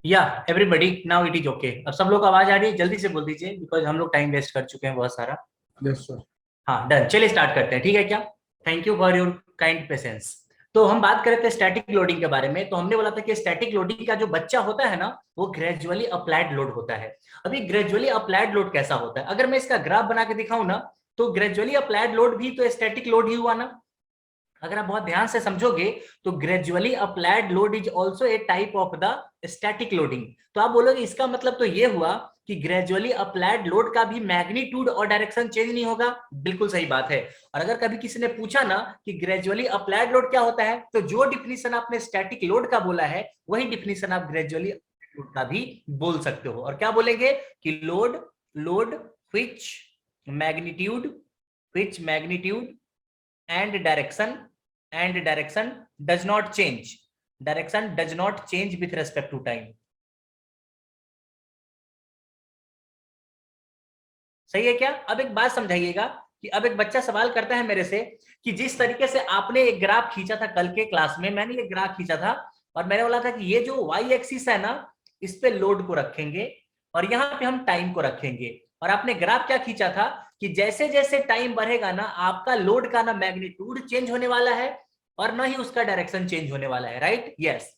या everybody now it is okay. अब सब लोग आवाज आ रही है, जल्दी से बोल दीजिए बिकॉज हम लोग टाइम वेस्ट कर चुके हैं बहुत सारा। Yes sir. हाँ डन, चलिए स्टार्ट करते हैं, ठीक है क्या? Thank you for your kind patience. तो हम बात कर रहे थे स्टैटिक लोडिंग के बारे में। तो हमने बोला था कि स्टैटिक लोडिंग का जो बच्चा होता है ना, वो ग्रेजुअली अप्लाइड लोड होता है। अभी ग्रेजुअली अप्लाइड लोड कैसा होता है, अगर मैं इसका ग्राफ बना के दिखाऊं ना, तो ग्रेजुअली अप्लाइड लोड भी तो स्टैटिक लोड ही हुआ ना। अगर आप बहुत ध्यान से समझोगे तो gradually applied load is also a type of the static loading. तो आप बोलोगे इसका मतलब तो ये हुआ कि ग्रेजुअली अप्लाइड लोड का भी मैग्नीट्यूड और डायरेक्शन चेंज नहीं होगा। बिल्कुल सही बात है। और अगर कभी किसी ने पूछा ना कि ग्रेजुअली अप्लाइड लोड क्या होता है, तो जो डिफिनीशन आपने स्टैटिक लोड का बोला है वही डिफिनीशन आप ग्रेजुअली लोड का भी बोल सकते हो। और क्या बोलेंगे कि load load which magnitude and direction does not change with respect to time। सही है क्या? अब एक बात समझाइएगा कि अब एक बच्चा सवाल करता है मेरे से कि जिस तरीके से आपने एक ग्राफ खींचा था कल के क्लास में, मैंने एक ग्राफ खींचा था और मैंने बोला था कि ये जो वाई एक्सिस है ना, इस पे लोड को रखेंगे और यहाँ पे हम टाइम को रखेंगे। और आपने ग्राफ क्या खींचा था कि जैसे जैसे टाइम बढ़ेगा ना, आपका लोड का ना मैग्नीट्यूड चेंज होने वाला है और ना ही उसका डायरेक्शन चेंज होने वाला है, राइट? यस।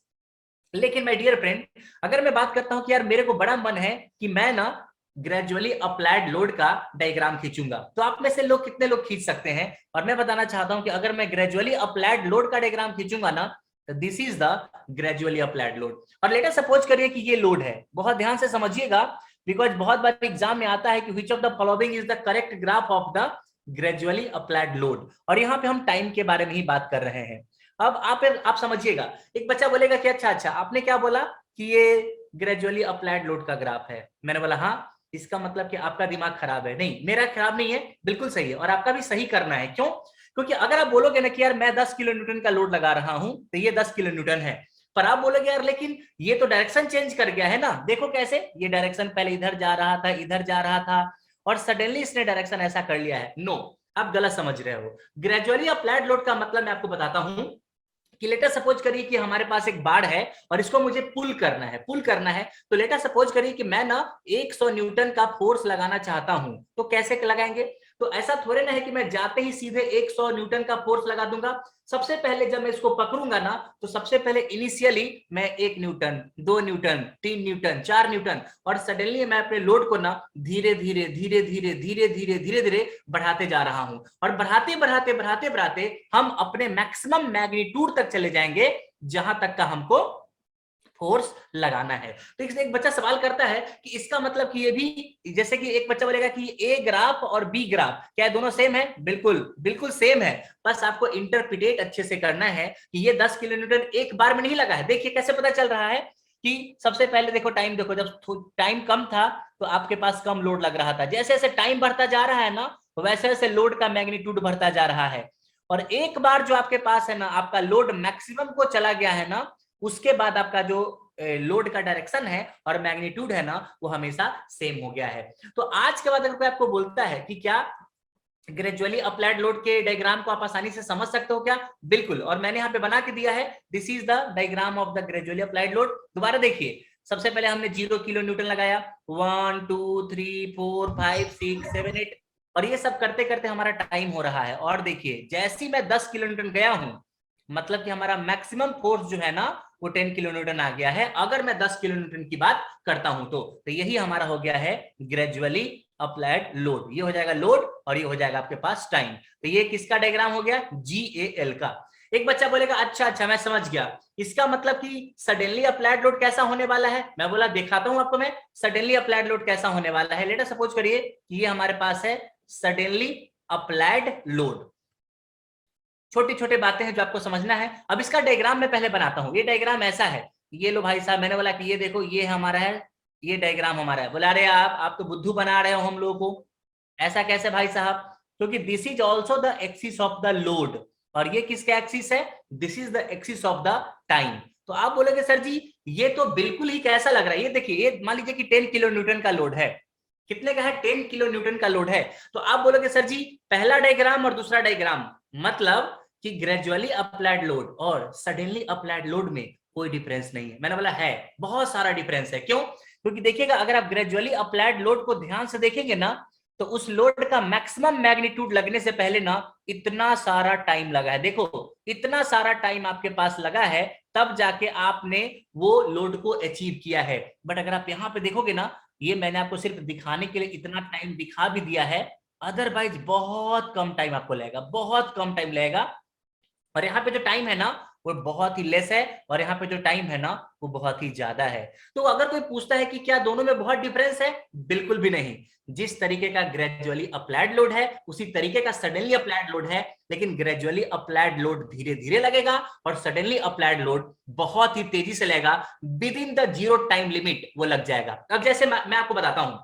लेकिन माय डियर फ्रेंड, अगर मैं बात करता हूं कि यार मेरे को बड़ा मन है कि मैं ना ग्रेजुअली अप्लाइड लोड का डायग्राम खींचूंगा, तो आप में से लोग कितने लोग खींच सकते हैं? और मैं बताना चाहता हूं कि अगर मैं ग्रेजुअली अप्लाइड लोड का डायग्राम खींचूंगा ना, तो this is the gradually applied load. और लेट अस सपोज करिए कि ये लोड है, बहुत ध्यान से समझिएगा बिकॉज बहुत बार एग्जाम में आता है कि which of the following is the correct graph of the gradually applied load. और यहाँ पे हम टाइम के बारे में ही बात कर रहे हैं। अब आप समझिएगा, एक बच्चा बोलेगा कि अच्छा अच्छा आपने क्या बोला कि ये ग्रेजुअली अप्लाइड लोड का ग्राफ है। मैंने बोला हाँ, इसका मतलब कि आपका दिमाग खराब है। नहीं, मेरा खराब नहीं है, बिल्कुल सही है। और आपका भी सही करना है। क्यों? क्योंकि अगर आप बोलोगे ना कि यार मैं 10 किलो न्यूटन का लोड लगा रहा हूं, तो ये 10 किलो न्यूटन है। पर आप बोलोगे यार लेकिन ये तो डायरेक्शन चेंज कर गया है ना, देखो कैसे ये डायरेक्शन पहले इधर जा रहा था, इधर जा रहा था और सडनली इसने डायरेक्शन ऐसा कर लिया है। नो, आप गलत समझ रहे हो। ग्रेजुअली अप्लाइड लोड का मतलब मैं आपको बताता हूं कि लेटर सपोज करिए कि हमारे पास एक बाड़ है और इसको मुझे पुल करना है। तो लेटर सपोज करिए कि मैं ना 100 न्यूटन का फोर्स लगाना चाहता हूं, तो कैसे लगाएंगे? तो ऐसा थोड़े ना है कि मैं जाते ही सीधे 100 न्यूटन का फोर्स लगा दूंगा। सबसे पहले जब मैं इसको पकड़ूंगा ना, तो सबसे पहले इनिशियली मैं 1 न्यूटन, 2 न्यूटन, 3 न्यूटन, 4 न्यूटन और सडनली मैं अपने लोड को ना धीरे धीरे धीरे धीरे धीरे धीरे धीरे धीरे बढ़ाते जा रहा हूं। और बढ़ाते बढ़ाते बढ़ाते बढ़ाते हम अपने मैक्सिमम मैग्नीट्यूड तक चले जाएंगे जहां तक का हमको फोर्स लगाना है। तो एक बच्चा सवाल करता है कि इसका मतलब कि ये भी, जैसे कि एक बच्चा बोलेगा कि ए ग्राफ और बी ग्राफ क्या दोनों सेम है? बिल्कुल बिल्कुल सेम है। बस आपको इंटरप्रिटेट अच्छे से करना है कि ये 10 किलो न्यूटन एक बार में नहीं लगा है। देखिए कैसे पता चल रहा है कि सबसे पहले देखो टाइम, देखो जब टाइम कम था तो आपके पास कम लोड लग रहा था। जैसे जैसे टाइम बढ़ता जा रहा है ना, वैसे वैसे लोड का मैग्नीट्यूड बढ़ता जा रहा है। और एक बार जो आपके पास है ना, आपका लोड मैक्सिमम को चला गया है ना, उसके बाद आपका जो लोड का डायरेक्शन है और मैग्नीट्यूड है ना, वो हमेशा सेम हो गया है। तो आज के बाद अगर कोई आपको बोलता है कि क्या ग्रेजुअली अप्लाइड लोड के डायग्राम को आप आसानी से समझ सकते हो क्या? बिल्कुल। और मैंने यहाँ पे बना के दिया है, this is the diagram of the gradually applied load. दोबारा देखिए, सबसे पहले हमने 0 किलो न्यूटन लगाया, 1 2 3 4 5 6 7 8 और ये सब करते करते हमारा टाइम हो रहा है। और देखिए जैसे ही मैं 10 किलो न्यूटन गया हूं, मतलब कि हमारा मैक्सिमम फोर्स जो है ना, वो 10 किलो न्यूटन आ गया है अगर मैं 10 किलो न्यूटन की बात करता हूं तो यही हमारा हो गया है ग्रेजुअली अप्लाइड लोड। ये हो जाएगा लोड और ये हो जाएगा आपके पास टाइम। तो ये किसका डायग्राम हो गया? GAL का। एक बच्चा बोलेगा अच्छा अच्छा मैं समझ गया, इसका मतलब कि सडनली अप्लाइड लोड कैसा होने वाला है? मैं बोला दिखाता हूं आपको मैं सडनली अप्लाइड लोड कैसा होने वाला है। लेट अस सपोज करिए कि ये हमारे पास है सडनली अप्लाइड लोड। छोटी छोटी बातें हैं जो आपको समझना है। अब इसका डायग्राम मैं पहले बनाता हूं। ये डायग्राम ऐसा है, ये लो भाई साहब, मैंने बोला कि ये देखो ये हमारा है, ये डायग्राम हमारा है। बोला अरे आप तो बुद्धू बना रहे हो हम लोगों को। ऐसा कैसे भाई साहब? क्योंकि this is also the axis of the load और ये किसका एक्सिस है? This is the axis of the time. तो आप बोलोगे सर जी ये तो बिल्कुल ही कैसा लग रहा है? ये देखिए, ये मान लीजिए कि 10 किलो न्यूटन का लोड है। कितने का है? 10 किलो न्यूटन का लोड है। तो आप बोलोगे सर जी पहला डायग्राम और दूसरा डायग्राम मतलब कि ग्रेजुअली अप्लाइड लोड और सडनली अप्लाइड लोड में कोई डिफरेंस नहीं है। मैंने बोला है, बहुत सारा डिफरेंस है। क्यों? क्योंकि देखिएगा, अगर आप ग्रेजुअली अप्लाइड लोड को ध्यान से देखेंगे ना, तो उस लोड का मैक्सिमम मैग्नीट्यूड लगने से पहले ना इतना सारा टाइम लगा है। देखो, इतना सारा टाइम आपके पास लगा है, तब जाके आपने वो लोड को अचीव किया है। बट अगर आप यहाँ पे देखोगे ना, ये मैंने आपको सिर्फ दिखाने के लिए इतना टाइम दिखा भी दिया है, अदरवाइज बहुत कम टाइम आपको लगेगा, बहुत कम टाइम लगेगा। और यहाँ पे जो टाइम है ना, वो बहुत ही लेस है, और यहाँ पे जो टाइम है ना, वो बहुत ही ज्यादा है। तो अगर कोई पूछता है कि क्या दोनों में बहुत डिफरेंस है, बिल्कुल भी नहीं। जिस तरीके का ग्रेजुअली अप्लाइड लोड है, उसी तरीके का सडनली अप्लाइड लोड है, लेकिन ग्रेजुअली अप्लाइड लोड धीरे धीरे लगेगा, और सडनली अप्लाइड लोड बहुत ही तेजी से लगेगा। With in the zero time limit वो लग जाएगा। अब जैसे मैं आपको बताता हूं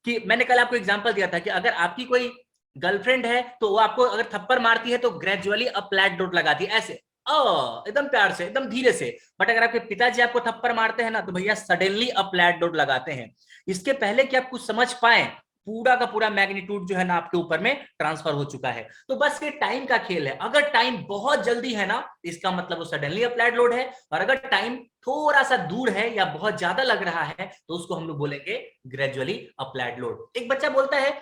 कि मैंने कल आपको एग्जांपल दिया था कि अगर आपकी कोई गर्लफ्रेंड है, तो वो आपको अगर थप्पड़ मारती है तो ग्रेजुअली अप्लाइड लोड लगाती है, ऐसे एकदम प्यार से, एकदम धीरे से। बट अगर आपके पिताजी आपको थप्पड़ मारते हैं ना, तो भैया सडनली अप्लाइड लोड लगाते हैं। इसके पहले कि आप कुछ समझ पाए, पूरा का पूरा मैग्नीट्यूड जो है ना आपके ऊपर में ट्रांसफर हो चुका है। तो बस ये टाइम का खेल है। अगर टाइम बहुत जल्दी है ना, इसका मतलब वो सडनली अप्लाइड लोड है, और अगर टाइम थोड़ा सा दूर है या बहुत ज्यादा लग रहा है, तो उसको हम लोग बोलेंगे ग्रेजुअली अप्लाइड लोड। एक बच्चा बोलता है,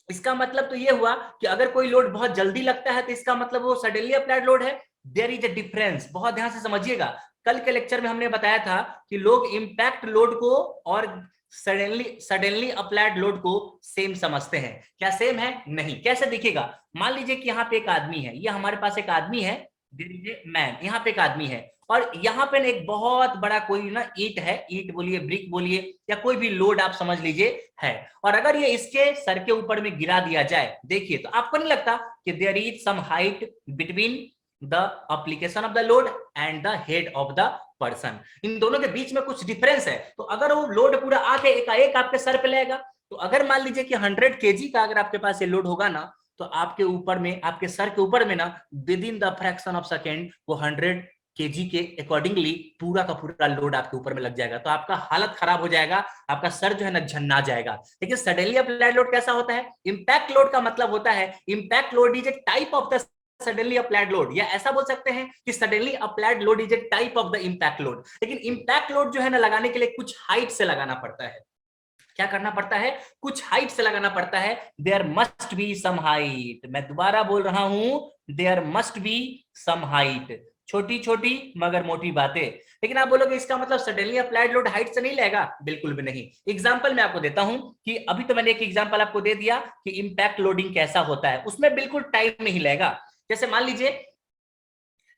इसका मतलब तो ये हुआ कि अगर कोई लोड बहुत जल्दी लगता है, तो इसका मतलब वो सडनली अप्लाइड लोड है। देयर इज अ डिफरेंस, बहुत ध्यान से समझिएगा। कल के लेक्चर में हमने बताया था कि लोग इंपैक्ट लोड को और सडनली अप्लाइड लोड को सेम समझते हैं। क्या सेम है? नहीं। कैसे दिखेगा? मान लीजिए कि यहाँ पे एक आदमी है, ये हमारे पास एक आदमी है, देयर इज ए मैन, यहाँ पे एक आदमी है, और यहाँ पे एक बहुत बड़ा कोई ना ईंट है, ईंट बोलिए, ब्रिक बोलिए, या कोई भी लोड आप समझ लीजिए है। और अगर ये इसके सर के ऊपर में गिरा दिया जाए, देखिए, तो आपको नहीं लगता कि there is some height between the application of the load and the head of the person? इन दोनों के बीच में कुछ डिफरेंस है। तो अगर वो लोड पूरा आके एकाएक आपके सर पे लगेगा, तो अगर मान लीजिए कि 100 kg का अगर आपके पास ये लोड होगा ना, तो आपके ऊपर में, आपके सर के ऊपर में ना, with in the fraction of second वो 100 kg के अकॉर्डिंगली पूरा का पूरा लोड आपके ऊपर में लग जाएगा। तो आपका हालत खराब हो जाएगा, आपका सर जो है ना झन्ना जाएगा। लेकिन सडनली अप्लाइड लोड कैसा होता है? इंपैक्ट लोड का मतलब होता है, impact load is a type of the suddenly applied load, या ऐसा बोल सकते हैं कि suddenly applied load is a type of the impact load. लेकिन इंपैक्ट लोड जो है ना, लगाने के लिए कुछ हाइट से लगाना पड़ता है। क्या करना पड़ता है? कुछ हाइट से लगाना पड़ता है। There must be some height. मैं दोबारा बोल रहा हूं, there must be some height. छोटी छोटी मगर मोटी बातें। लेकिन आप बोलोगे इसका मतलब सडनली अप्लाइड लोड हाइट से नहीं लेगा? बिल्कुल भी नहीं। एग्जांपल मैं आपको देता हूं कि अभी तो मैंने एक एग्जांपल आपको दे दिया कि इंपैक्ट लोडिंग कैसा होता है, उसमें बिल्कुल टाइम नहीं लेगा। जैसे मान लीजिए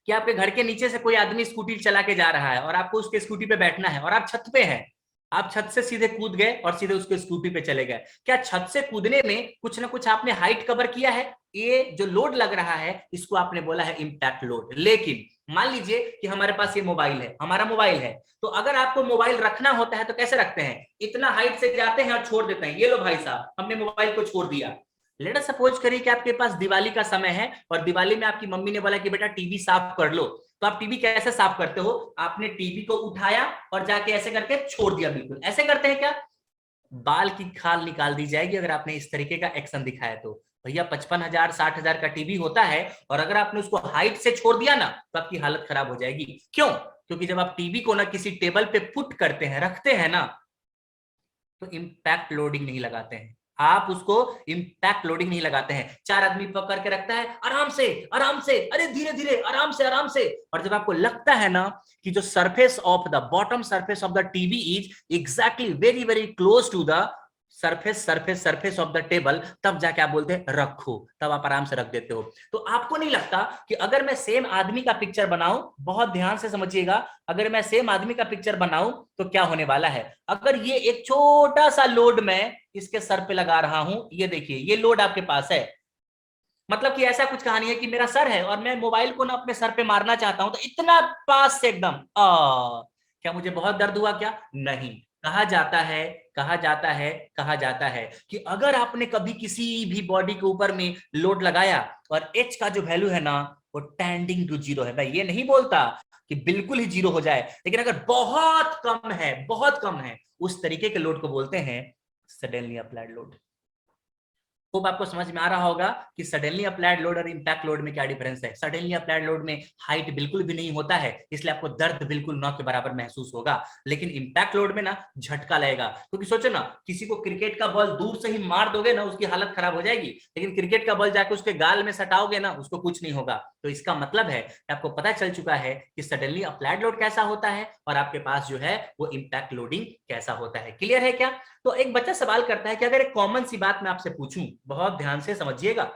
कि आपके घर के नीचे से कोई आदमी स्कूटी चला के जा रहा है, और आपको उसके स्कूटी पे बैठना है, और आप छत पे हैं। आप छत से सीधे कूद गए और सीधे उसके स्कूटी पे चले गए। क्या छत से कूदने में कुछ ना कुछ आपने हाइट कवर किया है? ये जो लोड लग रहा है, इसको आपने बोला है इंपैक्ट लोड। लेकिन मान लीजिए कि हमारे पास ये मोबाइल है, हमारा मोबाइल है, तो अगर आपको मोबाइल रखना होता है तो कैसे रखते हैं? इतना हाइट से जाते हैं और छोड़ देते हैं। ये लो भाई साहब, हमने मोबाइल को छोड़ दिया। लेट अस सपोज करिए कि आपके पास दिवाली का समय है, और दिवाली में आपकी मम्मी ने बोला कि बेटा टीवी साफ कर लो। तो आप टीवी कैसे साफ करते हो? आपने टीवी को उठाया और जाके ऐसे करके छोड़ दिया। बिल्कुल ऐसे करते हैं क्या? बाल की खाल निकाल दी जाएगी अगर आपने इस तरीके का एक्शन दिखाया तो। भैया 55,000 60,000 का टीवी होता है, और अगर आपने उसको हाइट से छोड़ दिया ना, तो आपकी हालत खराब हो जाएगी। क्यों? क्योंकि जब आप टीवी को ना किसी टेबल पे पुट करते हैं, रखते हैं ना, तो इंपैक्ट लोडिंग नहीं लगाते हैं। आप उसको इंपैक्ट लोडिंग नहीं लगाते हैं। चार आदमी पकड़ के रखता है, आराम से, आराम से, अरे धीरे धीरे, आराम से, आराम से। और जब आपको लगता है ना कि जो surface of the bottom surface of the TV is exactly very very close to the surface of the table, तब जाके आप बोलते हैं रखो, तब आप आराम से रख देते हो। तो आपको नहीं लगता कि अगर मैं सेम आदमी का पिक्चर बनाऊं, बहुत ध्यान से समझिएगा, अगर मैं सेम आदमी का पिक्चर बनाऊं तो क्या होने वाला है? अगर ये एक छोटा सा लोड मैं इसके सर पे लगा रहा हूं, ये देखिए, ये लोड आपके पास है, मतलब कि ऐसा कुछ कहानी है कि मेरा सर है और मैं मोबाइल को ना अपने सर पे मारना चाहता हूं, तो इतना पास से एकदम क्या मुझे बहुत दर्द हुआ? क्या नहीं। कहा जाता है, कहा जाता है, कहा जाता है कि अगर आपने कभी किसी भी बॉडी के ऊपर में लोड लगाया और एच का जो वैल्यू है ना, वो टेंडिंग टू जीरो है। भाई ये नहीं बोलता कि बिल्कुल ही जीरो हो जाए, लेकिन अगर बहुत कम है, बहुत कम है, उस तरीके के लोड को बोलते हैं सडनली अप्लाइड लोड। होप आपको समझ में आ रहा होगा कि सडनली अप्लाइड लोड और इंपैक्ट लोड में क्या डिफरेंस है। सडनली अप्लाइड लोड में हाइट बिल्कुल भी नहीं होता है, इसलिए आपको दर्द बिल्कुल न के बराबर महसूस होगा, लेकिन इंपैक्ट लोड में ना झटका लगेगा। क्योंकि सोचो ना, किसी को क्रिकेट का बॉल दूर से ही मार दोगे ना, उसकी हालत खराब हो जाएगी, लेकिन क्रिकेट का बॉल जाके उसके गाल में सटाओगे ना, उसको कुछ नहीं होगा। तो इसका मतलब है कि आपको पता चल चुका है कि सडनली अप्लाइड लोड कैसा होता है और आपके पास जो है वो इंपैक्ट लोडिंग कैसा होता है। क्लियर है क्या? तो एक बच्चा सवाल करता है कि अगर एक कॉमन सी बात मैं आपसे पूछूं, बहुत ध्यान से समझिएगा,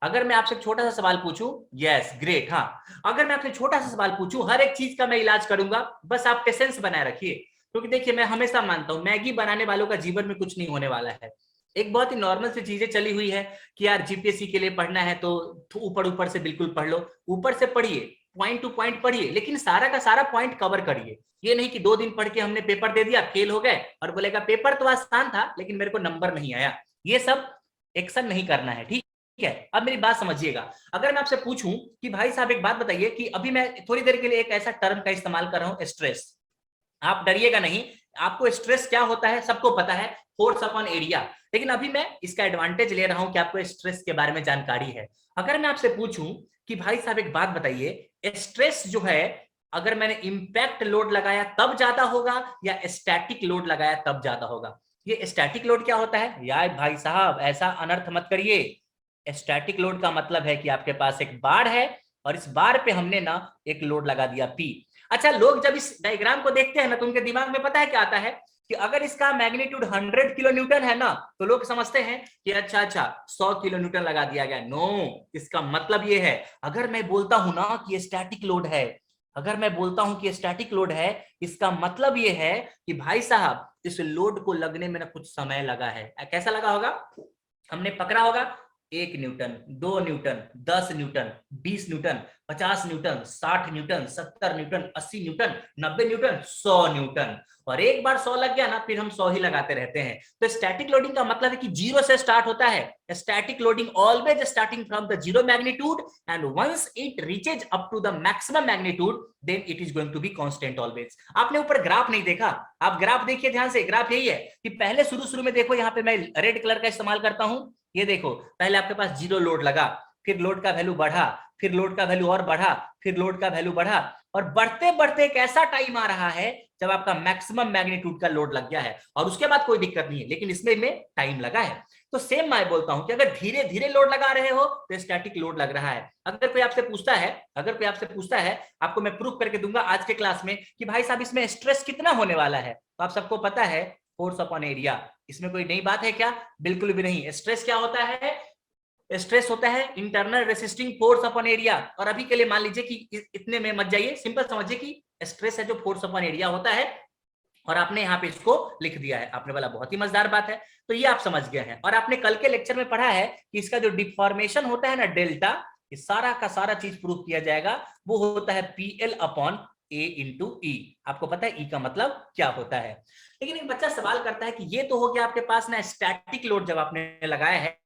अगर मैं आपसे छोटा सा सवाल पूछूं, यस ग्रेट, हाँ, अगर मैं आपसे छोटा सा सवाल पूछूं, हर एक चीज का मैं इलाज करूंगा, बस आप पेशेंस बनाए रखिए। क्योंकि देखिए, मैं हमेशा मानता हूं मैगी बनाने वालों का जीवन में कुछ नहीं होने वाला है। एक बहुत ही नॉर्मल सी चीजें चली हुई है कि यार जीपीएससी के लिए पढ़ना है तो ऊपर ऊपर से बिल्कुल पढ़ लो, ऊपर से पढ़िए, पॉइंट टू पॉइंट पढ़िए, लेकिन सारा का सारा पॉइंट कवर करिए। ये नहीं कि 2 दिन पढ़ के हमने पेपर दे दिया, फेल हो गए और बोलेगा पेपर तो आसान था लेकिन मेरे को नंबर नहीं आया। ये सब एक्शन नहीं करना है, ठीक है? अब मेरी बात समझिएगा। अगर मैं आपसे पूछूं कि भाई साहब एक बात बताइए कि अभी मैं थोड़ी देर के लिए एक ऐसा टर्म का इस्तेमाल कर रहा हूं, स्ट्रेस। आप डरिएगा नहीं, आपको स्ट्रेस क्या होता है सबको पता है, फोर्स अपॉन एरिया। लेकिन अभी मैं इसका एडवांटेज ले रहा हूं कि आपको स्ट्रेस के बारे में जानकारी है। अगर मैं आपसे पूछूं कि भाई साहब एक बात बताइए, स्ट्रेस जो है अगर मैंने इंपैक्ट लोड लगाया तब ज्यादा होगा या स्टैटिक लोड लगाया तब ज्यादा होगा? ये स्टैटिक लोड क्या होता है यार भाई साहब, ऐसा अनर्थ मत करिए। स्टैटिक लोड का मतलब है कि आपके पास एक बार है और इस बार पे हमने ना एक लोड लगा दिया पी। अच्छा, लोग जब इस डायग्राम को देखते हैं ना तो उनके दिमाग में पता है क्या आता है कि अगर इसका मैग्नीट्यूड 100 किलो न्यूटन है ना तो लोग समझते हैं कि अच्छा अच्छा 100 किलो न्यूटन लगा दिया गया। नो, इसका मतलब ये है, अगर मैं बोलता हूं ना कि स्टैटिक लोड है, अगर मैं बोलता हूं कि स्टैटिक लोड है, इसका मतलब ये है कि भाई साहब इस लोड को लगने में ना कुछ समय लगा है। कैसा लगा होगा? हमने पकड़ा होगा 1 Newton, 2 Newton, 10 Newton, 20 Newton, 50 Newton, 60 Newton, 70 Newton, 80 Newton, 90 Newton, 100 Newton, और एक बार 100 लग गया ना फिर हम 100 ही लगाते रहते हैं। तो स्टैटिक लोडिंग का मतलब है कि जीरो से स्टार्ट होता है। Static loading always starting from the zero magnitude and once it reaches up to the maximum magnitude then it is going to be constant always. आपने ऊपर ग्राफ नहीं देखा, आप ग्राफ देखिए ध्यान से। ग्राफ यही है कि पहले शुरू शुरू में देखो, यहाँ पे मैं रेड कलर का इस्तेमाल करता हूं, ये देखो पहले आपके पास जीरो लोड लगा, फिर लोड का वैल्यू बढ़ा, फिर लोड का वैल्यू और बढ़ा, फिर लोड का वैल्यू बढ़ा, और बढ़ते बढ़ते एक ऐसा टाइम आ रहा है जब आपका मैक्सिमम मैग्नीट्यूड का लोड लग गया है, और उसके बाद कोई दिक्कत नहीं है, लेकिन इसमें में टाइम लगा है। तो सेम मैं बोलता हूं कि अगर धीरे धीरे लोड लगा रहे हो तो स्टैटिक लोड लग रहा है। अगर कोई आपसे पूछता है, अगर कोई आपसे पूछता है, आपको मैं प्रूफ करके दूंगा आज के क्लास में कि भाई साहब इसमें स्ट्रेस कितना होने वाला है, तो आप सबको पता है फोर्स अपॉन एरिया। इसमें कोई नई बात है क्या? बिल्कुल भी नहीं। स्ट्रेस क्या होता है? स्ट्रेस होता है internal resisting force upon area. और अभी के लिए मान लीजिए कि इतने में मत जाइए, सिंपल समझिए कि स्ट्रेस है जो फोर्स अपॉन एरिया होता है, और आपने यहाँ पे इसको लिख दिया है। आपने बोला बहुत ही मजेदार बात है, तो ये आप समझ गए हैं। और आपने कल के लेक्चर में पढ़ा है कि इसका जो डिफॉर्मेशन होता है ना डेल्टा, ये सारा का सारा चीज प्रूव किया जाएगा, वो होता है पीएल अपॉन ए इंटू ई। आपको पता है ई का मतलब क्या होता है? लेकिन एक बच्चा सवाल करता है कि ये तो हो गया आपके पास ना स्टैटिक लोड जब आपने लगाया है,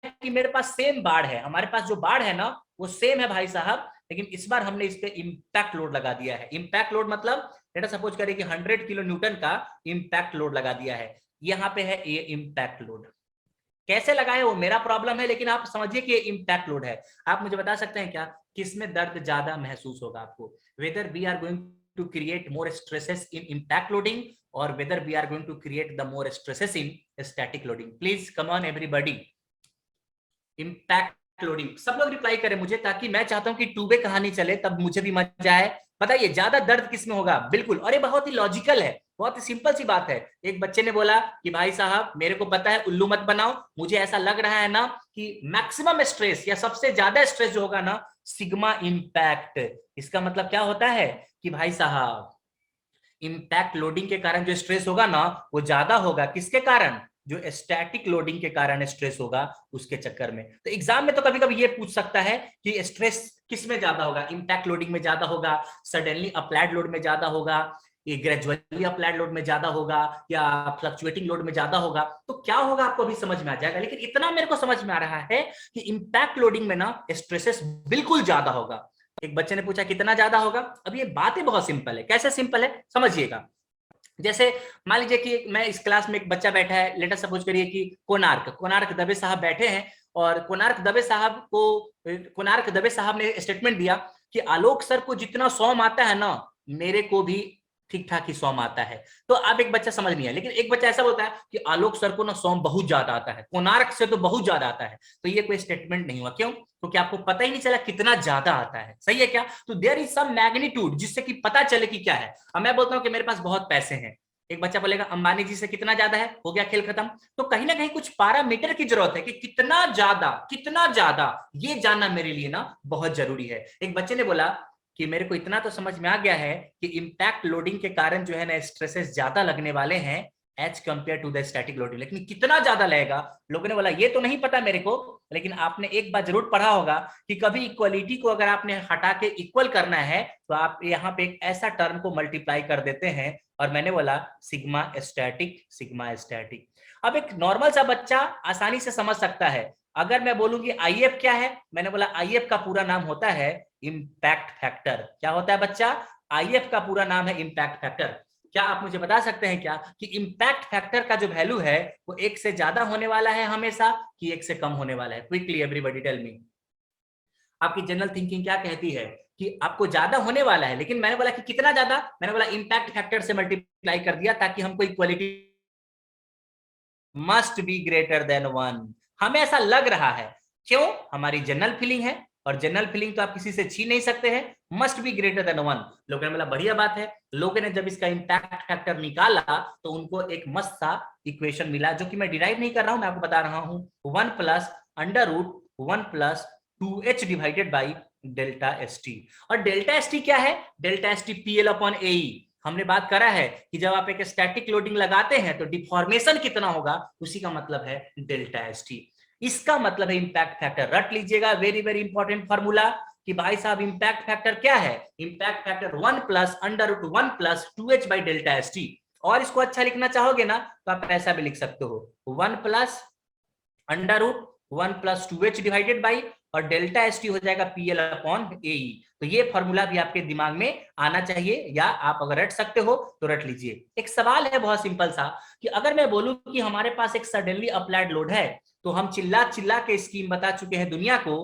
कि मेरे पास सेम बाढ़ है, हमारे पास जो बाढ़ है ना वो सेम है भाई साहब, लेकिन इस बार हमने इस पे इंपैक्ट लोड लगा दिया है। इंपैक्ट लोड मतलब लेट अस सपोज करें कि 100 किलो न्यूटन का इंपैक्ट लोड लगा दिया है। यहाँ पे है ये इंपैक्ट लोड। कैसे लगाए वो मेरा प्रॉब्लम है, लेकिन आप समझिए कि ये इंपैक्ट लोड है। आप मुझे बता सकते हैं क्या किसमें दर्द ज्यादा महसूस होगा आपको? Whether we are going to create more stresses in impact loading और whether we are going to create the more stresses in static loading? Please come on everybody. Impact loading. सब लोग रिप्लाई करें मुझे, ताकि मैं चाहता हूं कि टू वे कहानी चले, तब मुझे भी मजा आए। बताइए ज्यादा दर्द किसमें होगा? बिल्कुल, और ये बहुत ही लॉजिकल है, बहुत ही सिंपल सी बात है। एक बच्चे ने बोला कि भाई साहब मेरे को पता है, उल्लू मत बनाओ, मुझे ऐसा लग रहा है ना कि मैक्सिमम स्ट्रेस या सबसे ज्यादा स्ट्रेस जो होगा ना सिग्मा इंपैक्ट। इसका मतलब क्या होता है कि भाई साहब इंपैक्ट लोडिंग के कारण जो स्ट्रेस होगा ना वो ज्यादा होगा। किसके कारण? जो स्टैटिक लोडिंग के कारण स्ट्रेस होगा उसके चक्कर में। तो एग्जाम में तो कभी कभी ये पूछ सकता है कि स्ट्रेस किस में ज्यादा होगा, इंपैक्ट लोडिंग में ज्यादा होगा, सडनली अप्लाइड लोड में ज्यादा होगा, ये ग्रेजुअली अप्लाइड लोड में ज्यादा होगा, या फ्लक्चुएटिंग लोड में ज्यादा होगा? तो क्या होगा आपको अभी समझ में आ जाएगा, लेकिन इतना मेरे को समझ में आ रहा है कि इंपैक्ट लोडिंग में ना स्ट्रेसेस बिल्कुल ज्यादा होगा। एक बच्चे ने पूछा कितना ज्यादा होगा? अब ये बात ही बहुत सिंपल है। कैसे सिंपल है समझिएगा। जैसे मान लीजिए कि मैं इस क्लास में एक बच्चा बैठा है, लेट अस सपोज करिए कि कोणार्क दबे साहब बैठे हैं, और कोणार्क दबे साहब ने स्टेटमेंट दिया कि आलोक सर को जितना सॉम आता है ना, मेरे को भी ठीक ठाक ही सॉम आता है। तो अब एक बच्चा समझ नहीं है, लेकिन एक बच्चा ऐसा बोलता है कि आलोक सर को ना सॉम बहुत ज्यादा आता है, कोणार्क से तो बहुत ज्यादा आता है। तो ये कोई स्टेटमेंट नहीं हुआ। क्यों? क्योंकि आपको पता ही नहीं चला कितना ज्यादा आता है। सही है क्या? तो देयर इज सम मैग्नीट्यूड जिससे कि पता चले कि क्या है। अब मैं बोलता हूं कि मेरे पास बहुत पैसे हैं, एक बच्चा बोलेगा अंबानी जी से कितना ज्यादा है, हो गया खेल खत्म। तो कहीं ना कहीं कुछ पैरामीटर की जरूरत है कि कितना ज्यादा ये जानना मेरे लिए ना बहुत जरूरी है। एक बच्चे ने बोला कि मेरे को इतना तो समझ में आ गया है कि इम्पैक्ट लोडिंग के कारण जो है ना स्ट्रेसेस ज्यादा लगने वाले हैं as compare to the static loading, लेकिन कितना ज्यादा लगेगा लोगों ने बोला ये तो नहीं पता मेरे को। लेकिन आपने एक बात जरूर पढ़ा होगा कि कभी इक्वलिटी को अगर आपने हटा के इक्वल करना है तो आप यहाँ पे एक ऐसा टर्म को मल्टीप्लाई कर देते हैं, और मैंने बोला सिग्मा स्टैटिक। अब एक नॉर्मल सा बच्चा आसानी से समझ सकता है। अगर मैं बोलूं कि आईएफ क्या है, मैंने बोला आईएफ का पूरा नाम होता है इम्पैक्ट फैक्टर। क्या होता है बच्चा? आईएफ का पूरा नाम है इम्पैक्ट फैक्टर। क्या आप मुझे बता सकते हैं क्या कि इम्पैक्ट फैक्टर का जो वैल्यू है वो एक से ज्यादा होने वाला है हमेशा कि एक से कम होने वाला है? Quickly everybody tell me. आपकी जनरल थिंकिंग क्या कहती है कि आपको ज्यादा होने वाला है, लेकिन मैंने बोला कि कितना ज्यादा, मैंने बोला इम्पैक्ट फैक्टर से मल्टीप्लाई कर दिया ताकि हमको equality must be greater than 1। हमें ऐसा लग रहा है। क्यों? हमारी जनरल फीलिंग है, और जनरल फीलिंग तो आप किसी से छीन नहीं सकते हैं। Must be greater than 1। लोगों ने बोला बढ़िया बात है। लोगों ने जब इसका इम्पैक्ट फैक्टर निकाला तो उनको एक मस्त सा इक्वेशन मिला, जो कि मैं डिराइव नहीं कर रहा हूं, मैं आपको बता रहा हूं। 1 + √1 + 2h divided by delta S T. और डेल्टा एस टी क्या है? Delta S T PL/AE। हमने बात करा है कि जब आप एक स्टैटिक लोडिंग लगाते हैं तो डिफॉर्मेशन कितना होगा, उसी का मतलब है डेल्टा एस टी। इसका मतलब है इंपैक्ट फैक्टर। रट लीजिएगा, वेरी वेरी इंपॉर्टेंट फॉर्मूला कि भाई साहब इंपैक्ट फैक्टर क्या है? Impact factor 1 + √1 + 2h by delta S T. और इसको अच्छा लिखना चाहोगे ना तो आप ऐसा भी लिख सकते हो, 1 + √1 + 2h डिवाइडेड बाई, और डेल्टा एस टी हो जाएगा PL/AE। तो ये फॉर्मूला भी आपके दिमाग में आना चाहिए, या आप अगर रट सकते हो तो रट लीजिए। एक सवाल है बहुत सिंपल सा कि अगर मैं बोलूं कि हमारे पास एक सडनली अप्लाइड लोड है, तो हम चिल्ला चिल्ला के स्कीम बता चुके हैं दुनिया को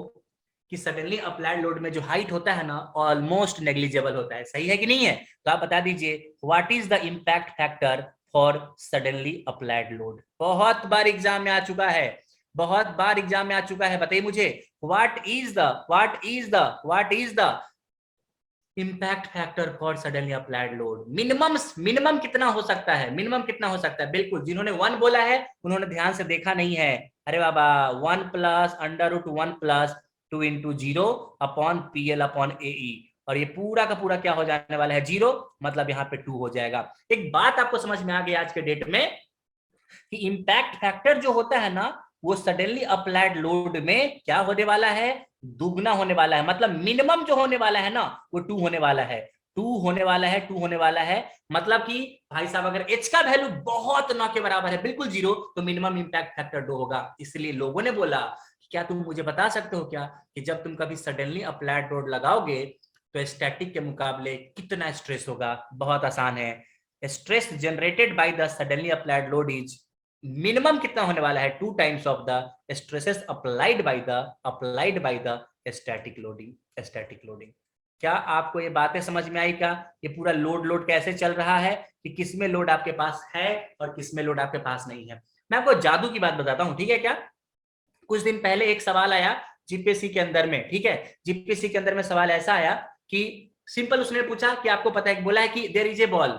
कि सडनली अप्लाइड लोड में जो हाइट होता है ना ऑलमोस्ट नेग्लिजिबल होता है। सही है कि नहीं है? तो आप बता दीजिए what is the impact factor for suddenly applied load. बहुत बार एग्जाम में आ चुका है, बहुत बार एग्जाम में आ चुका है। बताइए मुझे what is the impact factor for suddenly applied load. Minimum कितना हो सकता है? मिनिमम कितना हो सकता है? बिल्कुल, जिन्होंने 1 बोला है उन्होंने ध्यान से देखा नहीं है। अरे बाबा, 1 + √1 + 2 × 0 अपॉन PL/AE, और ये पूरा का पूरा क्या हो जाने वाला है? 0। मतलब यहाँ पे 2 हो जाएगा। एक बात आपको समझ में आ गई आज के डेट में कि इम्पैक्ट फैक्टर जो होता है ना वो सडनली अप्लाइड लोड में क्या होने वाला है? दुगना होने वाला है। मतलब मिनिमम जो होने वाला है ना वो 2 होने वाला है। 2 होने वाला है। मतलब कि भाई साहब अगर एच का वैल्यू बहुत ना के बराबर है, बिल्कुल 0, तो मिनिमम इम्पैक्ट फैक्टर 2 होगा। इसलिए लोगों ने बोला क्या तुम मुझे बता सकते हो क्या कि जब तुम कभी सडनली अप्लाइड लोड लगाओगे तो स्टैटिक के मुकाबले कितना स्ट्रेस होगा? बहुत आसान है। Stress generated by the suddenly applied load is minimum कितना होने वाला है? 2 times of the stresses applied by the static loading. क्या आपको ये बातें समझ में आई? क्या ये पूरा लोड कैसे चल रहा है कि किसमें लोड आपके पास है और किसमें लोड आपके पास नहीं है? मैं आपको जादू की बात बताता हूं, ठीक है क्या? कुछ दिन पहले एक सवाल आया जीपीएससी के अंदर में, ठीक है? जीपीएससी के अंदर में सवाल ऐसा आया कि सिंपल उसने पूछा कि आपको पता है, बोला है कि देयर इज ए बॉल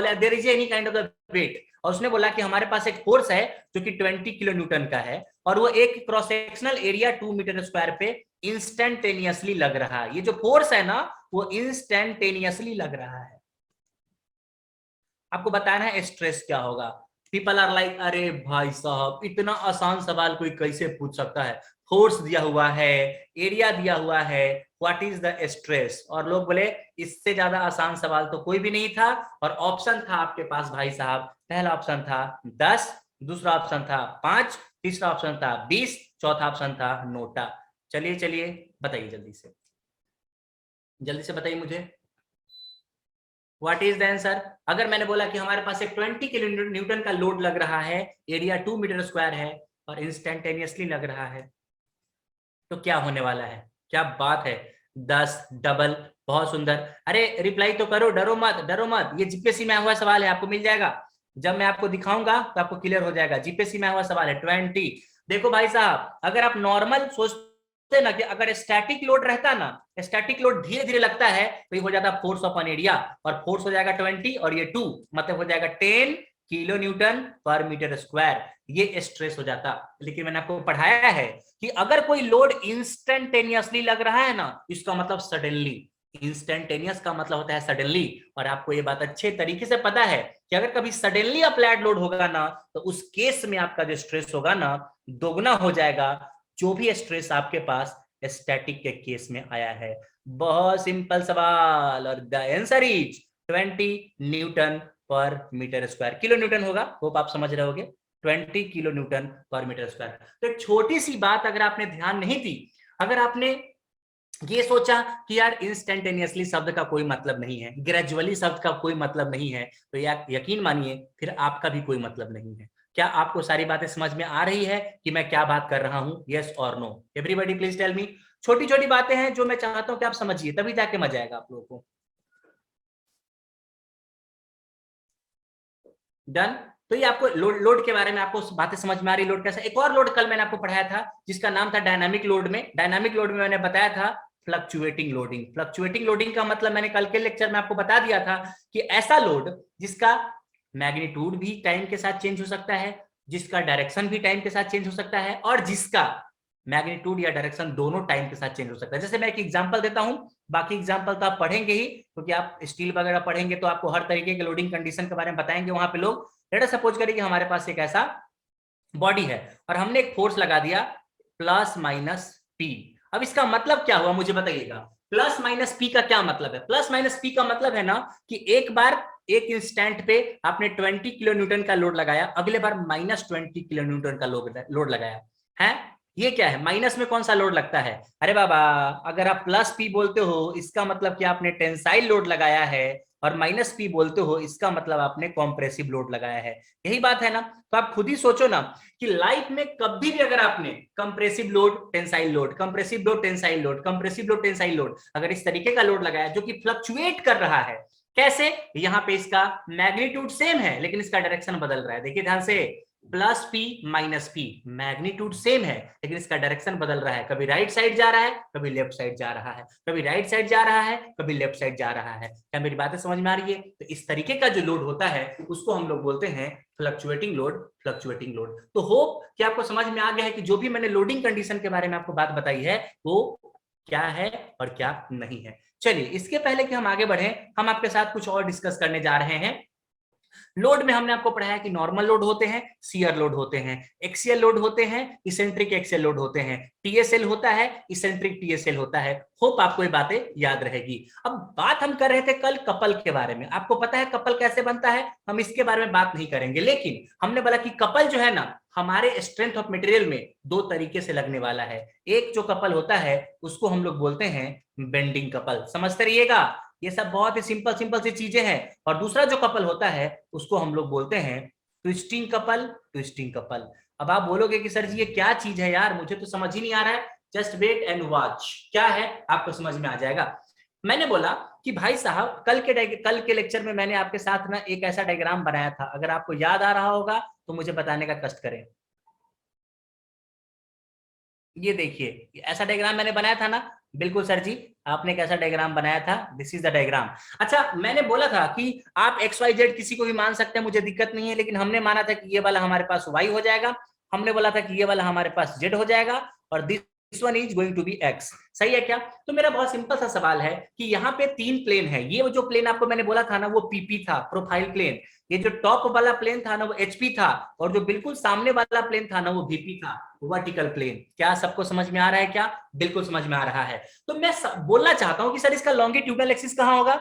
या there is any kind of the weight, और उसने बोला कि हमारे पास एक फोर्स है जो कि 20 किलो न्यूटन का है, और वो एक cross sectional area 2 metre square पे इंस्टेंटेनियसली लग रहा है। ये जो फोर्स है ना वो इंस्टेंटेनियसली लग रहा है। आपको बताना है स्ट्रेस क्या होगा। पीपल आर लाइक अरे भाई साहब इतना आसान सवाल कोई कैसे पूछ सकता है? फोर्स दिया हुआ है, एरिया दिया हुआ है, व्हाट इज द स्ट्रेस? और लोग बोले इससे ज्यादा आसान सवाल तो कोई भी नहीं था। और ऑप्शन था आपके पास भाई साहब, पहला ऑप्शन था 10, दूसरा ऑप्शन था 5, तीसरा ऑप्शन था 20, चौथा ऑप्शन था नोटा। चलिए चलिए बताइए जल्दी से, जल्दी से बताइए मुझे। What is the answer? अगर मैंने बोला कि हमारे पास एक 20 किलो न्यूटन का लोड लग रहा है, एरिया 2 मीटर स्क्वायर है और इंस्टेंटेनियसली लग रहा है, तो क्या होने वाला है? क्या बात है, 10 डबल। बहुत सुंदर। अरे रिप्लाई तो करो, डरो मत, डरो मत। ये जीपीएससी में हुआ सवाल है, आपको मिल जाएगा। जब मैं आपको दिखाऊंगा तो आपको क्लियर हो जाएगा। जीपीएससी में हुआ सवाल है 20। देखो भाई साहब, अगर आप नॉर्मल सोचते ना कि अगर स्टैटिक लोड रहता ना, स्टैटिक लोड धीरे धीरे लगता है, तो ये हो जाता फोर्स अपॉन एरिया, और फोर्स हो जाएगा 20 और ये 2, मतलब हो जाएगा 10 किलो न्यूटन पर मीटर स्क्वायर। ये स्ट्रेस हो जाता। लेकिन मैंने आपको पढ़ाया है कि अगर कोई लोड इंस्टेंटेनियसली लग रहा है ना, इसका मतलब सडनली। इंस्टेंटेनियस का मतलब होता है सडनली। और आपको ये बात अच्छे तरीके से पता है कि अगर कभी सडनली अप्लाइड लोड होगा ना, तो उस केस में आपका जो स्ट्रेस होगा ना, दोगुना हो जाएगा, जो भी स्ट्रेस आपके पास स्टैटिक के केस में आया है। बहुत सिंपल सवाल, और द आंसर इज 20 न्यूटन पर मीटर स्क्वायर। किलो न्यूटन होगा, होप आप समझ रहे होगे, 20 किलो न्यूटन पर मीटर स्क्वायर। तो एक छोटी सी बात अगर आपने ध्यान नहीं दी, अगर आपने ये सोचा कि यार इंस्टेंटेनियसली शब्द का कोई मतलब नहीं है, ग्रेजुअली शब्द का कोई मतलब नहीं है, तो यार यकीन मानिए फिर आपका भी कोई मतलब नहीं है। क्या आपको सारी बातें समझ में आ रही है कि मैं क्या बात कर रहा हूं? यस और no? Everybody please tell me. छोटी छोटी बातें हैं जो मैं चाहता हूं कि आप समझिए, तभी जाके मजा आएगा आप लोगों को। डन। तो ये आपको लोड के बारे में आपको बातें समझ में आ रही, लोड कैसा। एक और लोड कल मैंने आपको पढ़ाया था जिसका नाम था डायनामिक लोड में। डायनामिक लोड में मैंने बताया था फ्लक्चुएटिंग लोडिंग। फ्लक्चुएटिंग लोडिंग का मतलब मैंने कल के लेक्चर में आपको बता दिया था कि ऐसा लोड जिसका मैग्नीट्यूड भी टाइम के साथ चेंज हो सकता है, जिसका डायरेक्शन भी टाइम के साथ चेंज हो सकता है, और जिसका मैग्नीट्यूड या डायरेक्शन दोनों टाइम के साथ चेंज हो सकता है। जैसे मैं एक एग्जांपल देता हूं, बाकी एग्जांपल तो आप पढ़ेंगे ही, क्योंकि आप स्टील वगैरह पढ़ेंगे तो आपको हर तरीके के लोडिंग कंडीशन के बारे में बताएंगे वहां पे लोग। लेट अस सपोज करिए कि हमारे पास एक ऐसा बॉडी है और हमने एक फोर्स लगा दिया प्लस माइनस पी। अब इसका मतलब क्या हुआ मुझे बताइएगा। प्लस माइनस पी का क्या मतलब है? प्लस माइनस पी का मतलब है ना कि एक बार एक इंस्टेंट पे आपने 20 किलो न्यूटन का लोड लगाया, अगले बार माइनस 20 किलो न्यूटन का लोड लगाया है। ये क्या है? माइनस में कौन सा लोड लगता है? अरे बाबा, अगर आप प्लस पी बोलते हो इसका मतलब कि आपने टेंसाइल लोड लगाया है, और माइनस पी बोलते हो इसका मतलब आपने कॉम्प्रेसिव लोड लगाया है। यही बात है ना? तो आप खुद ही सोचो ना कि लाइफ में कभी भी अगर आपने compressive load tensile load, compressive load tensile load, compressive load tensile load, अगर इस तरीके का लोड लगाया जो कि फ्लक्चुएट कर रहा है, कैसे? यहाँ पे इसका मैग्नीट्यूड सेम है लेकिन इसका डायरेक्शन बदल रहा है। देखिए ध्यान से, plus P minus P, magnitude same है लेकिन इसका डायरेक्शन बदल रहा है। कभी राइट साइड जा रहा है, कभी लेफ्ट साइड जा रहा है, कभी राइट साइड जा रहा है, कभी लेफ्ट साइड जा रहा है। क्या मेरी बातें समझ में आ रही है? तो इस तरीके का जो लोड होता है उसको हम लोग बोलते हैं फ्लक्चुएटिंग लोड। Fluctuating load. तो होप कि आपको समझ में आ गया है कि जो भी मैंने लोडिंग कंडीशन के बारे में आपको बात बताई है वो क्या है और क्या नहीं है। चलिए, इसके पहले कि हम आगे बढ़े, हम आपके साथ कुछ और डिस्कस करने जा रहे हैं। लोड में हमने आपको पढ़ाया कि नॉर्मल लोड होते हैं, शियर लोड होते हैं, एक्सियल लोड होते हैं, इसेंट्रिक एक्सियल लोड होते हैं, टीएसएल होता है, इसेंट्रिक टीएसएल होता है। होप आपको ये बातें याद रहेगी। अब बात हम कर रहे थे कल कपल के बारे में। आपको पता है कपल कैसे बनता है? हम इसके बारे में बात नहीं करेंगे, लेकिन हमने बोला कि कपल जो है ना, हमारे स्ट्रेंथ ऑफ मटेरियल में दो तरीके से लगने वाला है। एक जो कपल होता है उसको हम लोग बोलते हैं बेंडिंग कपल। समझते रहिएगा, ये सब बहुत ही सिंपल सिंपल सी चीजें हैं। और दूसरा जो कपल होता है उसको हम लोग बोलते हैं ट्विस्टिंग कपल। Twisting couple. अब आप बोलोगे कि सर जी ये क्या चीज है यार, मुझे तो समझ ही नहीं आ रहा है। जस्ट वेट एंड वॉच, क्या है आपको समझ में आ जाएगा। मैंने बोला कि भाई साहब कल के लेक्चर में मैंने आपके साथ ना एक ऐसा डायग्राम बनाया था, अगर आपको याद आ रहा होगा तो मुझे बताने का कष्ट करें। ये देखिए, ऐसा डायग्राम मैंने बनाया था ना? बिल्कुल सर जी, आपने कैसा डायग्राम बनाया था? This is the diagram. अच्छा, मैंने बोला था कि आप एक्स वाई जेड किसी को भी मान सकते हैं, मुझे दिक्कत नहीं है, लेकिन हमने माना था कि ये वाला हमारे पास वाई हो जाएगा, हमने बोला था कि ये वाला हमारे पास जेड हो जाएगा, और this one is going to be X. सही है क्या? तो मेरा बहुत सिंपल सा सवाल है कि यहाँ पे तीन प्लेन है। ये जो प्लेन आपको मैंने बोला था ना वो पीपी था, प्रोफाइल प्लेन। ये जो टॉप वाला प्लेन था ना वो एचपी था, और जो बिल्कुल सामने वाला प्लेन था ना वो वीपी था, वर्टिकल प्लेन। क्या सबको समझ में आ रहा है? क्या बिल्कुल समझ में आ रहा है? तो मैं बोलना चाहता हूं कि सर इसका लॉन्गिट्यूडनल एक्सिस कहां होगा?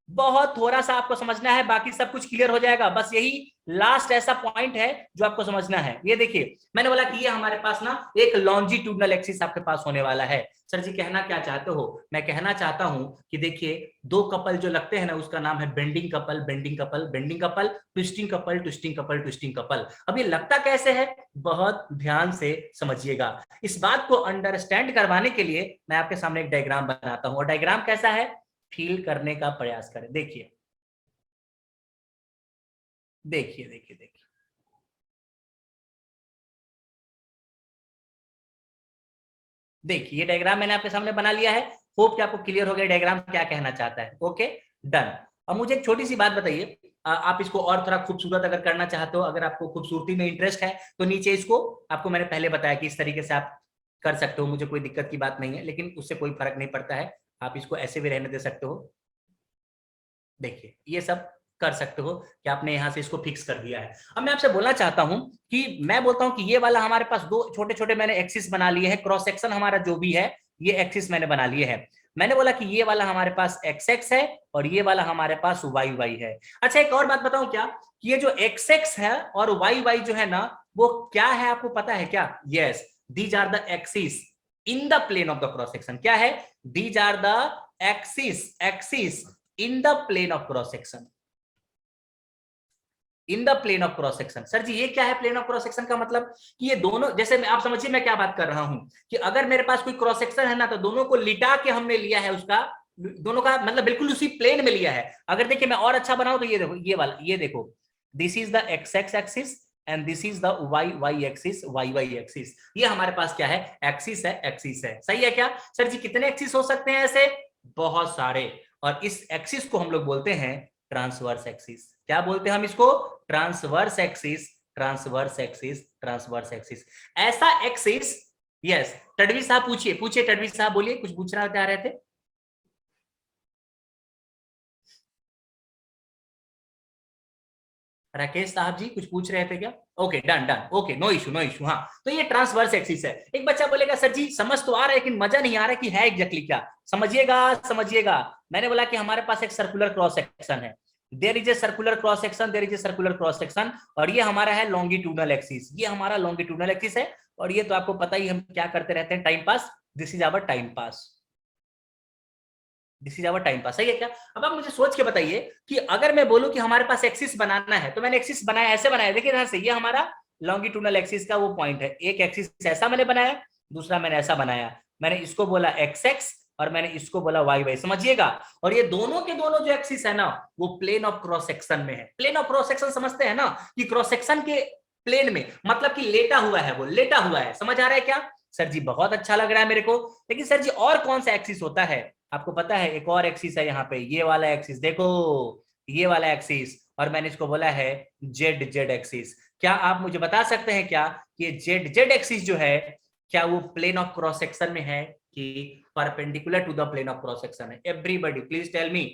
बहुत थोड़ा सा आपको समझना है, बाकी सब कुछ क्लियर हो जाएगा। बस यही लास्ट ऐसा पॉइंट है जो आपको समझना है। ये देखिए, मैंने बोला कि ये हमारे पास ना एक लॉन्जिट्यूडनल एक्सिस आपके पास होने वाला है। सर जी कहना क्या चाहते हो? मैं कहना चाहता हूं कि देखिए, दो कपल जो लगते हैं ना, उसका नाम है bending couple, bending couple, bending couple, twisting couple, twisting couple, twisting couple. अब ये लगता कैसे है, बहुत ध्यान से समझिएगा। इस बात को अंडरस्टैंड करवाने के लिए मैं आपके सामने एक डायग्राम बनाता हूं, और डायग्राम कैसा है, फील करने का प्रयास करें। देखिए देखिए देखिए देखिए, देखिए ये डायग्राम मैंने आपके सामने बना लिया है। होप कि आपको क्लियर हो गया डायग्राम क्या कहना चाहता है। Okay, done. अब मुझे एक छोटी सी बात बताइए, आप इसको और थोड़ा खूबसूरत अगर करना चाहते हो, अगर आपको खूबसूरती में इंटरेस्ट है, तो नीचे इसको, आपको मैंने पहले बताया कि इस तरीके से आप कर सकते हो, मुझे कोई दिक्कत की बात नहीं है, लेकिन उससे कोई फर्क नहीं पड़ता है। आप इसको ऐसे भी रहने दे सकते हो। देखिए ये सब कर सकते हो कि आपने यहां से इसको फिक्स कर दिया है। अब मैं आपसे बोलना चाहता हूं कि मैं बोलता हूं कि ये वाला हमारे पास दो छोटे छोटे मैंने एक्सिस बना लिए हैं, क्रॉस सेक्शन हमारा जो भी है, ये एक्सिस मैंने बना लिए हैं। मैंने बोला कि ये वाला हमारे पास एक्स एक्स है और ये वाला हमारे पास वाई वाई है। अच्छा, एक और बात बताऊं क्या, कि ये जो एक्स एक्स है और वाई वाई जो है ना, वो क्या है आपको पता है क्या? Yes, these are the axis in the plane of the cross section. क्या है? These are the axis, axis in the plane of cross section, in the plane of cross section. Sir ji ये क्या है प्लेन ऑफ क्रॉस सेक्शन का मतलब? कि ये दोनों, जैसे आप समझिए मैं क्या बात कर रहा हूं, कि अगर मेरे पास कोई क्रॉस सेक्शन है ना, तो दोनों को लिटा के हमने लिया है उसका, दोनों का मतलब बिल्कुल उसी प्लेन में लिया है। अगर देखिए मैं और अच्छा बनाऊं तो ये देखो, ये वाला, ये देखो, this is the X X axis and this is the Y Y axis, Y Y axis. ये हमारे पास क्या है? एक्सिस है, एक्सिस है। सही है क्या? सर जी कितने एक्सिस हो सकते हैं ऐसे? बहुत सारे। और इस एक्सिस को हम लोग बोलते हैं ट्रांसवर्स एक्सिस। क्या बोलते हैं हम इसको? Transverse axis, transverse axis, transverse axis. ऐसा एक्सिस, यस। तडवी साहब पूछिए, पूछिए तडवी साहब, बोलिए, कुछ पूछना चाह रहे थे? राकेश साहब जी कुछ पूछ रहे थे क्या? Okay, done done, okay, no issue, no issue. हाँ, तो ये ट्रांसवर्स एक्सिस है। एक बच्चा बोलेगा सर जी समझ तो आ रहा है, लेकिन मजा नहीं आ रहा कि है एग्जैक्टली क्या। समझिएगा, समझिएगा। मैंने बोला कि हमारे पास एक सर्कुलर क्रॉस सेक्शन है, there is a circular cross section, there is a circular cross section, और ये हमारा है लॉन्गिट्यूडनल एक्सिस, ये हमारा लॉन्गिट्यूडनल एक्सिस है। और ये तो आपको पता ही, हम क्या करते रहते हैं, time pass. This is our time pass, this is our time pass. सही है क्या? अब आप मुझे सोच के बताइए कि अगर मैं बोलूं कि हमारे पास एक्सिस बनाना है, तो मैंने एक्सिस बनाया, ऐसे बनाया, देखिए ध्यान से, ये हमारा लॉन्गिट्यूडनल एक्सिस का वो पॉइंट है। एक एक्सिस ऐसा मैंने बनाया, दूसरा मैंने ऐसा बनाया, मैंने इसको बोला एक्स एक्स और मैंने इसको बोला वाई वाई। समझिएगा। और ये दोनों के दोनों जो एक्सिस है ना, वो प्लेन ऑफ क्रॉस सेक्शन में है। प्लेन ऑफ क्रॉस सेक्शन समझते हैं ना, कि क्रॉस सेक्शन के प्लेन में, मतलब कि लेटा हुआ है, वो लेटा हुआ है। समझ आ रहा है क्या? सर जी बहुत अच्छा लग रहा है मेरे को। लेकिन सर जी और कौन सा एक्सिस होता है? आपको पता है एक और एक्सिस है यहाँ पे, ये वाला एक्सिस देखो, ये वाला एक्सिस, और मैंने इसको बोला है जेड जेड एक्सिस। क्या आप मुझे बता सकते हैं क्या कि जेड जेड एक्सिस जो है, क्या वो प्लेन ऑफ क्रॉस सेक्शन में है कि perpendicular to the plane of cross section है? Everybody please tell me,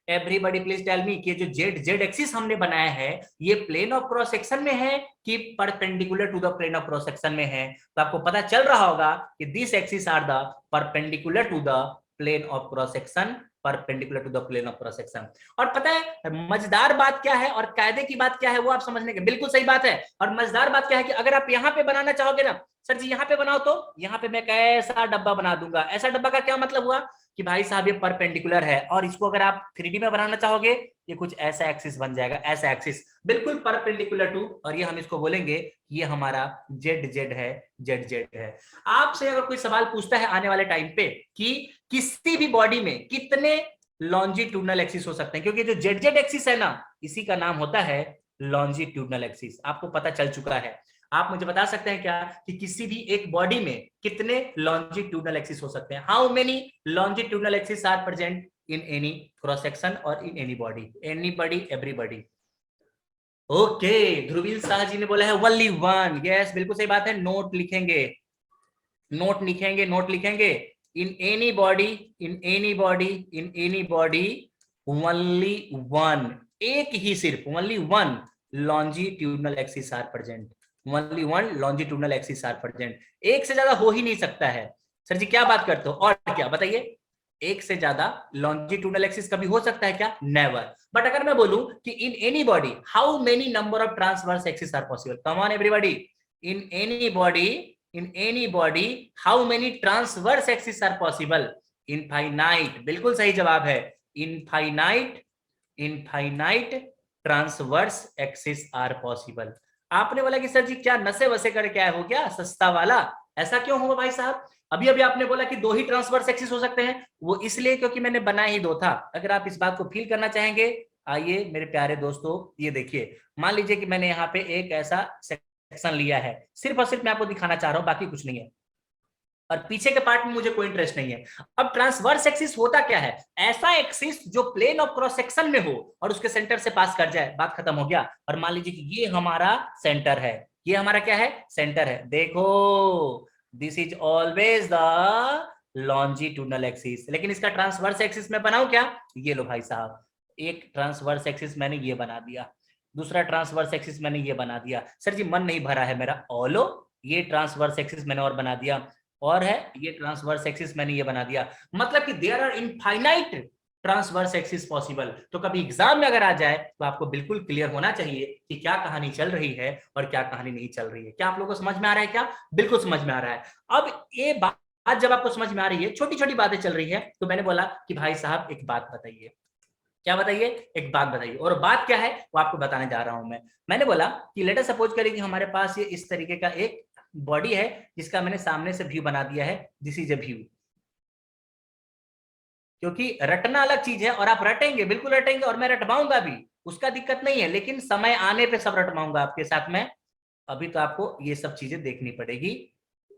everybody please tell me, कि जो जेड जेड एक्सिस हमने बनाया है, ये प्लेन ऑफ क्रॉस सेक्शन में है कि perpendicular to the plane of cross section में है? तो आपको पता चल रहा होगा कि this axis are the perpendicular to the plane of cross section, perpendicular to the plane of cross section. और पता है मजेदार बात क्या है और कायदे की बात क्या है, वो आप समझने के बिल्कुल सही बात है। और मजेदार बात क्या है कि अगर आप यहाँ पे बनाना चाहोगे ना, सर जी यहाँ पे बनाओ, तो यहाँ पे मैं कैसा डब्बा बना दूंगा। ऐसा डब्बा का क्या मतलब हुआ कि भाई साहब ये परपेंडिकुलर है, और इसको अगर आप 3D में बनाना चाहोगे, ये कुछ ऐसा एक्सिस बन जाएगा, ऐसा एक्सिस बिल्कुल परपेंडिकुलर टू, और ये हम इसको बोलेंगे ये हमारा जेड जेड है, जेड जेड है। आपसे अगर कोई सवाल पूछता है आने वाले टाइम पे कि किसी भी बॉडी में कितने लॉन्जिट्यूडनल एक्सिस हो सकते हैं, क्योंकि जो जेड जेड एक्सिस है ना, इसी का नाम होता है लॉन्जिट्यूडनल एक्सिस। आपको पता चल चुका है। आप मुझे बता सकते हैं क्या कि किसी भी एक बॉडी में कितने लॉन्जिट्यूडनल एक्सिस हो सकते हैं? How many longitudinal axis are present in any cross section और in any body? Anybody, everybody. Okay, Dhruvil Shah ji ने बोला है ओनली वन। यस, बिल्कुल सही बात है। नोट लिखेंगे, नोट लिखेंगे, नोट लिखेंगे। In any body, in any body, in any body, only one, एक ही, सिर्फ only one longitudinal axis are present, only one longitudinal axis are present. एक से ज्यादा हो ही नहीं सकता है। सर जी क्या बात करते हो, और क्या बताइए? एक से ज्यादा लॉन्जिट्यूडनल एक्सिस कभी हो सकता है क्या? नेवर। बट अगर मैं बोलूं कि in any body how many number of transverse axis are possible, come on everybody, in any body how many transverse axis are possible? Infinite, बिल्कुल सही जवाब है, infinite transverse axis are possible. आपने बोला कि सर जी क्या नशे वसे कर क्या हो गया सस्ता वाला, ऐसा क्यों हुआ भाई साहब? अभी अभी आपने बोला कि दो ही ट्रांसवर्स एक्सिस हो सकते हैं, वो इसलिए क्योंकि मैंने बनाया ही दो था। अगर आप इस बात को फील करना चाहेंगे, आइए मेरे प्यारे दोस्तों, ये देखिए, मान लीजिए कि मैंने यहाँ पे एक ऐसा सेक्शन लिया है, सिर्फ और सिर्फ मैं आपको दिखाना चाह रहा हूं, बाकी कुछ नहीं है, और पीछे के पार्ट में मुझे कोई इंटरेस्ट नहीं है। अब ट्रांसवर्स एक्सिस होता क्या है? ऐसा एक्सिस जो प्लेन ऑफ क्रॉस सेक्शन में हो और उसके सेंटर से पास कर जाए, बात खत्म हो गया। और मान लीजिए कि ये हमारा सेंटर है, ये हमारा क्या है? सेंटर है। देखो, this is always the longitudinal axis, लेकिन इसका ट्रांसवर्स एक्सिस मैं बनाऊं क्या? ये लो भाई साहब, एक ट्रांसवर्स एक्सिस मैंने ये बना दिया, दूसरा ट्रांसवर्स एक्सिस मैंने ये बना दिया। सर जी मन नहीं भरा है मेरा, ओलो, ये ट्रांसवर्स एक्सिस मैंने और बना दिया, और है ये ट्रांसवर्स एक्सिस मैंने ये बना दिया। मतलब कि there are infinite transverse axis possible. तो कभी एग्जाम में अगर आ जाए तो आपको बिल्कुल क्लियर होना चाहिए कि क्या कहानी चल रही है और क्या कहानी नहीं चल रही है। क्या आप लोगों को समझ में आ रहा है? क्या बिल्कुल समझ में आ रहा है। अब ये बात जब आपको समझ में आ रही है, छोटी छोटी बातें चल रही है, तो मैंने बोला कि भाई साहब एक बात बताइए। क्या बताइए? एक बात बताइए। और बात क्या है वो आपको बताने जा रहा हूं मैं। मैंने बोला कि लेट अस सपोज करें कि हमारे पास ये इस तरीके का एक बॉडी है जिसका मैंने सामने से व्यू बना दिया है, दिस इज अ व्यू। क्योंकि रटना अलग चीज है, और आप रटेंगे, बिल्कुल रटेंगे, और मैं रटवाऊंगा भी, उसका दिक्कत नहीं है, लेकिन समय आने पे सब रटवाऊंगा आपके साथ में। अभी तो आपको ये सब चीजें देखनी पड़ेगी,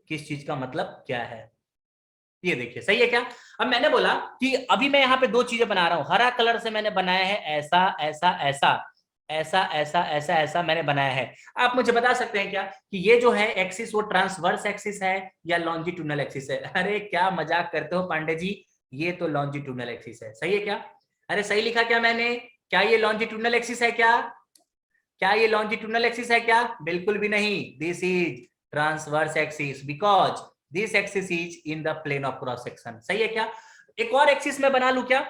किस चीज का मतलब क्या है। ये देखिए, सही है क्या? अब मैंने बोला कि अभी मैं यहाँ पे दो चीजें बना रहा हूं, हरा कलर से मैंने बनाया है ऐसा ऐसा ऐसा ऐसा ऐसा ऐसा ऐसा मैंने बनाया है। आप मुझे बता सकते हैं क्या कि ये जो है एक्सिस वो ट्रांसवर्स एक्सिस है या लॉन्जिट्यूडनल एक्सिस है? अरे क्या मजाक करते हो पांडे जी, ये तो लॉन्जिट्यूडनल एक्सिस है। सही है क्या? अरे सही लिखा क्या मैंने? क्या ये लॉन्जिट्यूडनल एक्सिस है क्या? क्या ये लॉन्जिट्यूडनल एक्सिस है क्या? बिल्कुल भी नहीं, this is transverse axis, because this axis is in the plane of cross section. सही है क्या? एक और एक्सिस में बना लू क्या?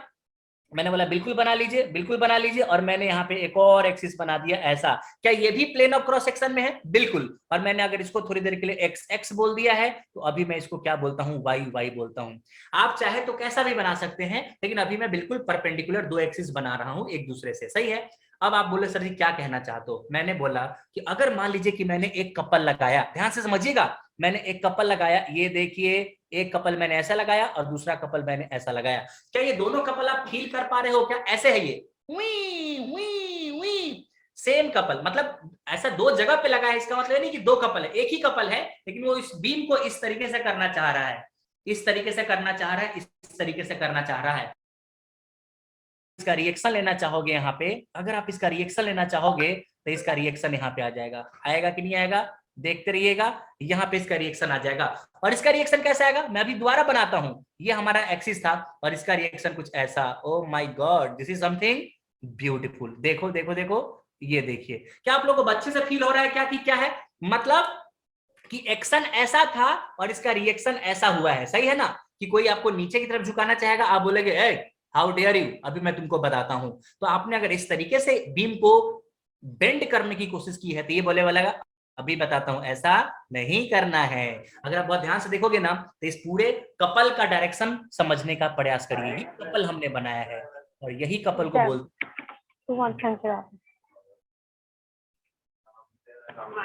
मैंने बोला बिल्कुल बना लीजिए, बिल्कुल बना लीजिए, और मैंने यहाँ पे एक और एक्सिस बना दिया ऐसा। क्या ये भी प्लेन ऑफ क्रॉस सेक्शन में है? बिल्कुल। और मैंने अगर इसको थोड़ी देर के लिए एक्स एक्स बोल दिया है, तो अभी मैं इसको क्या बोलता हूँ? वाई वाई बोलता हूँ। आप चाहे तो कैसा भी बना सकते हैं, लेकिन अभी मैं बिल्कुल परपेंडिकुलर दो एक्सिस बना रहा हूँ एक दूसरे से। सही है? अब आप बोले सर जी क्या कहना चाहते हो? मैंने बोला कि अगर मान लीजिए कि मैंने एक कपल लगाया, ध्यान से समझिएगा, मैंने एक कपल लगाया, ये देखिए, एक कपल मैंने ऐसा लगाया और दूसरा कपल मैंने ऐसा लगाया। क्या ये दोनों कपल आप फील कर पा रहे हो क्या? ऐसे है ये, V V V, same couple, मतलब ऐसा दो जगह पे लगा है, इसका मतलब नहीं कि दो कपल है, एक ही कपल है, लेकिन वो इस बीम को इस तरीके से करना चाह रहा है, इस तरीके से करना चाह रहा है, इस तरीके से करना चाह रहा है। इसका रिएक्शन लेना चाहोगे यहाँ पे, अगर आप इसका रिएक्शन लेना चाहोगे तो इसका रिएक्शन यहाँ पे आ जाएगा, आएगा कि नहीं आएगा? देखते रहिएगा, यहाँ पे इसका रिएक्शन आ जाएगा। और इसका रिएक्शन कैसा आएगा? मैं अभी दोबारा बनाता हूं, ये हमारा एक्सिस था और इसका रिएक्शन कुछ ऐसा। ओ my God, this is something beautiful. देखो देखो देखो, ये देखिए, क्या आप लोगों को अच्छे से फील हो रहा है क्या कि क्या है? मतलब कि एक्शन ऐसा था और इसका रिएक्शन ऐसा हुआ है। सही है ना? कि कोई आपको नीचे की तरफ झुकाना चाहेगा, आप बोलेगे ए हाउ डेयर यू, अभी मैं तुमको बताता हूं। तो आपने अगर इस तरीके से बीम को बेंड करने की कोशिश की है, तो ये बोले वाला अभी बताता हूं, ऐसा नहीं करना है। अगर आप बहुत ध्यान से देखोगे ना, तो इस पूरे कपल का डायरेक्शन समझने का प्रयास करिए। ये कपल हमने बनाया है और यही कपल को बोलते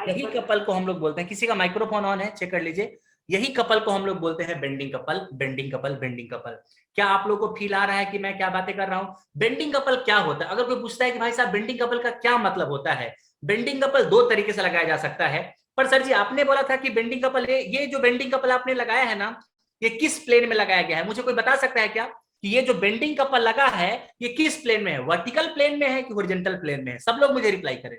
यही कपल को हम लोग बोलते हैं, किसी का माइक्रोफोन ऑन है चेक कर लीजिए, यही कपल को हम लोग बोलते हैं bending couple, bending couple, bending couple. क्या आप लोगों को फील आ रहा है कि मैं क्या बातें कर रहा हूं? बेंडिंग कपल क्या होता है? अगर कोई पूछता है कि भाई साहब बेंडिंग कपल का क्या मतलब होता है, बेंडिंग कपल दो तरीके से लगाया जा सकता है। पर सर जी आपने बोला था कि बेंडिंग कपल, ये जो बेंडिंग कपल आपने लगाया है ना, ये किस प्लेन में लगाया गया है? मुझे कोई बता सकता है क्या कि ये जो बेंडिंग कपल लगा है ये किस प्लेन में है? वर्टिकल प्लेन में है कि हॉरिजॉन्टल प्लेन में है? सब लोग मुझे रिप्लाई करें।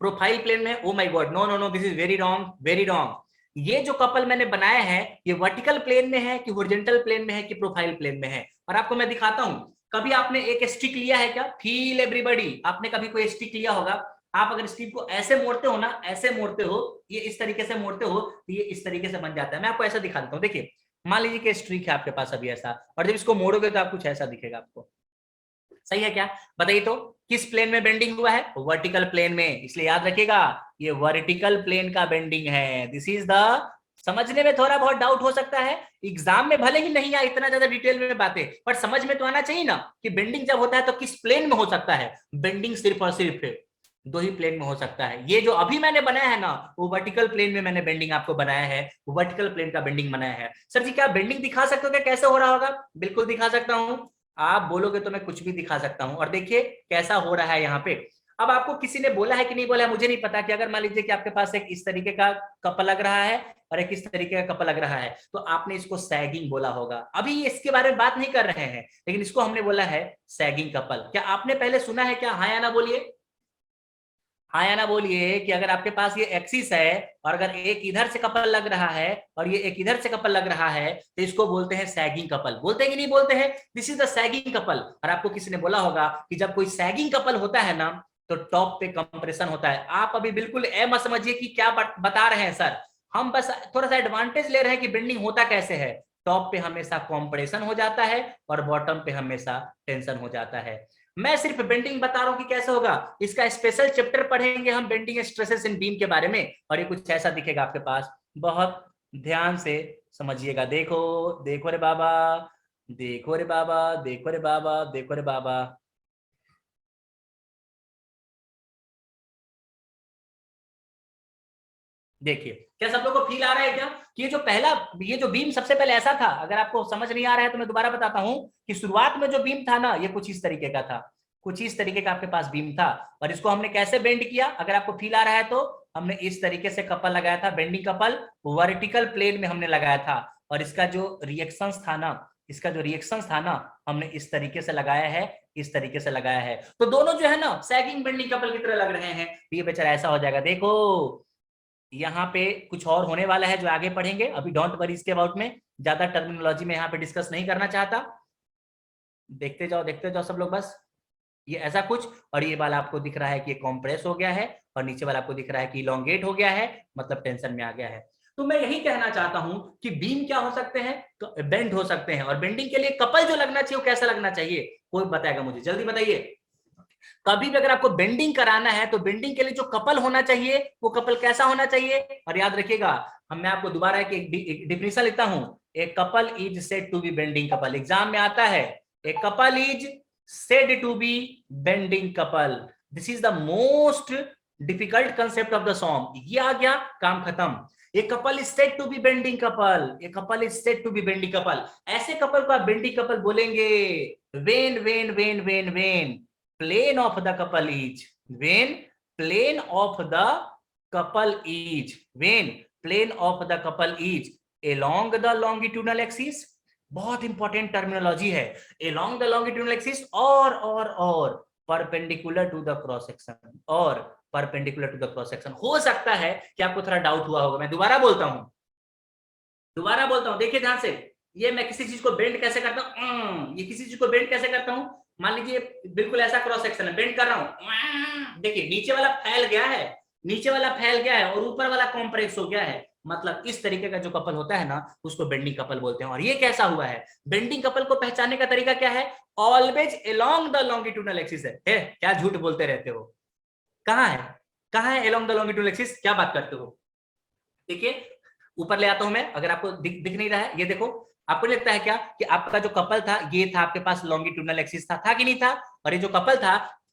प्रोफाइल प्लेन में? Oh my God, no no no, this is very wrong, very wrong. ये जो कपल मैंने बनाया है ये वर्टिकल प्लेन में है कि हॉरिजॉन्टल प्लेन में है कि प्रोफाइल प्लेन में है? और आपको मैं दिखाता हूं, कभी आपने एक स्टिक लिया है क्या? फील एवरीबॉडी, आपने कभी कोई स्टिक लिया होगा, आप अगर स्टील को ऐसे मोड़ते हो ना, ऐसे मोड़ते हो, ये इस तरीके से मोड़ते हो तो ये इस तरीके से बन जाता है। मैं आपको ऐसा दिखा देता हूँ, देखिए मान लीजिए कि स्ट्रीक है आपके पास अभी ऐसा, और जब इसको मोड़ोगे तो आप कुछ ऐसा दिखेगा आपको। सही है क्या? बताइए तो किस प्लेन में बेंडिंग हुआ है? वर्टिकल प्लेन में, इसलिए याद रखिएगा ये वर्टिकल प्लेन का बेंडिंग है। दिस इज द, समझने में थोड़ा बहुत डाउट हो सकता है, एग्जाम में भले ही नहीं आए इतना ज्यादा डिटेल में बातें, पर समझ में तो आना चाहिए ना कि बेंडिंग जब होता है तो किस प्लेन में हो सकता है। बेंडिंग सिर्फ और सिर्फ दो ही प्लेन में हो सकता है। ये जो अभी मैंने बनाया है ना, वो वर्टिकल प्लेन में मैंने बेंडिंग आपको बनाया है, वर्टिकल प्लेन का बेंडिंग बनाया है। सर जी क्या बेंडिंग दिखा सकते हो क्या, कैसे हो रहा होगा? बिल्कुल दिखा सकता हूं, आप बोलोगे तो मैं कुछ भी दिखा सकता हूं। और देखिए कैसा हो रहा है यहाँ पे। अब आपको किसी ने बोला है कि नहीं बोला है मुझे नहीं पता, कि अगर मान लीजिए कि आपके पास एक इस तरीके का कप लग रहा है और एक इस तरीके का कप लग रहा है, तो आपने इसको सैगिंग बोला होगा। अभी इसके बारे में बात नहीं कर रहे हैं, लेकिन इसको हमने बोला है सैगिंग कपल। क्या आपने पहले सुना है क्या? हाँ या ना बोलिए, हाँ या ना बोलिए कि अगर आपके पास ये एक्सिस है और अगर एक इधर से कपल लग रहा है और ये एक इधर से कपल लग रहा है, तो इसको बोलते हैं सैगिंग कपल। बोलते हैं कि नहीं बोलते हैं? This is the sagging couple. और आपको किसी ने बोला होगा कि जब कोई सैगिंग कपल होता है ना, तो टॉप पे कंप्रेशन होता है। आप अभी बिल्कुल ए मत समझिए कि क्या बता रहे हैं सर, हम बस थोड़ा सा एडवांटेज ले रहे हैं कि बेंडिंग होता कैसे है। टॉप पे हमेशा कंप्रेशन हो जाता है और बॉटम पे हमेशा टेंशन हो जाता है। मैं सिर्फ बेंडिंग बता रहा हूं कि कैसे होगा, इसका स्पेशल चैप्टर पढ़ेंगे हम बेंडिंग स्ट्रेसेस इन बीम के बारे में, और ये कुछ ऐसा दिखेगा आपके पास। बहुत ध्यान से समझिएगा। देखो देखो रे बाबा, देखो रे बाबा, देखो रे बाबा, देखो रे बाबा। देखिए क्या सब लोग को फील आ रहा है क्या कि ये जो पहला, ये जो बीम सबसे पहले ऐसा था? अगर आपको समझ नहीं आ रहा है तो मैं दोबारा बताता हूं कि शुरुआत में जो बीम था ना, ये कुछ इस तरीके का था, कुछ इस तरीके का आपके पास बीम था। और इसको हमने कैसे बेंड किया, अगर आपको फील आ रहा है तो हमने इस तरीके से कपल लगाया था, बेंडिंग कपल वर्टिकल प्लेन में हमने लगाया था। और इसका जो रिएक्शंस था ना, इसका जो रिएक्शंस था ना, हमने इस तरीके से लगाया है, इस तरीके से लगाया है। तो दोनों जो है ना सैगिंग बेंडिंग कपल की तरह लग रहे हैं। ये बेचारा ऐसा हो जाएगा। देखो यहाँ पे कुछ और होने वाला है जो आगे पढ़ेंगे, अभी डोंट वरी इसके अबाउट में, ज्यादा टर्मिनोलॉजी में यहाँ पे डिस्कस नहीं करना चाहता। देखते जाओ सब लोग बस। ये ऐसा कुछ, और ये वाला आपको दिख रहा है कि ये कॉम्प्रेस हो गया है, और नीचे वाला आपको दिख रहा है कि इलोंगेट हो गया है, मतलब टेंशन में आ गया है। तो मैं यही कहना चाहता हूं कि बीम क्या हो सकते हैं, तो बेंड हो सकते हैं। और बेंडिंग के लिए कपल जो लगना चाहिए वो कैसा लगना चाहिए, कोई बताएगा मुझे? जल्दी बताइए। कभी भी अगर आपको बेंडिंग कराना है तो बेंडिंग के लिए जो कपल होना चाहिए वो कपल कैसा होना चाहिए? और याद रखिएगा, हम मैं आपको दोबारा एक डिफिनेशन लिखता हूं। A couple is said to be bending couple. Exam में आता है a couple is said to be bending couple. This is the most difficult concept of the song. ये आ गया, काम खत्म। A couple is said to be bending couple, a couple is said to be bending couple. ऐसे couple को आप bending couple बोलेंगे when when when when when plane of the couple is, when plane of the couple is, when plane of the couple is along the longitudinal axis। बहुत important terminology है। along the longitudinal axis और perpendicular to the cross section, और perpendicular to the cross section. हो सकता है कि आपको थोड़ा डाउट हुआ होगा, मैं दोबारा बोलता हूं, दोबारा बोलता हूं, देखिए ध्यान से। ये मैं किसी चीज को बेंड कैसे करता हूं, ये किसी चीज को बेंड कैसे करता हूं। मान लीजिए बिल्कुल ऐसा क्रॉस सेक्शन है, बेंड कर रहा हूं, देखिए नीचे वाला फैल गया है, नीचे वाला फैल गया है और ऊपर वाला कॉम्प्रेस हो गया है। मतलब इस तरीके का जो कपल होता है ना, उसको बेंडिंग कपल बोलते हैं। और ये कैसा हुआ है, बेंडिंग कपल को पहचानने का तरीका क्या है? Always along the longitudinal axis है। क्या झूठ बोलते रहते हो? कहाँ है, कहाँ है अलोंग द लॉन्गिट्यूडनल एक्सिस? क्या बात करते हो? देखिए ऊपर ले आता हूं मैं, अगर आपको दिख नहीं रहा है, ये देखो। आपको लगता है क्या कि आपका जो कपल था ये था आपके पास लॉन्गिट्यूडनल एक्सिस था कि नहीं था? और ये जो कपल था,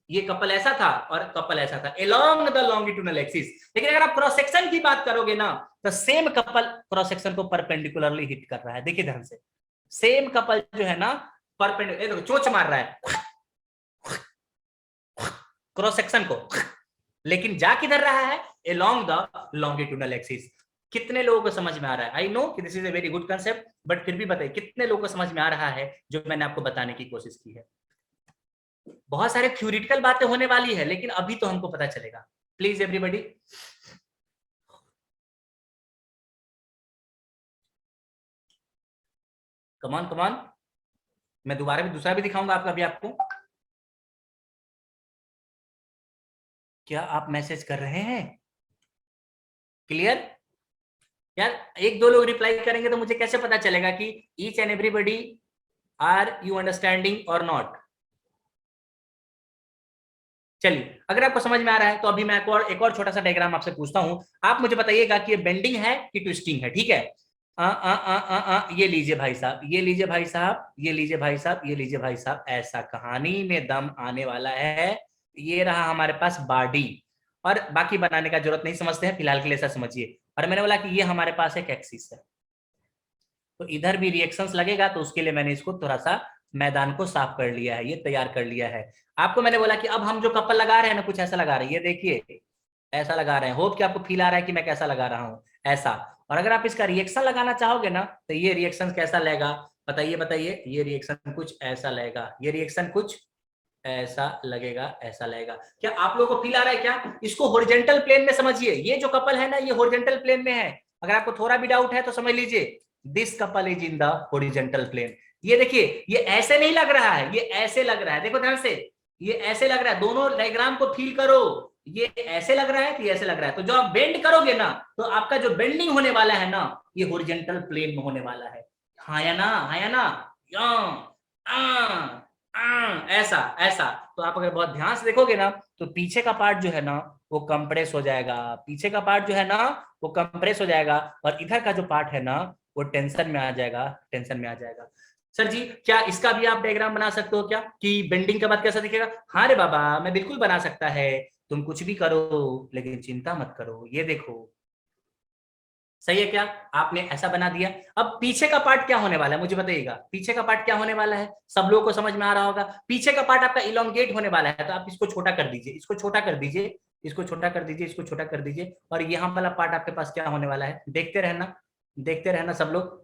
ये कपल ऐसा था और कपल ऐसा था अलोंग द लॉन्गिट्यूडनल एक्सिस। लेकिन अगर आप क्रॉस सेक्शन की बात करोगे ना, तो सेम कपल क्रॉस सेक्शन को परपेंडिकुलरली हिट कर रहा है। देखिए ध्यान से, सेम कपल जो है ना परपेंडिकुलर, चोच मार रहा है क्रॉस सेक्शन को, लेकिन जा किधर रहा है? Along the longitudinal axis. कितने लोगों को समझ में आ रहा है? आई नो कि this is a very good concept, but फिर भी बताइए कितने लोगों को समझ में आ रहा है जो मैंने आपको बताने की कोशिश की है। बहुत सारे थ्योरेटिकल बातें होने वाली है, लेकिन अभी तो हमको पता चलेगा। प्लीज एवरीबॉडी, कमान कमान। मैं दोबारा भी दूसरा भी दिखाऊंगा आपका, अभी आपको क्या आप मैसेज कर रहे हैं? क्लियर? यार एक दो लोग रिप्लाई करेंगे तो मुझे कैसे पता चलेगा कि each and everybody are you understanding और नॉट? चलिए, अगर आपको समझ में आ रहा है तो अभी मैं एक और छोटा सा डायग्राम आपसे पूछता हूं। आप मुझे बताइएगा कि ये बेंडिंग है कि ट्विस्टिंग है, ठीक है? ये लीजिए भाई साहब, ये लीजिए भाई साहब, ये लीजिए भाई साहब, ये लीजिए भाई साहब, ऐसा कहानी में दम आने वाला है। ये रहा हमारे पास बॉडी, और बाकी बनाने का जरूरत नहीं समझते हैं, फिलहाल के लिए ऐसा समझिए। और मैंने बोला कि ये हमारे पास एक एक्सिस है, तो इधर भी रिएक्शंस लगेगा, तो उसके लिए मैंने इसको थोड़ा सा मैदान को साफ कर लिया है, ये तैयार कर लिया है। आपको मैंने बोला कि अब हम जो कपल लगा रहे हैं ना, कुछ ऐसा लगा रहे हैं, ये देखिए ऐसा लगा रहे हैं। होप कि आपको फील आ रहा है कि मैं कैसा लगा रहा हूं, ऐसा। और अगर आप इसका रिएक्शन लगाना चाहोगे ना, तो ये रिएक्शन कैसा लगेगा? बताइए बताइए। ये रिएक्शन कुछ ऐसा लगेगा, ये रिएक्शन कुछ ऐसा लगेगा, ऐसा लगेगा। क्या आप लोगों को फील आ रहा है क्या? इसको हॉरिजॉन्टल प्लेन में समझिए। ये जो कपल है ना, ये हॉरिजॉन्टल प्लेन में है। अगर आपको थोड़ा भी डाउट है तो समझ लीजिए, this couple is in the horizontal plane. ये देखिए, ये ऐसे नहीं लग रहा है, ये ऐसे लग रहा है। देखो ध्यान से, ये ऐसे लग रहा है। दोनों डायग्राम को फील करो, ये ऐसे लग रहा है कि ऐसे लग रहा है। तो जो आप बेंड करोगे ना, तो आपका जो बेंडिंग होने वाला है ना, ये हॉरिजॉन्टल प्लेन में होने वाला है। हाँ या ना? हाँ या ना? ऐसा ऐसा। तो आप अगर बहुत ध्यान से देखोगे ना, तो पीछे का पार्ट जो है ना, वो कंप्रेस हो जाएगा। पीछे का पार्ट जो है ना, वो कंप्रेस हो जाएगा, और इधर का जो पार्ट है ना, वो टेंशन में आ जाएगा, टेंशन में आ जाएगा। सर जी, क्या इसका भी आप डायग्राम बना सकते हो क्या, कि बेंडिंग के बाद कैसा दिखेगा? हाँ रे बाबा, मैं बिल्कुल बना सकता है। तुम कुछ भी करो, लेकिन चिंता मत करो। ये देखो, सही है क्या? आपने ऐसा बना दिया। अब पीछे का पार्ट क्या होने वाला है, मुझे बताइएगा। पीछे का पार्ट क्या होने वाला है? सब लोगों को समझ में आ रहा होगा। पीछे का पार्ट आपका इलोंगेट होने वाला है, तो आप इसको छोटा कर दीजिए, इसको छोटा कर दीजिए, इसको छोटा कर दीजिए, इसको छोटा कर दीजिए। और यहाँ वाला पार्ट आपके पास क्या होने वाला है? देखते रहना, देखते रहना सब लोग।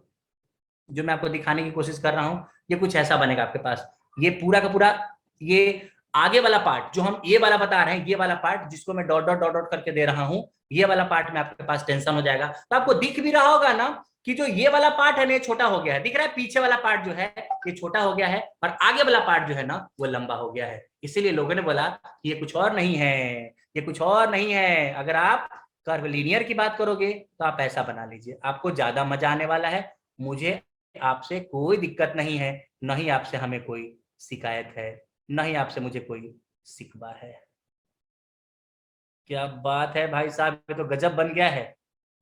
जो मैं आपको दिखाने की कोशिश कर रहा हूँ, ये कुछ ऐसा बनेगा आपके पास। ये पूरा का पूरा, ये आगे वाला पार्ट जो हम ये वाला बता रहे हैं, ये वाला पार्ट जिसको मैं डॉट डॉट डॉट डॉट करके दे रहा हूँ, ये वाला पार्ट में आपके पास टेंशन हो जाएगा। तो आपको दिख भी रहा होगा ना कि जो ये वाला पार्ट है ना, ये छोटा हो गया है। दिख रहा है? पीछे वाला पार्ट जो है ये छोटा हो गया है, और आगे वाला पार्ट जो है ना, वो लंबा हो गया है। इसीलिए लोगों ने बोला कि ये कुछ और नहीं है, ये कुछ और नहीं है। अगर आप कर्वलिनियर की बात करोगे तो आप ऐसा बना लीजिए, आपको ज्यादा मजा आने वाला है। मुझे आपसे कोई दिक्कत नहीं है, न ही आपसे हमें कोई शिकायत है, न ही आपसे मुझे कोई शिकवा है। क्या बात है भाई साहब, ये तो गजब बन गया है।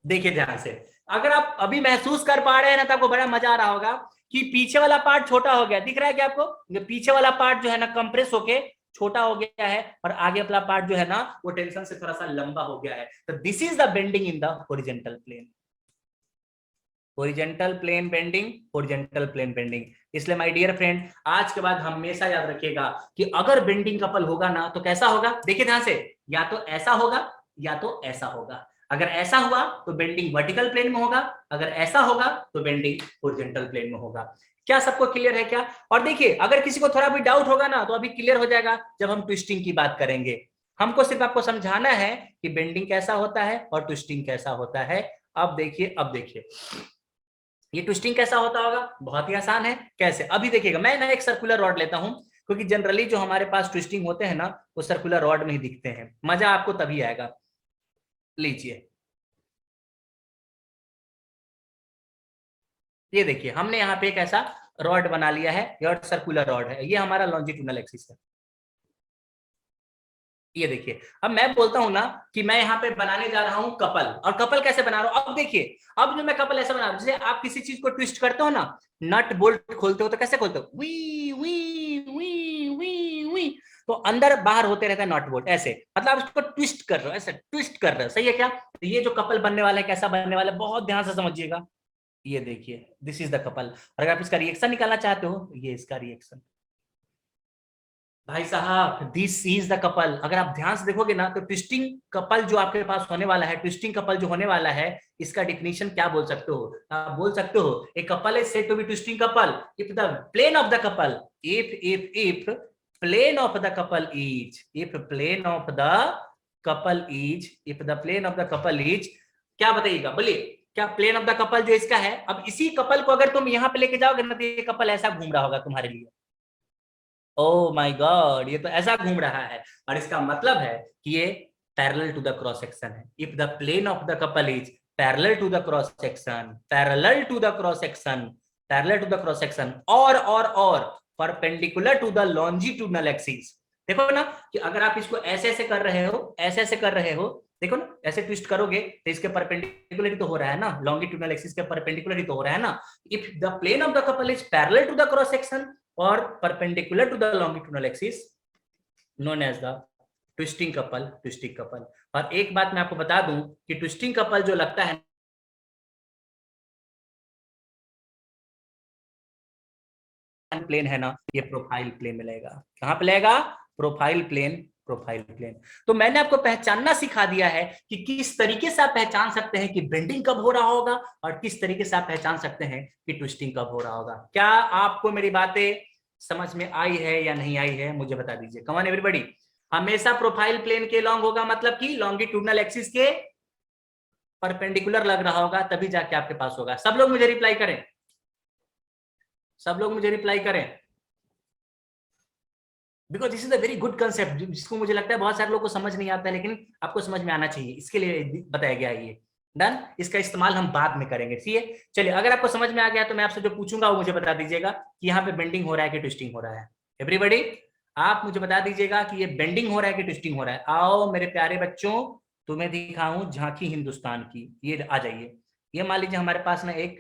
देखिए ध्यान से, अगर आप अभी महसूस कर पा रहे हैं ना, तो आपको बड़ा मजा आ रहा होगा कि पीछे वाला पार्ट छोटा हो गया। दिख रहा है क्या आपको? ये पीछे वाला पार्ट जो है ना, कंप्रेस होके छोटा हो गया है, और आगे वाला पार्ट जो है ना, वो टेंशन से थोड़ा सा लंबा हो गया है। तो this is the bending in the horizontal plane. Horizontal plane bending, horizontal plane bending. इसलिए माय डियर फ्रेंड, आज के बाद हमेशा याद रखिएगा कि अगर बेंडिंग कपल होगा ना, तो कैसा होगा? देखिए ध्यान से, या तो ऐसा होगा या तो ऐसा होगा। अगर ऐसा हुआ तो बेंडिंग वर्टिकल प्लेन में होगा, अगर ऐसा होगा तो बेंडिंग हॉरिजॉन्टल प्लेन में होगा। क्या सबको क्लियर है क्या? और देखिए, अगर किसी को थोड़ा भी डाउट होगा ना, तो अभी क्लियर हो जाएगा जब हम ट्विस्टिंग की बात करेंगे। हमको सिर्फ आपको समझाना है कि बेंडिंग कैसा होता है और ट्विस्टिंग कैसा होता है। अब देखिए, अब देखिए ये ट्विस्टिंग कैसा होता होगा। बहुत ही आसान है। कैसे? अभी देखिएगा, मैं ना एक सर्कुलर रॉड लेता हूं, क्योंकि जनरली जो हमारे पास ट्विस्टिंग होते हैं ना, वो सर्कुलर रॉड में ही दिखते हैं। मजा आपको तभी आएगा। लीजिए, ये देखिए, हमने यहाँ पे एक ऐसा रॉड बना लिया है, ये सर्कुलर रॉड है, ये हमारा लॉन्जिट्यूडनल एक्सिस है। ये देखिए, अब मैं बोलता हूं ना कि मैं यहाँ पे बनाने जा रहा हूं कपल, और कपल कैसे बना रहा हूं? अब देखिए, अब जो मैं कपल ऐसा बना रहा हूं, जैसे आप किसी चीज को ट्विस्ट करते हो ना, नट बोल्ट खोलते हो तो कैसे खोलते हो? V V V V V. तो अंदर बाहर होते रहता है नट बोल्ट, ऐसे। मतलब आप इसको ट्विस्ट कर रहे हो, ऐसे ट्विस्ट कर रहे हो, सही है क्या? तो ये जो कपल बनने वाला है, कैसा बनने वाला है, बहुत ध्यान से समझिएगा। ये देखिए, दिस इज द कपल। और अगर आप इसका रिएक्शन निकालना चाहते हो, ये इसका रिएक्शन। भाई साहब, दिस इज द कपल। अगर आप ध्यान से देखोगे ना, तो ट्विस्टिंग कपल जो आपके पास होने वाला है, ट्विस्टिंग कपल जो होने वाला है, इसका डिफिनेशन क्या बोल सकते हो? आप बोल सकते हो, a couple is said to be twisting couple if the plane of the couple, if plane of the couple is, if plane of the couple is, if the plane of the couple is, क्या बताइएगा, बोलिए। क्या plane of the couple जो इसका है, अब इसी couple को अगर तुम यहां पे लेके जाओगे ना, तो ये कपल ऐसा घूम रहा होगा तुम्हारे लिए। ओ माय गॉड, ये तो ऐसा घूम रहा है। और इसका मतलब है कि ये parallel to the cross section है। If the plane of the couple is parallel to the cross section, parallel to the cross section, parallel to the cross section, और perpendicular to the longitudinal axis. देखो ना कि अगर आप इसको ऐसे ऐसे कर रहे हो, ऐसे ऐसे कर रहे हो, देखो ना ऐसे ट्विस्ट करोगे तो इसके परपेंडिकुलर ही तो हो रहा है ना, लॉन्गिट्यूडनल एक्सिस के परपेंडिकुलर ही तो हो रहा है ना। If the plane of the couple is parallel to the cross section और perpendicular to the longitudinal axis, known as the twisting couple, twisting couple. और एक बात मैं आपको बता दूं कि ट्विस्टिंग कपल जो लगता है प्लेन है ना, ये प्रोफाइल प्लेन में लगेगा। कहां पे लगेगा? Profile plane, profile plane. तो मैंने आपको पहचानना सिखा दिया है कि किस तरीके से आप पहचान सकते हैं कि बेंडिंग कब हो रहा होगा और किस तरीके से आप पहचान सकते हैं कि ट्विस्टिंग कब हो रहा होगा। क्या आपको मेरी बातें समझ में आई है या नहीं आई है? मुझे बता दीजिए। कम ऑन एवरीबॉडी। हमेशा प्रोफाइल प्लेन के लॉन्ग होगा, मतलब कि लॉन्गिट्यूडनल एक्सिस के परपेंडिकुलर लग रहा होगा, तभी जाके आपके पास होगा। सब लोग मुझे रिप्लाई करें, सब लोग मुझे रिप्लाई करें, because this is a very good concept जिसको मुझे लगता है बहुत सारे लोगों को समझ नहीं आता है, लेकिन आपको समझ में आना चाहिए, इसके लिए बताया गया है ये। डन। इसका इस्तेमाल हम बाद में करेंगे, ठीक है। चलिए, अगर आपको समझ में आ गया तो मैं आपसे जो पूछूंगा वो मुझे बता दीजिएगा कि यहाँ पे बेंडिंग हो रहा है कि ट्विस्टिंग हो रहा है। एवरीबॉडी आप मुझे बता दीजिएगा कि ये बेंडिंग हो रहा है कि ट्विस्टिंग हो रहा है। आओ मेरे प्यारे बच्चों, तुम्हें दिखाऊं झांकी हिंदुस्तान की। ये आ जाइए। ये मान लीजिए हमारे पास ना एक,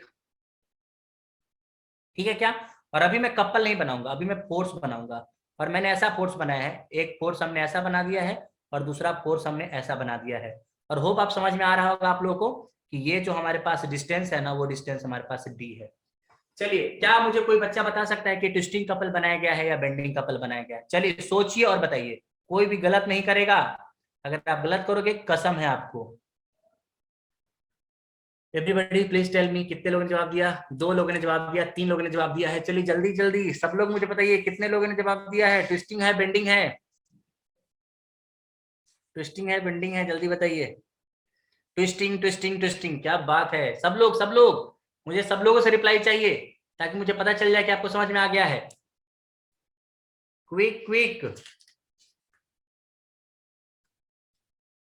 ठीक है क्या, और अभी मैं कपल नहीं बनाऊंगा, अभी मैं फोर्स बनाऊंगा। और मैंने ऐसा फोर्स बनाया है, एक फोर्स हमने ऐसा बना दिया है और दूसरा फोर्स हमने ऐसा बना दिया है। और होप आप समझ में आ रहा होगा आप लोगों को कि ये जो हमारे पास डिस्टेंस है ना, वो डिस्टेंस हमारे पास डी है। चलिए, क्या मुझे कोई बच्चा बता सकता है कि ट्विस्टिंग कपल बनाया गया है या बेंडिंग कपल बनाया गया है? चलिए सोचिए और बताइए। कोई भी गलत नहीं करेगा, अगर आप गलत करोगे कसम है आपको। एवरीबॉडी प्लीज टेल मी, कितने लोगों ने जवाब दिया? 2 लोगों ने जवाब दिया, 3 लोगों ने जवाब दिया है। चलिए जल्दी जल्दी सब लोग मुझे बताइए कितने लोगों ने जवाब दिया है। ट्विस्टिंग है, बेंडिंग है? ट्विस्टिंग है, बेंडिंग है? जल्दी बताइए। Twisting, twisting, twisting. क्या बात है, सब लोग, सब लोग। मुझे सब लोगों से रिप्लाई चाहिए ताकि मुझे पता चल जाए कि आपको समझ में आ गया है। Quick quick.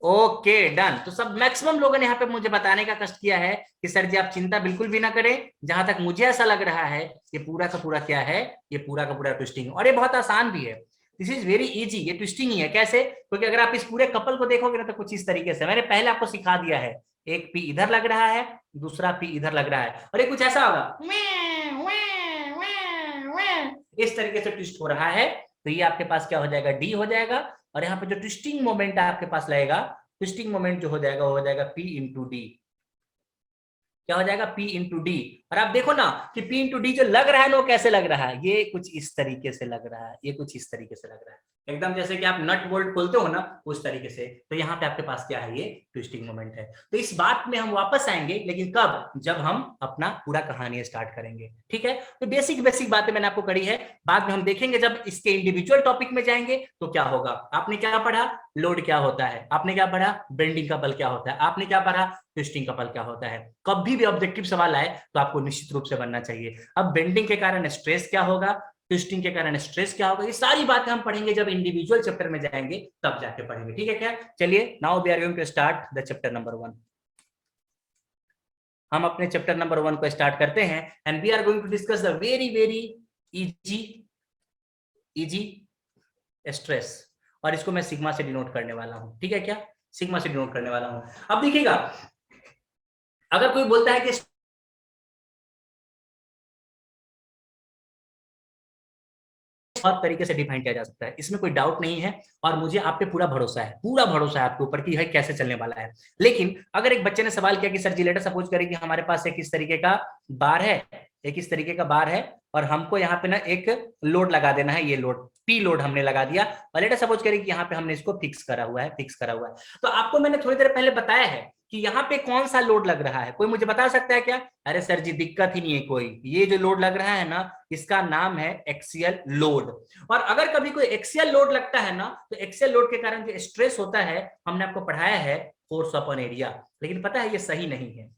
Okay done. तो सब मैक्सिमम लोगों ने यहाँ पे मुझे बताने का कष्ट किया है कि सर जी आप चिंता बिल्कुल भी ना करें, जहां तक मुझे ऐसा लग रहा है ये पूरा का पूरा क्या है, ये पूरा का पूरा ट्विस्टिंग। और ये बहुत आसान भी है, दिस इज वेरी इजी। ये ट्विस्टिंग ही है। कैसे? क्योंकि अगर आप इस पूरे कपल को देखोगे ना तो कुछ इस तरीके से, मैंने पहले आपको सिखा दिया है। एक पी इधर लग रहा है, दूसरा पी इधर लग रहा है, और ये कुछ ऐसा होगा, इस तरीके से ट्विस्ट हो रहा है। तो ये आपके पास क्या हो जाएगा? डी हो जाएगा। और यहाँ पे जो ट्विस्टिंग मोमेंट आपके पास लगेगा, ट्विस्टिंग मोमेंट जो हो जाएगा वो हो जाएगा पी इंटू डी। क्या हो जाएगा? P into D. और आप देखो ना कि P इंटू डी जो लग रहा है ना, वो कैसे लग रहा है? ये कुछ इस तरीके से लग रहा है, ये कुछ इस तरीके से लग रहा है, एकदम जैसे कि आप नट बोल्ट खोलते हो ना, उस तरीके से। तो यहाँ पे आपके पास क्या है? ये ट्विस्टिंग मोमेंट है। तो इस बात में हम वापस आएंगे, लेकिन कब? जब हम अपना पूरा कहानी स्टार्ट करेंगे, ठीक है। तो बेसिक बेसिक बातें मैंने आपको करी है, बाद में हम देखेंगे जब इसके इंडिविजुअल टॉपिक में जाएंगे तो क्या होगा। आपने क्या पढ़ा? लोड क्या होता है। आपने क्या पढ़ा? बेंडिंग कपल क्या होता है। आपने क्या पढ़ा? ट्विस्टिंग कपल क्या होता है। कभी भी ऑब्जेक्टिव सवाल आए तो आपको निश्चित रूप से बनना चाहिए। अब बेंडिंग के कारण स्ट्रेस क्या होगा, ट्विस्टिंग के कारण स्ट्रेस क्या होगा, ये सारी बातें हम पढ़ेंगे जब इंडिविजुअल चैप्टर में जाएंगे, तब जाके पढ़ेंगे, ठीक है क्या। चलिए, now we are going to start the chapter number 1। हम अपने चैप्टर नंबर 1 को स्टार्ट करते हैं and we are going to discuss the very very easy easy stress. और इसको मैं सिग्मा से डिनोट करने वाला हूं, ठीक है क्या। सिग्मा से डिनोट करने वाला हूं। अब देखिएगा, अगर कोई बोलता है कि बहुत तरीके से डिफाइन किया जा सकता है, इसमें कोई डाउट नहीं है। और मुझे आप पे पूरा भरोसा है, पूरा भरोसा है आपके ऊपर कि है कैसे चलने वाला है। लेकिन अगर एक बच्चे ने सवाल किया कि सर जी लेटर सपोज करें कि हमारे पास एक इस तरीके का बार है, एक इस तरीके का बार है, और हमको यहाँ पे ना एक लोड लगा देना है, ये लोड पी लोड हमने लगा दिया, और लेटर सपोज करें कि यहाँ पे हमने इसको फिक्स करा हुआ है, फिक्स करा हुआ है। तो आपको मैंने थोड़ी देर पहले बताया है कि यहाँ पे कौन सा लोड लग रहा है। कोई मुझे बता सकता है क्या? अरे सर जी दिक्कत ही नहीं है कोई, ये जो लोड लग रहा है ना, इसका नाम है एक्सियल लोड। और अगर कभी कोई एक्सियल लोड लगता है ना, तो एक्सियल लोड के कारण जो स्ट्रेस होता है, हमने आपको पढ़ाया है फोर्स अपॉन एरिया। लेकिन पता है ये सही नहीं है,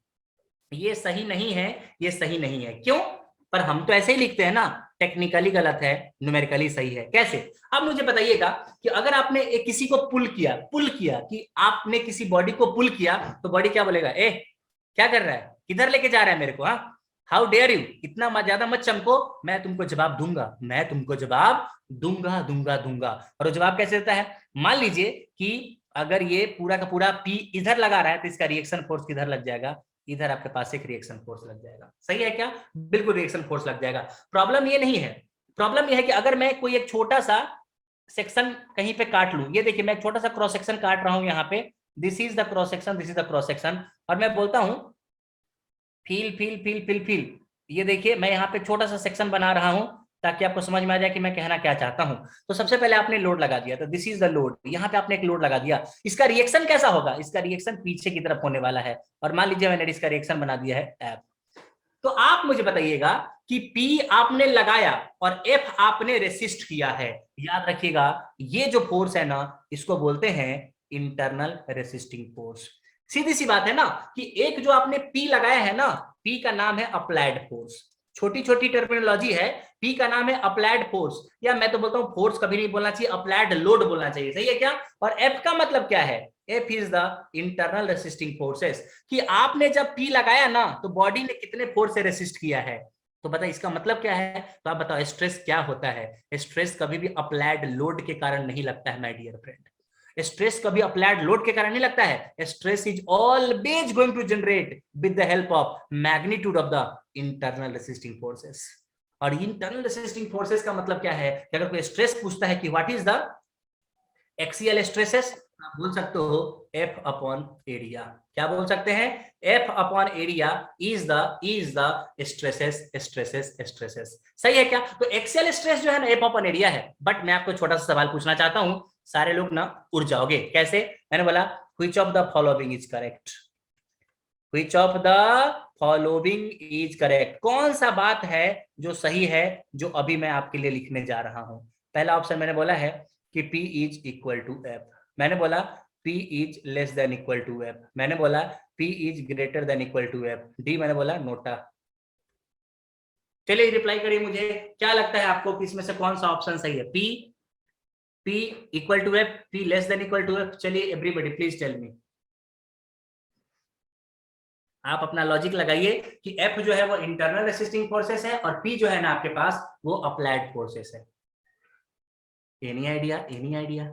ये सही नहीं है, ये सही नहीं है। क्यों? पर हम तो ऐसे ही लिखते हैं ना, टेक्निकली गलत है, न्यूमेरिकली सही है। कैसे? अब मुझे बताइएगा कि अगर आपने किसी को पुल किया कि आपने किसी बॉडी को पुल किया, तो बॉडी क्या बोलेगा? ए क्या कर रहा है, किधर लेके जा रहा है मेरे को, हाँ, हाउ डेयर यू, इतना ज्यादा मत चमको, मैं तुमको जवाब दूंगा, मैं तुमको जवाब दूंगा दूंगा दूंगा। और वो जवाब कैसे देता है? मान लीजिए कि अगर ये पूरा का पूरा पी इधर लगा रहा है, तो इसका रिएक्शन फोर्स किधर लग जाएगा? इधर आपके पास एक रिएक्शन फोर्स लग जाएगा। सही है क्या? बिल्कुल रिएक्शन फोर्स लग जाएगा। प्रॉब्लम ये नहीं है, प्रॉब्लम ये है कि अगर मैं कोई एक छोटा सा सेक्शन कहीं पे काट लूं, ये देखिए मैं एक छोटा सा क्रॉस सेक्शन काट रहा हूं यहाँ पे, this is the cross section, this is the cross section, और मैं बोलता हूं feel feel feel feel feel, ये देखिए मैं यहाँ पे छोटा सा सेक्शन बना रहा हूं ताकि आपको समझ में आ जाए कि मैं कहना क्या चाहता हूं। तो सबसे पहले आपने लोड लगा दिया, तो दिस इज द लोड, यहाँ पे आपने एक लोड लगा दिया। इसका रिएक्शन कैसा होगा? इसका रिएक्शन पीछे की तरफ होने वाला है, और मान लीजिए मैंने इसका रिएक्शन बना दिया है एफ। तो आप मुझे बताइएगा कि पी आपने लगाया और एफ आपने रेसिस्ट किया है। याद रखिएगा ये जो फोर्स है ना, इसको बोलते हैं इंटरनल रेसिस्टिंग फोर्स। सीधी सी बात है ना कि एक जो आपने पी लगाया है ना, पी का नाम है अप्लाइड फोर्स। छोटी छोटी टर्मिनोलॉजी है, पी का नाम है अप्लाइड फोर्स, या मैं तो बोलता हूं फोर्स कभी नहीं बोलना चाहिए, अप्लाइड लोड बोलना चाहिए। सही है क्या? और एफ का मतलब क्या है? F is the internal resisting forces, कि आपने जब पी लगाया ना तो बॉडी ने कितने फोर्स से रेसिस्ट किया है। तो बताइए इसका मतलब क्या है? तो आप बताओ स्ट्रेस क्या होता है? स्ट्रेस कभी भी अप्लाइड लोड के कारण नहीं लगता है माय डियर फ्रेंड। स्ट्रेस कभी अप्लाइड लोड के कारण नहीं लगता है। Stress is always going to generate with the help of magnitude of the internal resisting forces. और इंटरनल रेसिस्टिंग फोर्सेस का मतलब क्या है कि अगर कोई स्ट्रेस पूछता है कि what is the axial stresses, आप बोल सकते हो एफ अपॉन एरिया। क्या बोल सकते हैं? F upon area is the stresses stresses stresses. सही है क्या? तो एक्सियल स्ट्रेस जो है ना एफ अपॉन एरिया है। बट मैं आपको छोटा सा सवाल पूछना चाहता हूं, सारे लोग ना उड़ जाओगे। कैसे? मैंने बोला which of the following is correct, which of the following is correct, कौन सा बात है जो सही है जो अभी मैं आपके लिए लिखने जा रहा हूं। पहला ऑप्शन मैंने बोला है कि P is equal to F, मैंने बोला P is less than equal to F, मैंने बोला P is greater than equal to F, D मैंने बोला नोटा। चलिए रिप्लाई करिए मुझे, क्या लगता है आपको कि इसमें से कौन सा ऑप्शन सही है? P equal to F, P less than equal to F. चलिए एवरीबॉडी प्लीज टेल मी, आप अपना लॉजिक लगाइए कि F जो है वो इंटरनल रेसिस्टिंग फोर्सेस है और P जो है ना आपके पास वो अप्लाइड फोर्सेस है। Any idea? Any idea?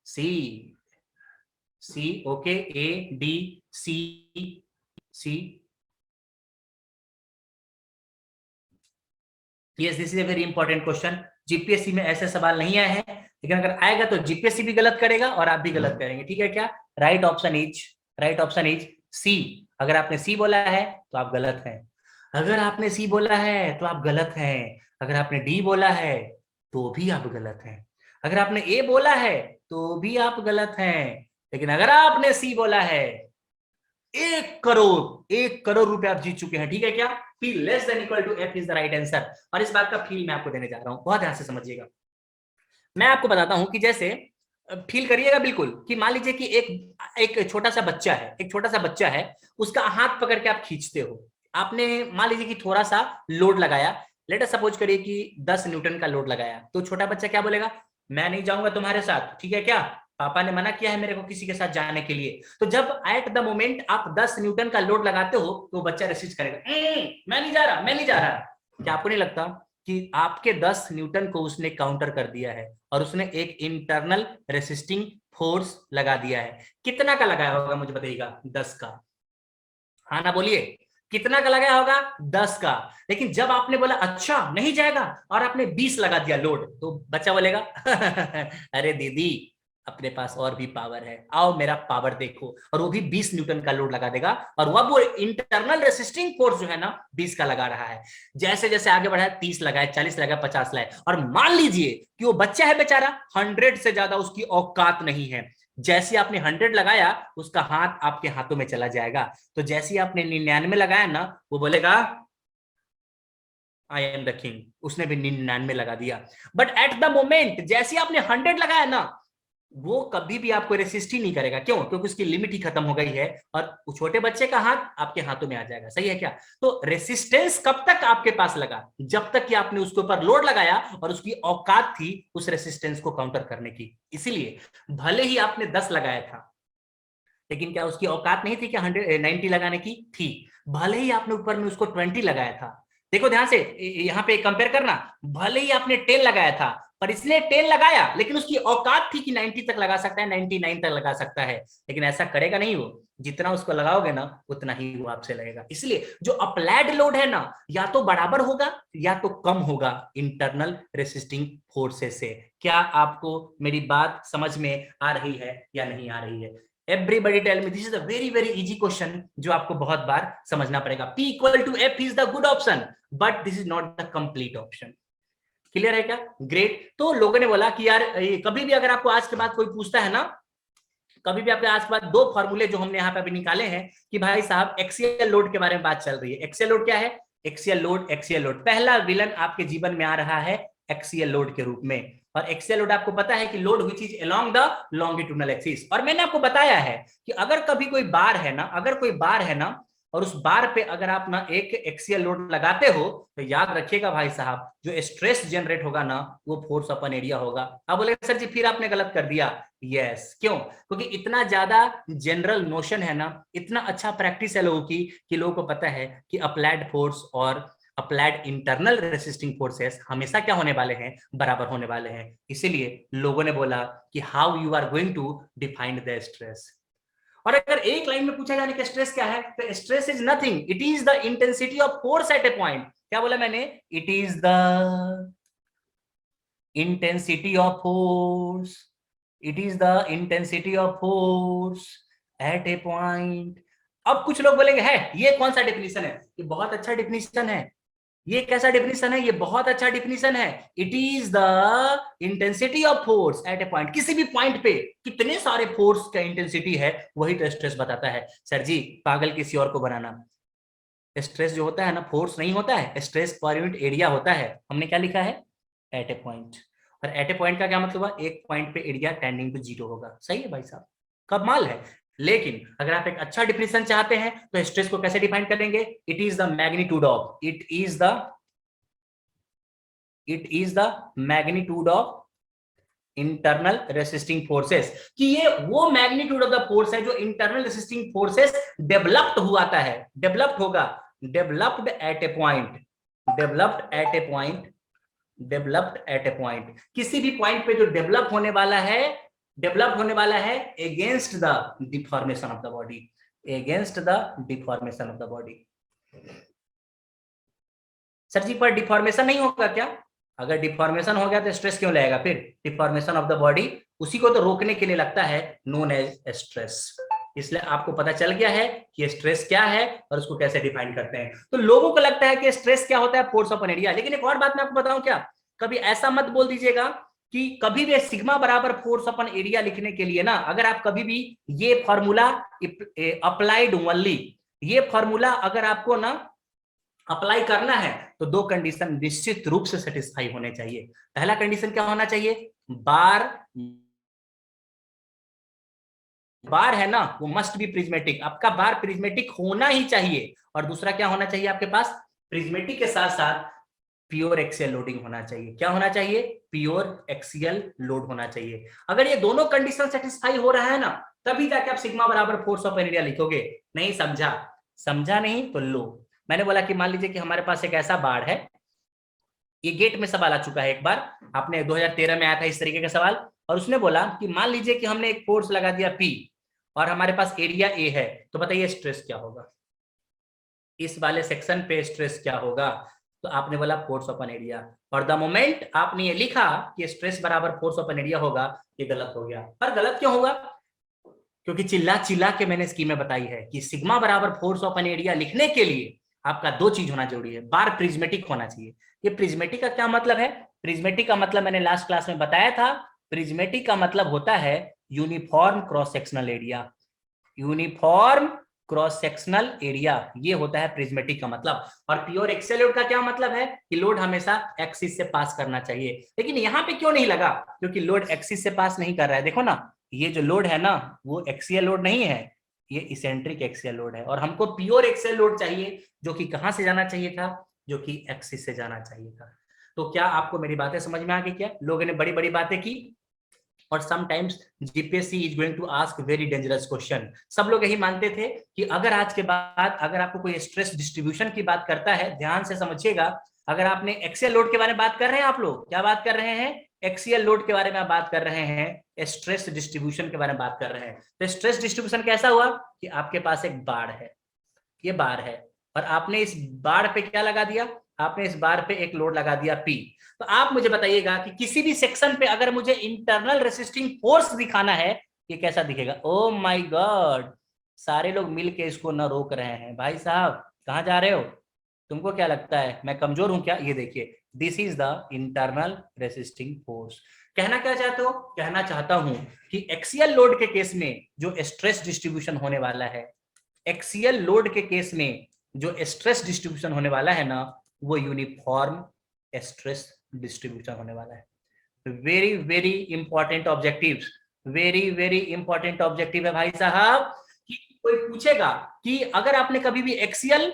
C C okay, A D C C. Yes, this is a very important question. GPSC में ऐसे सवाल नहीं आए हैं, लेकिन अगर आएगा तो जीपीएससी भी गलत करेगा और आप भी गलत करेंगे। ठीक है क्या? Right option is C. अगर आपने सी बोला है तो आप गलत हैं, अगर आपने सी बोला है तो आप गलत हैं, अगर आपने डी बोला है तो भी आप गलत हैं, अगर आपने ए बोला है तो भी आप गलत हैं, लेकिन अगर आपने सी बोला है 1 करोड़ रुपए आप जीत चुके हैं। ठीक है क्या? P less than equal to F is the right answer. और इस बात का फील मैं आपको देने जा रहा हूं, बहुत ध्यान से समझिएगा। मैं आपको बताता हूं कि जैसे फील करिएगा बिल्कुल कि मान लीजिए कि एक छोटा सा बच्चा है, एक छोटा सा बच्चा है, उसका हाथ पकड़ के आप खींचते हो। आपने मान लीजिए कि थोड़ा सा लोड लगाया, लेट अस सपोज करिए कि 10 न्यूटन का लोड लगाया, तो छोटा बच्चा क्या बोलेगा? मैं नहीं जाऊंगा तुम्हारे साथ, ठीक है क्या, पापा ने मना किया है मेरे को किसी के साथ जाने के लिए। तो जब एट द मोमेंट आप 10 न्यूटन का लोड लगाते हो तो बच्चा रेसिस्ट करेगा, मैं नहीं जा रहा, मैं नहीं जा रहा। क्या आपको नहीं लगता कि आपके 10 न्यूटन को उसने काउंटर कर दिया है और उसने एक इंटरनल रेसिस्टिंग फोर्स लगा दिया है? कितना का लगाया होगा मुझे बताइएगा? 10 का। हाँ ना बोलिए, कितना का लगाया होगा? 10 का। लेकिन जब आपने बोला अच्छा नहीं जाएगा और आपने 20 लगा दिया लोड, तो बच्चा बोलेगा अरे दीदी अपने पास और भी पावर है, आओ मेरा पावर देखो। और वो भी 20 न्यूटन का लोड लगा देगा, और वह वो इंटरनल रेसिस्टिंग फोर्स जो है ना 20 का लगा रहा है। जैसे जैसे आगे बढ़ा 30 लगाए, 40 लगाए, 50 लाए, और मान लीजिए कि वो बच्चा है बेचारा 100 से ज्यादा उसकी औकात नहीं है। जैसे आपने 100 लगाया उसका हाथ आपके हाथों में चला जाएगा, तो जैसे आपने 99 लगाया ना वो बोलेगा आई एम द किंग, उसने भी 99 लगा दिया। बट एट द मोमेंट जैसे आपने 100 लगाया ना, वो कभी भी आपको रेसिस्ट ही नहीं करेगा। क्यों? क्योंकि उसकी लिमिट ही खत्म हो गई है और छोटे बच्चे का हाथ आपके हाथों में आ जाएगा। सही है क्या? तो रेसिस्टेंस कब तक आपके पास लगा? जब तक कि आपने उसके ऊपर लोड लगाया और उसकी औकात थी उस रेसिस्टेंस को काउंटर करने की। इसीलिए भले ही आपने 10 लगाया था, लेकिन क्या उसकी औकात नहीं थी क्या 90 लगाने की? थी। भले ही आपने ऊपर में उसको 20 लगाया था, देखो ध्यान से, यहाँ पे कंपेयर करना, भले ही आपने 10 लगाया था, पर इसलिए 10 लगाया, लेकिन उसकी औकात थी कि 90 तक लगा सकता है, 99 तक लगा सकता है, लेकिन ऐसा करेगा नहीं वो। जितना उसको लगाओगे ना उतना ही वो आपसे लगेगा। इसलिए जो अप्लाइड लोड है ना, या तो बराबर होगा या तो कम होगा इंटरनल रेसिस्टिंग फोर्सेस से। क्या आपको मेरी बात समझ में आ रही है या नहीं आ रही है? Everybody tell me, this is a very very easy question जो आपको बहुत बार समझना पड़ेगा। P equal to F is the good option, but this is not the complete option. Clear है क्या? ग्रेट। तो लोगों ने बोला कि यार कभी भी अगर आपको आज के बाद कोई पूछता है ना, कभी भी आपके आज के बाद दो फॉर्मूले जो हमने यहाँ पे अभी निकाले हैं कि भाई साहब एक्सियल लोड के बारे में बात चल रही है। एक्सियल लोड क्या है? एक्सियल लोड, एक्सियल लोड पहला विलन आपके जीवन में आ रहा है एक्सियल लोड के रूप में। और एक्सियल लोड आपको पता है कि load which is along the longitudinal axis. और मैंने आपको बताया है कि अगर कभी कोई बार है ना, अगर कोई बार है ना और उस बार पे अगर आप ना एक एक्सियल लोड लगाते हो, तो याद रखिएगा भाई साहब, जो स्ट्रेस जनरेट होगा ना वो फोर्स अपन एरिया होगा। अब बोले सर जी फिर आपने गलत कर दिया। यस, क्यों? क्योंकि इतना ज्यादा जनरल नोशन है ना, इतना अच्छा प्रैक्टिस है लोगों की कि लोगों को पता है कि अप्लाइड फोर्स और अप्लाइड इंटरनल रेसिस्टिंग फोर्सेस हमेशा क्या होने वाले हैं? बराबर होने वाले हैं। इसीलिए लोगों ने बोला कि how you are going to define the stress. और अगर एक लाइन में पूछा जाने का स्ट्रेस क्या है, तो stress is nothing, it is the intensity of force at A point. क्या बोला मैंने? It is the intensity of force, it is the intensity of force at A point. अब कुछ लोग बोलेंगे है ये कौन सा डिफिनीशन है? ये बहुत अच्छा डिफिनीशन है। ये कैसा डिफिनीशन है? ये बहुत अच्छा डिफिनीशन है। It is the intensity of force at A point. किसी भी पॉइंट पे कितने सारे फोर्स का इंटेंसिटी है वही तो स्ट्रेस बताता है। सर जी पागल किसी और को बनाना। स्ट्रेस जो होता है ना फोर्स नहीं होता है, स्ट्रेस पर यूनिट एरिया होता है। हमने क्या लिखा है? एट ए पॉइंट। और एट ए पॉइंट का क्या मतलब हुआ? एक पॉइंट पे एरिया टेंडिंग टू जीरो होगा। सही है भाई साहब, कमाल है। लेकिन अगर आप एक अच्छा डिफिनेशन चाहते हैं तो स्ट्रेस को कैसे डिफाइन करेंगे? It is the magnitude of, it is the magnitude of internal resisting forces. कि ये वो मैग्नीट्यूड ऑफ द फोर्स है जो इंटरनल रेसिस्टिंग फोर्सेस डेवलप्ड हुआ था है, डेवलप्ड होगा, डेवलप्ड एट ए पॉइंट, डेवलप्ड एट ए पॉइंट, डेवलप्ड एट ए पॉइंट। किसी भी पॉइंट पे जो डेवलप होने वाला है, डेवलप होने वाला है against the deformation of the body, against the deformation of the body. Sir ji पर डिफॉर्मेशन नहीं होगा क्या? अगर डिफॉर्मेशन हो गया तो स्ट्रेस क्यों लगेगा? फिर डिफॉर्मेशन ऑफ द बॉडी उसी को तो रोकने के लिए लगता है, नोन एज स्ट्रेस। इसलिए आपको पता चल गया है कि स्ट्रेस क्या है और उसको कैसे डिफाइन करते हैं। तो लोगों को लगता है कि स्ट्रेस क्या होता है? Force of an area. लेकिन एक और बात मैं आपको बताऊं क्या, कभी ऐसा मत बोल दीजिएगा कि कभी भी सिग्मा बराबर फोर्स अपन एरिया लिखने के लिए ना, अगर आप कभी भी ये फॉर्मूला अप्लाइड ओनली, ये फॉर्मूला अगर आपको ना अप्लाई करना है तो दो कंडीशन निश्चित रूप से सेटिस्फाई होने चाहिए। पहला कंडीशन क्या होना चाहिए? बार, बार है ना वो मस्ट बी प्रिज्मेटिक, आपका बार प्रिज्मेटिक होना ही चाहिए। और दूसरा क्या होना चाहिए आपके पास? प्रिज्मेटिक के साथ साथ प्योर एक्सियल लोडिंग होना चाहिए। क्या होना चाहिए? प्योर एक्सियल लोड होना चाहिए। अगर ये दोनों कंडीशन सेटिस्फाई हो रहा है ना, तभी जाके आप सिग्मा बराबर फोर्स ऑफ एरिया लिखोगे। नहीं समझा? समझा नहीं तो लो। मैंने बोला कि मान लीजिए कि हमारे पास एक ऐसा बाढ़ है, ये गेट में सवाल आ चुका है एक बार, आपने 2013 में आया था इस तरीके का सवाल, और उसने बोला कि मान लीजिए कि हमने एक फोर्स लगा दिया P और हमारे पास एरिया A है, तो बताइए स्ट्रेस क्या होगा? इस वाले सेक्शन पे स्ट्रेस क्या होगा? तो आपने बोला फोर्स अपन एरिया, और द मोमेंट आपने ये लिखा कि स्ट्रेस बराबर फोर्स अपन एरिया होगा, ये गलत हो गया। पर गलत क्यों होगा? क्योंकि चिल्ला चिल्ला के मैंने स्कीमें बताई है कि सिग्मा बराबर फोर्स ऑफ एन एरिया लिखने के लिए आपका दो चीज होना जरूरी है। बार प्रिज्मेटिक होना चाहिए। ये प्रिज्मेटिक का क्या मतलब है? प्रिज्मेटिक का मतलब मैंने लास्ट क्लास में बताया था, प्रिज्मेटिक का मतलब होता है uniform cross sectional area, uniform cross sectional area, ये होता है प्रिज्मेटिक का मतलब। और प्योर एक्सियल लोड का क्या मतलब है कि लोड हमेशा एक्सिस से पास करना चाहिए। लेकिन यहाँ पे क्यों नहीं लगा, क्योंकि लोड एक्सिस से पास नहीं कर रहा है। देखो ना, ये जो लोड है ना वो एक्सियल लोड नहीं है, ये इसेंट्रिक एक्सियल लोड है। और हमको प्योर एक्सियल लोड चाहिए जो कि कहां से जाना चाहिए था, जो कि एक्सिस से जाना चाहिए था। तो क्या आपको मेरी बातें समझ में आ गई? क्या लोगों ने बड़ी बड़ी बातें की, और sometimes GPSC is going to ask very dangerous question. सब लोग यही मानते थे कि अगर आज के बाद अगर आपको कोई स्ट्रेस डिस्ट्रीब्यूशन की बात करता है, ध्यान से समझिएगा, अगर आपने एक्सियल लोड के बारे में बात कर रहे हैं, आप लोग क्या बात कर रहे हैं, एक्सियल लोड के बारे में बात कर रहे हैं, स्ट्रेस डिस्ट्रीब्यूशन के बारे में बात कर रहे हैं। तो स्ट्रेस डिस्ट्रीब्यूशन कैसा हुआ कि आपके पास एक बाड़ है, ये बार है, और आपने इस बार पे क्या लगा दिया, आपने इस बार पे एक लोड लगा दिया पी। तो आप मुझे बताइएगा कि किसी भी सेक्शन पे अगर मुझे इंटरनल रेसिस्टिंग फोर्स दिखाना है, ये कैसा दिखेगा? ओ माय गॉड, सारे लोग मिलके इसको न रोक रहे हैं। भाई साहब कहाँ जा रहे हो? तुमको क्या लगता है मैं कमजोर हूं क्या? ये देखिए, this is the internal resisting force. कहना क्या चाहते हो? कहना चाहता हूं कि एक्सियल लोड के केस में जो स्ट्रेस डिस्ट्रीब्यूशन होने वाला है, एक्सियल लोड के केस में जो स्ट्रेस डिस्ट्रीब्यूशन होने वाला है ना, वो यूनिफॉर्म स्ट्रेस डिस्ट्रीब्यूशन होने वाला है। Very very important objectives, very very important objective है भाई साहब। कि कोई पूछेगा कि अगर आपने कभी भी एक्सियल,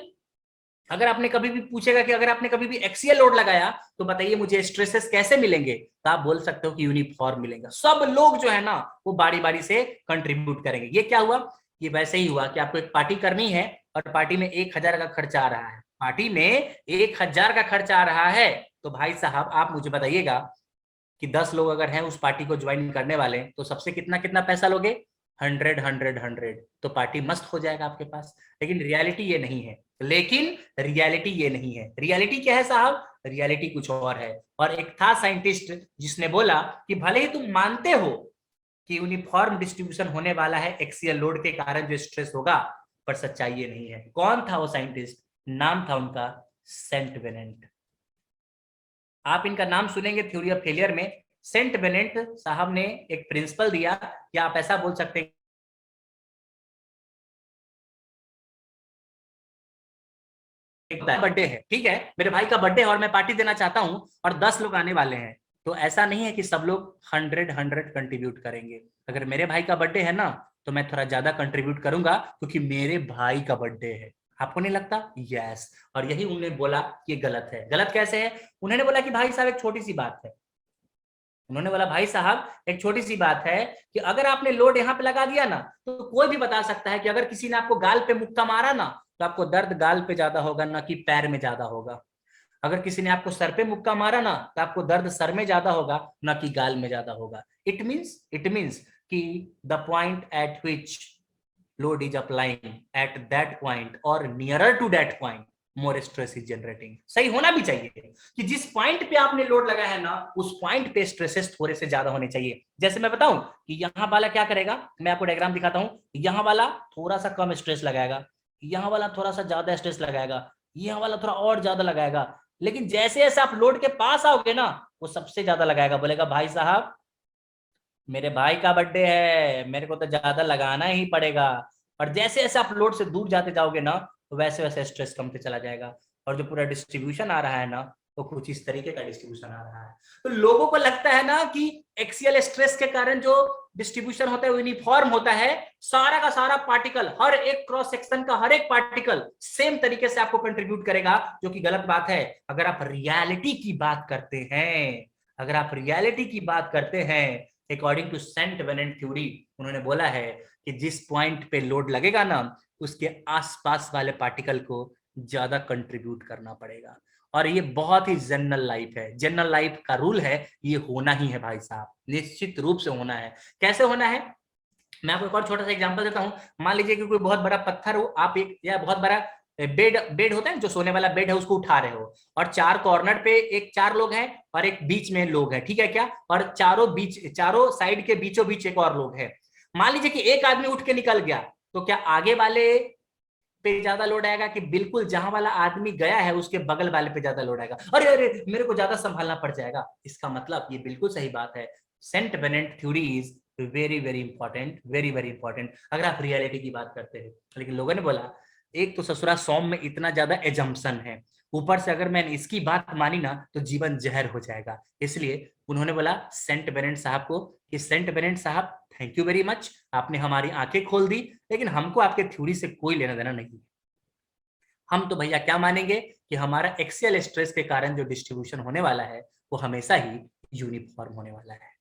अगर आपने कभी भी पूछेगा कि अगर आपने कभी भी एक्सियल लोड लगाया तो बताइए मुझे स्ट्रेसेस कैसे मिलेंगे, तो आप बोल सकते हो कि यूनिफॉर्म मिलेगा। सब लोग जो है ना वो बारी बारी से कंट्रीब्यूट करेंगे। ये क्या हुआ, ये वैसे ही हुआ कि आपको एक पार्टी करनी है और पार्टी में 1000 का खर्चा आ रहा है, पार्टी में 1000 का खर्चा आ रहा है। तो भाई साहब आप मुझे बताइएगा कि 10 लोग अगर हैं उस पार्टी को ज्वाइन करने वाले, तो सबसे कितना कितना पैसा लोगे? 100 100 100, तो पार्टी मस्त हो जाएगा आपके पास। लेकिन रियलिटी ये नहीं है, लेकिन रियलिटी ये नहीं है। रियलिटी क्या है साहब? रियलिटी कुछ और है। और एक था साइंटिस्ट जिसने बोला कि भले ही तुम मानते हो कि यूनिफॉर्म डिस्ट्रीब्यूशन होने वाला है एक्सियल लोड के कारण जो स्ट्रेस होगा, पर सच्चाई ये नहीं है। कौन था वो साइंटिस्ट? नाम था उनका सेंट बेनेंट। आप इनका नाम सुनेंगे थ्योरी ऑफ फेलियर में। सेंट बेनेंट साहब ने एक प्रिंसिपल दिया, या आप ऐसा बोल सकते हैं बर्थडे है, ठीक है, मेरे भाई का बर्थडे है और मैं पार्टी देना चाहता हूं और 10 लोग आने वाले हैं। तो ऐसा नहीं है कि सब लोग 100 कंट्रीब्यूट करेंगे। अगर मेरे भाई का बर्थडे है ना तो मैं थोड़ा ज्यादा कंट्रीब्यूट करूंगा क्योंकि मेरे भाई का बर्थडे है। आपको नहीं लगता? यस। और यही उन्होंने बोला कि गलत है। गलत कैसे है? उन्होंने बोला कि भाई साहब एक छोटी सी बात है, उन्होंने बोला भाई साहब एक छोटी सी बात है कि अगर आपने लोड यहाँ पे लगा दिया ना, तो कोई भी बता सकता है कि अगर किसी ने आपको गाल पे मुक्का मारा ना, तो आपको दर्द गाल पे ज्यादा होगा ना कि पैर में ज्यादा होगा। अगर किसी ने आपको सर पे मुक्का मारा ना, तो आपको दर्द सर में ज्यादा होगा ना कि गाल में ज्यादा होगा। इट मीन्स कि the point eight which load is applying at that point or nearer to that point more stress is generating। सही होना भी चाहिए कि जिस पॉइंट पे आपने लोड लगाया है ना उस पॉइंट पे स्ट्रेसेस थोड़े से ज्यादा होने चाहिए। जैसे मैं बताऊं कि यहाँ वाला क्या करेगा, मैं आपको डायग्राम दिखाता हूं। यहाँ वाला थोड़ा सा कम स्ट्रेस लगाएगा, यहाँ वाला थोड़ा सा ज्यादा स्ट्रेस लगाएगा, यहाँ वाला थोड़ा और ज्यादा लगाएगा। लेकिन जैसे जैसे आप लोड के पास आओगे ना वो सबसे ज्यादा लगाएगा, बोलेगा भाई साहब मेरे भाई का बर्थडे है, मेरे को तो ज्यादा लगाना ही पड़ेगा। और जैसे जैसे आप लोड से दूर जाते जाओगे ना तो वैसे वैसे स्ट्रेस कमते चला जाएगा। और जो पूरा डिस्ट्रीब्यूशन आ रहा है ना वो कुछ इस तरीके का डिस्ट्रीब्यूशन आ रहा है। तो लोगों को लगता है ना कि एक्सियल स्ट्रेस के कारण जो डिस्ट्रीब्यूशन होता है वो यूनिफॉर्म होता है। सारा का सारा पार्टिकल, हर एक क्रॉस सेक्शन का हर एक पार्टिकल सेम तरीके से आपको कंट्रीब्यूट करेगा, जो कि गलत बात है। अगर आप रियलिटी की बात करते हैं, अगर आप रियलिटी की बात करते हैं, according to Saint Venant theory, उन्होंने बोला है कि जिस पॉइंट पे लोड लगेगा ना उसके आसपास वाले पार्टिकल को ज्यादा कंट्रीब्यूट करना पड़ेगा। और ये बहुत ही जनरल लाइफ है, जनरल लाइफ का रूल है, ये होना ही है भाई साहब, निश्चित रूप से होना है। कैसे होना है? मैं आपको एक और छोटा सा एग्जांपल देता हूं। मान लीजिए कि कोई बहुत बड़ा पत्थर हो, आप एक या बहुत बड़ा बेड बेड होता है जो सोने वाला बेड है उसको उठा रहे हो, और चार कॉर्नर पे एक 4 लोग हैं और एक बीच में लोग हैं, ठीक है क्या? और चारों साइड के बीचों बीच एक और लोग है। मान लीजिए कि एक आदमी उठ के निकल गया, तो क्या आगे वाले पे ज्यादा लोड आएगा कि बिल्कुल जहां वाला आदमी गया है उसके बगल वाले पे ज्यादा लोड आएगा? अरे अरे मेरे को ज्यादा संभालना पड़ जाएगा। इसका मतलब ये बिल्कुल सही बात है। Saint Venant theory is very very important, very very important, अगर आप रियलिटी की बात करते हैं। लेकिन लोगों ने बोला एक तो ससुरा सौम में इतना ज्यादा एजम्पशन है, ऊपर से अगर मैंने इसकी बात मानी ना तो जीवन जहर हो जाएगा। इसलिए उन्होंने बोला सेंट बेनेट साहब को कि सेंट बेनेट साहब थैंक यू वेरी मच, आपने हमारी आंखें खोल दी, लेकिन हमको आपके थ्योरी से कोई लेना देना नहीं। हम तो भैया क्या मानेंगे कि हमारा एक्सियल स्ट्रेस के कारण जो डिस्ट्रीब्यूशन होने वाला है वो हमेशा ही यूनिफॉर्म होने वाला है।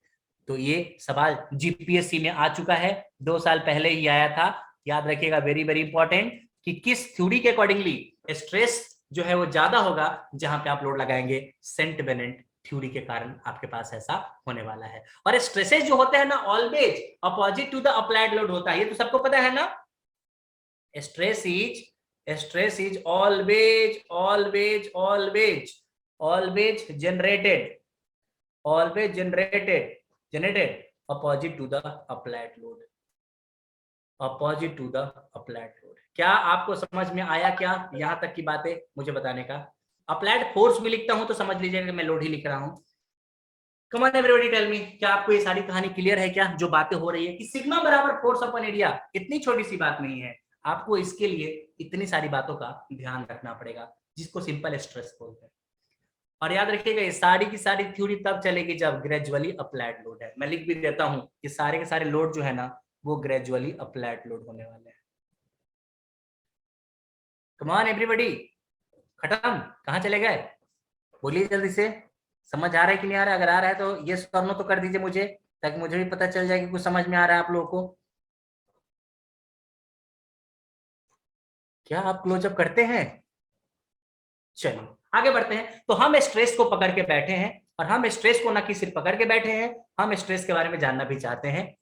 तो ये सवाल जीपीएससी में आ चुका है, 2 साल पहले ही आया था, याद रखिएगा, वेरी वेरी इंपॉर्टेंट, कि किस थ्योरी के अकॉर्डिंगली स्ट्रेस जो है वो ज्यादा होगा, जहां पे आप लोड लगाएंगे सेंट बेनेट थ्योरी के कारण आपके पास ऐसा होने वाला है। और स्ट्रेसेस जो होते हैं ना always opposite to the applied load होता है, ये तो सबको पता है ना। Stress is always generated, generated opposite to the applied load, opposite to the applied load। क्या आपको समझ में आया क्या यहां तक की बातें मुझे बताने का? अप्लाइड फोर्स भी लिखता हूं तो समझ लीजिएगा कि मैं लोड ही लिख रहा हूं। Come on everybody tell me, क्या आपको ये सारी कहानी क्लियर है क्या, जो बातें हो रही है कि सिग्मा बराबर फोर्स अपन एरिया, इतनी छोटी सी बात नहीं है, आपको इसके लिए इतनी सारी बातों का ध्यान रखना पड़ेगा, जिसको सिंपल स्ट्रेस बोलते हैं। और याद रखिएगा ये सारी की सारी थ्योरी तब चलेगी जब ग्रेजुअली अप्लाइड लोड है। मैं लिख भी देता हूं कि सारे के सारे लोड जो है ना वो ग्रेजुअली अप्लाइड लोड होने वाले हैं। कम ऑन एवरीबॉडी, खत्म, कहां चले गए, बोलिए जल्दी से, समझ आ रहा है कि नहीं आ रहा है? अगर आ रहा है तो ये और नो तो कर दीजिए मुझे, ताकि मुझे भी पता चल जाए कि कुछ समझ में आ रहा है आप लोगों को। क्या आप क्लोजअप करते हैं? चलिए आगे बढ़ते हैं। तो हम स्ट्रेस को पकड़ के बैठे हैं, और हम स्ट्रेस को ना कि सिर्फ पकड़ के बैठे हैं, हम स्ट्रेस के बारे में जानना भी चाहते हैं।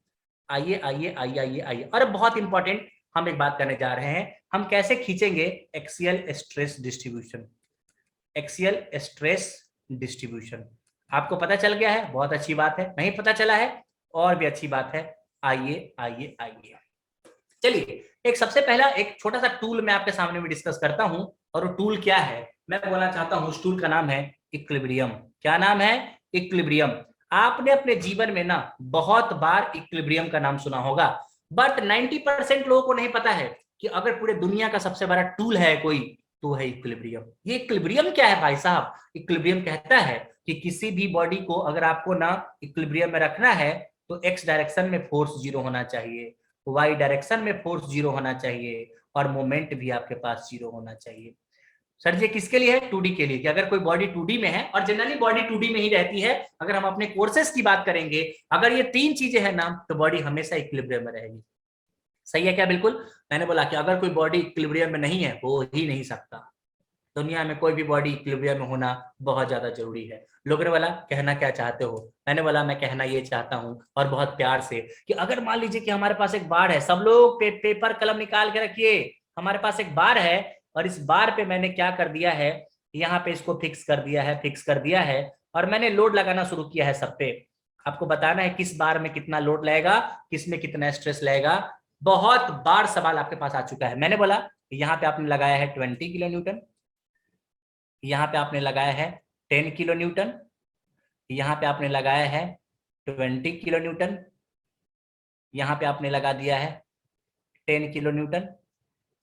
आइए आइए आइए आइए आइए, और बहुत इंपॉर्टेंट हम एक बात करने जा रहे हैं, हम कैसे खींचेंगे axial stress distribution. Axial stress distribution आपको पता चल गया है, बहुत अच्छी बात है। नहीं पता चला है, और भी अच्छी बात है। आइए आइए आइए, चलिए एक सबसे पहला एक छोटा सा टूल मैं आपके सामने में डिस्कस करता हूं, और वो टूल क्या है मैं बोलना चाहता हूं। उस टूल का नाम है इक्विलिब्रियम। क्या नाम है? इक्विलिब्रियम। आपने अपने जीवन में ना बहुत बार इक्विलिब्रियम का नाम सुना होगा, बट 90% लोगों को नहीं पता है कि अगर पूरे दुनिया का सबसे बड़ा टूल है कोई तो है इक्विलिब्रियम। ये इक्विलिब्रियम क्या है भाई साहब? इक्विलिब्रियम कहता है कि किसी भी बॉडी को अगर आपको ना इक्विलिब्रियम में रखना है तो एक्स डायरेक्शन में फोर्स 0 होना चाहिए, वाई डायरेक्शन में फोर्स 0 होना चाहिए, और मोमेंट भी आपके पास 0 होना चाहिए। सर ये किसके लिए है? 2D के लिए, कि अगर कोई बॉडी 2D में है, और जनरली बॉडी 2D में ही रहती है। अगर हम अपने कोर्सेस की बात करेंगे, अगर ये 3 चीजें हैं ना तो बॉडी हमेशा इक्विलिब्रियम में रहेगी। सही है क्या? बिल्कुल। मैंने बोला कि अगर कोई बॉडी इक्विलिब्रियम में नहीं है, हो ही नहीं सकता। दुनिया में कोई भी बॉडी इक्विलिब्रियम में होना बहुत ज्यादा जरूरी है। लोगों ने बोला कहना क्या चाहते हो? मैंने बोला मैं कहना ये चाहता हूं, और बहुत प्यार से, कि अगर मान लीजिए कि हमारे पास एक बार है, सब लोग पेपर कलम निकाल के रखिए। हमारे पास एक बार है, और इस बार पे मैंने क्या कर दिया है, यहाँ पे इसको फिक्स कर दिया है, फिक्स कर दिया है, और मैंने लोड लगाना शुरू किया है सब पे। आपको बताना है किस बार में कितना लोड लगेगा, किस में कितना स्ट्रेस लगेगा। बहुत बार सवाल आपके पास आ चुका है। मैंने बोला यहाँ पे आपने लगाया है 20 किलो न्यूटन, यहाँ पे आपने लगाया है 10 किलो न्यूटन, यहाँ पे आपने लगाया है 20 किलो न्यूटन, यहाँ पे आपने लगा दिया है 10 किलो न्यूटन।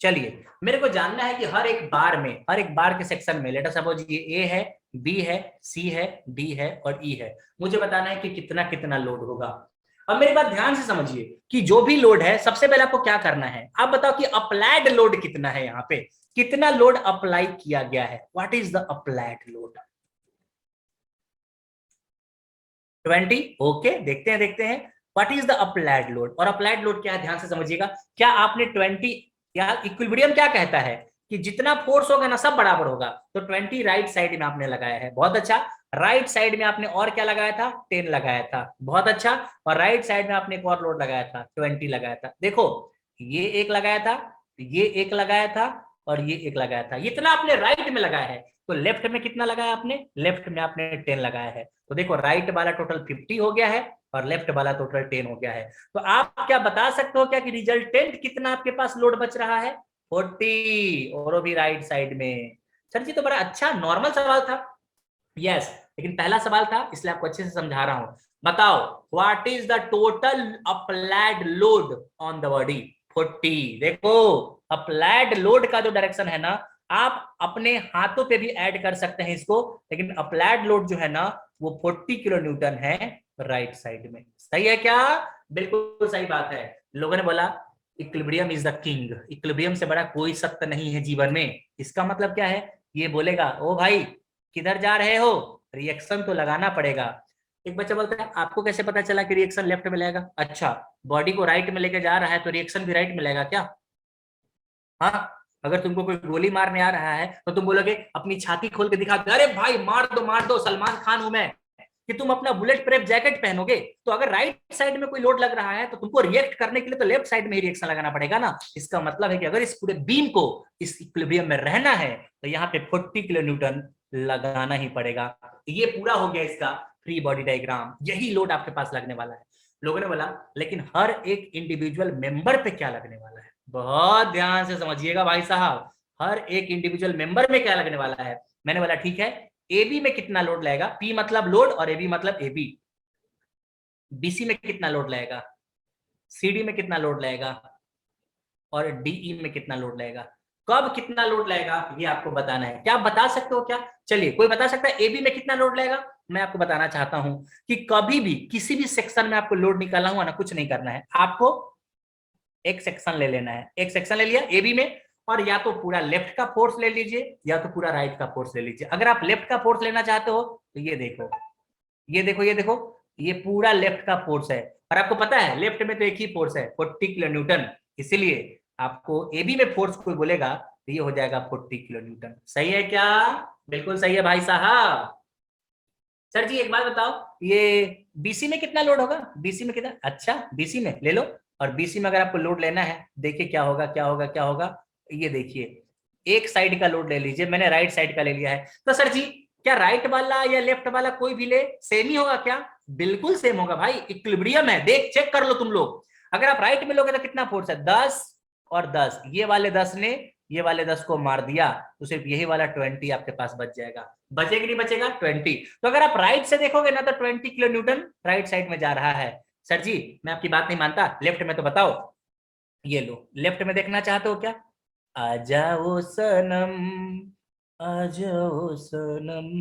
चलिए मेरे को जानना है कि हर एक बार में, हर एक बार के सेक्शन में, लेट अस सपोज ये ए है, बी है, सी है, डी है और ई है, मुझे बताना है कि कितना कितना लोड होगा। अब मेरी बात ध्यान से समझिए कि जो भी लोड है, सबसे पहले आपको क्या करना है, आप बताओ कि अप्लाइड लोड कितना है, यहाँ पे कितना लोड अप्लाई किया गया है। What is the applied load? 20। Okay, देखते हैं what is the applied load. और अप्लाइड लोड क्या है ध्यान से समझिएगा। क्या आपने 20, यार इक्विलिब्रियम क्या कहता है कि जितना फोर्स होगा ना सब बराबर होगा, तो 20 राइट साइड में आपने लगाया है, बहुत अच्छा। राइट साइड में आपने और क्या लगाया था? 10 लगाया था, बहुत अच्छा। और राइट साइड में आपने एक और लोड लगाया था, 20 लगाया था। देखो ये एक लगाया था, ये एक लगाया था, और ये एक लगाया था, इतना आपने राइट में लगाया है। तो लेफ्ट में कितना लगाया आपने? लेफ्ट में आपने 10 लगाया है। तो देखो राइट वाला टोटल 50 हो गया है, और लेफ्ट वाला टोटल 10 हो गया है। तो आप क्या बता सकते हो क्या कि रिजल्टेंट कितना आपके पास लोड बच रहा है? 40, और वो भी राइट साइड में। सर जी तो बड़ा अच्छा नॉर्मल सवाल था। यस, लेकिन पहला सवाल था इसलिए आपको अच्छे से समझा रहा हूं। बताओ what is the total applied load on the body? 40। देखो अप्लाइड लोड का जो डायरेक्शन है ना, आप अपने हाथों पे भी ऐड कर सकते हैं इसको, लेकिन अप्लाइड लोड जो है ना वो 40 किलो न्यूटन है राइट साइड में। सही है क्या? बिल्कुल सही बात है। लोगों ने बोला equilibrium is the king, equilibrium से बड़ा कोई सत्य नहीं है जीवन में। इसका मतलब क्या है? ये बोलेगा ओ भाई किधर जा रहे हो, रिएक्शन तो लगाना पड़ेगा। एक बच्चा बोलता है आपको कैसे पता चला कि रिएक्शन लेफ्ट में लगेगा? अच्छा, बॉडी को राइट में लेके जा रहा है तो रिएक्शन भी राइट में लगेगा क्या? हाँ, अगर तुमको कोई गोली मारने आ रहा है तो तुम बोलोगे अपनी छाती खोल के दिखा दो, अरे भाई मार दो सलमान खान हूं मैं, कि तुम अपना बुलेट प्रूफ जैकेट पहनोगे? तो अगर राइट साइड में कोई लोड लग रहा है तो तुमको रिएक्ट करने के लिए तो लेफ्ट साइड में ही रिएक्शन लगाना पड़ेगा ना। इसका मतलब है कि अगर इस पूरे बीम को इस इक्विलिब्रियम में रहना है तो यहाँ पे 40 किलो न्यूटन लगाना ही पड़ेगा। ये पूरा हो गया इसका फ्री बॉडी डायग्राम, यही लोड आपके पास लगने वाला है। लोगों ने बोला लेकिन हर एक इंडिविजुअल मेंबर पे क्या लगने वाला है? बहुत ध्यान से समझिएगा भाई साहब, हर एक इंडिविजुअल मेंबर में क्या लगने वाला है। मैंने बोला ठीक है, एबी में कितना लोड लगेगा? पी मतलब लोड और एबी मतलब एबी। बीसी में कितना लोड लगेगा? सीडी में कितना लोड लगेगा? और डीई में कितना लोड लगेगा? कब कितना लोड लगेगा ये आपको बताना है। क्या आप बता सकते हो क्या? चलिए, कोई बता सकता है एबी में कितना लोड लगेगा? मैं आपको बताना चाहता हूं कि कभी भी किसी भी सेक्शन में आपको लोड निकालना हुआ ना, कुछ नहीं करना है आपको, एक सेक्शन ले लेना है। एक सेक्शन ले लिया एबी में, और या तो पूरा लेफ्ट का फोर्स ले लीजिए या तो पूरा राइट का फोर्स ले लीजिए। अगर आप लेफ्ट का फोर्स लेना चाहते हो तो ये देखो, ये देखो, ये पूरा लेफ्ट का फोर्स है। और आपको पता है लेफ्ट में तो एक ही फोर्स है 40 किलो न्यूटन, इसीलिए आपको एबी में फोर्स कोई बोलेगा तो ये हो जाएगा 40 किलो न्यूटन। सही है क्या? बिल्कुल सही है भाई साहब। सर जी एक बात बताओ, ये बीसी में कितना लोड होगा? बीसी में कितना? अच्छा बीसी में ले लो, और बीसी में अगर आपको लोड लेना है देखिए क्या होगा क्या होगा क्या होगा। ये देखिए एक साइड का लोड ले लीजिए, मैंने राइट साइड का ले लिया है। तो सर जी क्या राइट वाला या लेफ्ट वाला कोई भी ले सेम ही होगा क्या? बिल्कुल सेम होगा भाई, इक्विलिब्रियम है, देख चेक कर लो तुम लोग। अगर आप राइट में लोगे तो कितना फोर्स है? 10 और 10, ये वाले 10 ने ये वाले 10 को मार दिया तो सिर्फ यही वाला 20 आपके पास बच जाएगा। बचेगा नहीं बचेगा? 20। तो अगर आप राइट से देखोगे ना तो 20 किलो न्यूटन राइट साइड में जा रहा है। सर जी मैं आपकी बात नहीं मानता, लेफ्ट में तो बताओ। ये लो लेफ्ट में देखना चाहते हो क्या? आ जाओ सनम, आ जाओ सनम,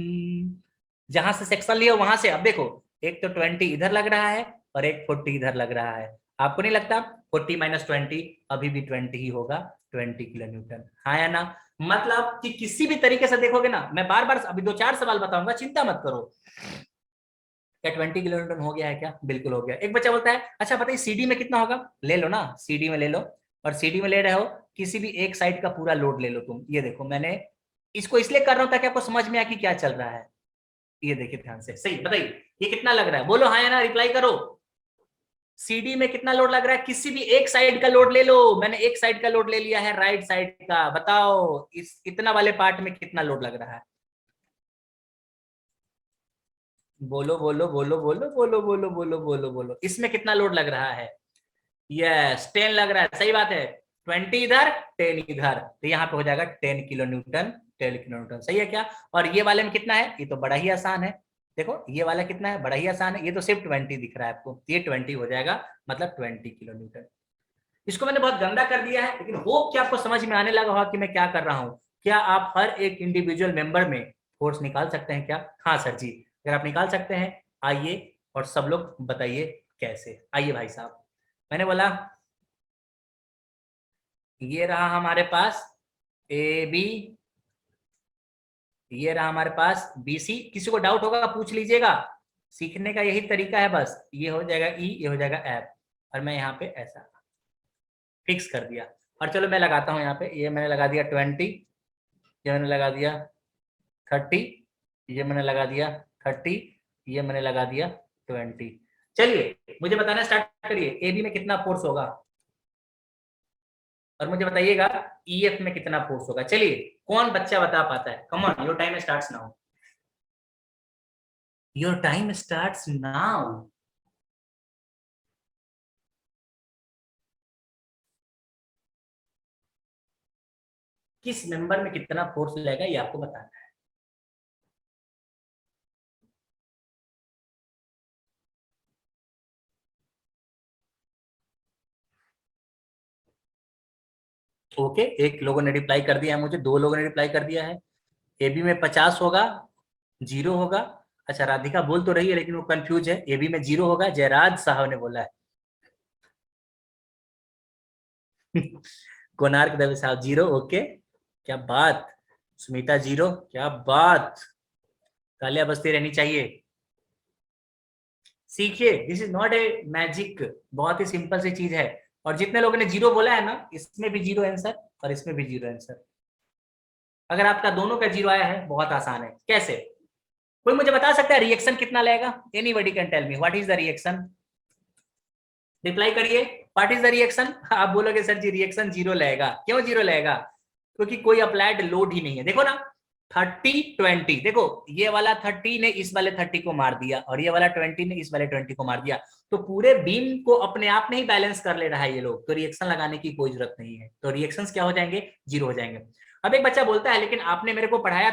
जहां से सेक्शन लिया वहां से। अब देखो एक तो 20 इधर लग रहा है और एक 40 इधर लग रहा है। आपको नहीं लगता 40 माइनस 20 अभी भी 20 ही होगा? 20 किलो न्यूटन, हाँ या ना? मतलब कि किसी भी तरीके से देखोगे ना, मैं बार बार अभी दो चार सवाल बताऊंगा, चिंता मत करो। क्या 20 किलो न्यूटन हो गया है क्या? बिल्कुल हो गया। एक बच्चा बोलता है अच्छा बताइए सीडी में कितना होगा? ले लो ना सीडी में ले लो, और सीडी में ले रहे हो किसी भी एक साइड का पूरा लोड ले लो तुम। ये देखो मैंने इसको इसलिए कर रहा हूं ताकि आपको समझ में आए कि क्या चल रहा है। ये देखिए ध्यान से, सही बताइए ये कितना लग रहा है? बोलो हाँ या ना, रिप्लाई करो। सीडी में कितना लोड लग रहा है? किसी भी एक साइड का लोड ले लो, मैंने एक साइड का लोड ले लिया है राइट साइड का। बताओ इस इतना वाले पार्ट में कितना लोड लग रहा है? बोलो बोलो बोलो बोलो बोलो बोलो बोलो बोलो बोलो, इसमें कितना लोड लग रहा है? यस 10 लग रहा है, सही बात है। 20 इधर 10 इधर, तो यहाँ पे हो जाएगा 10 किलो न्यूटन। 10 किलो न्यूटन सही है क्या? और ये वाले में कितना है? ये तो बड़ा ही आसान है। देखो ये वाला कितना है, बड़ा ही आसान है, ये तो सिर्फ 20 दिख रहा है आपको, ये 20 हो जाएगा, मतलब 20 किलो न्यूटन। इसको मैंने बहुत गंदा कर दिया है, लेकिन होप कि आपको समझ में आने लगा होगा कि मैं क्या कर रहा हूँ। क्या आप हर एक इंडिविजुअल मेंबर में फोर्स निकाल सकते हैं क्या? हाँ सर जी, अगर आप निकाल सकते हैं आइए, और सब लोग बताइए कैसे। आइए भाई साहब, मैंने बोला ये रहा हमारे पास ए बी, ये रहा हमारे पास बी सी। किसी को डाउट होगा पूछ लीजिएगा, सीखने का यही तरीका है बस। ये हो जाएगा ई, ये हो जाएगा एफ, और मैं यहाँ पे ऐसा फिक्स कर दिया। और चलो मैं लगाता हूँ यहाँ पे, ये मैंने लगा दिया 20, ये मैंने लगा दिया 30, ये मैंने लगा दिया 30, ये मैंने लगा दिया 20। चलिए मुझे बताना स्टार्ट करिए, ए बी में कितना फोर्स होगा, और मुझे बताइएगा ईएफ में कितना फोर्स होगा। चलिए कौन बच्चा बता पाता है? Come on, your time starts now, your time starts now. किस मेंबर में कितना फोर्स लगेगा ये आपको बताना है। ओके, एक लोगों ने रिप्लाई कर दिया है मुझे, 2 लोगों ने रिप्लाई कर दिया है। एबी में 50 होगा, 0 होगा। अच्छा, राधिका बोल तो रही है लेकिन वो कंफ्यूज है। एबी में 0 होगा, जयराज साहब ने बोला है। कोणार्क दवे साहब 0, ओके, क्या बात। सुमिता 0, क्या बात। तालियां बजती रहनी चाहिए। सीखिए, this is not a magic, बहुत ही सिंपल सी चीज है। और जितने लोगों ने 0 बोला है ना, इसमें भी 0 आंसर और इसमें भी 0 आंसर। अगर आपका दोनों का 0 आया है, बहुत आसान है। कैसे? कोई मुझे बता सकता है रिएक्शन कितना लेगा? Anybody can tell me what is the reaction. Reply करिए, व्हाट इज द रिएक्शन। आप बोलोगे सर जी रिएक्शन 0 लेगा। क्यों 0 लेगा? क्योंकि कोई अप्लाइड लोड ही नहीं है। देखो ना, 30-20, देखो ये वाला 30 ने इस वाले 30 को मार दिया और ये वाला 20 ने इस वाले 20 को मार दिया। तो पूरे बीम को अपने आप में ही बैलेंस कर ले रहा है ये लोग, तो रिएक्शन लगाने की कोई जरूरत नहीं है। तो रिएक्शंस क्या हो जाएंगे? 0 हो जाएंगे। अब एक बच्चा बोलता है लेकिन आपने मेरे को पढ़ाया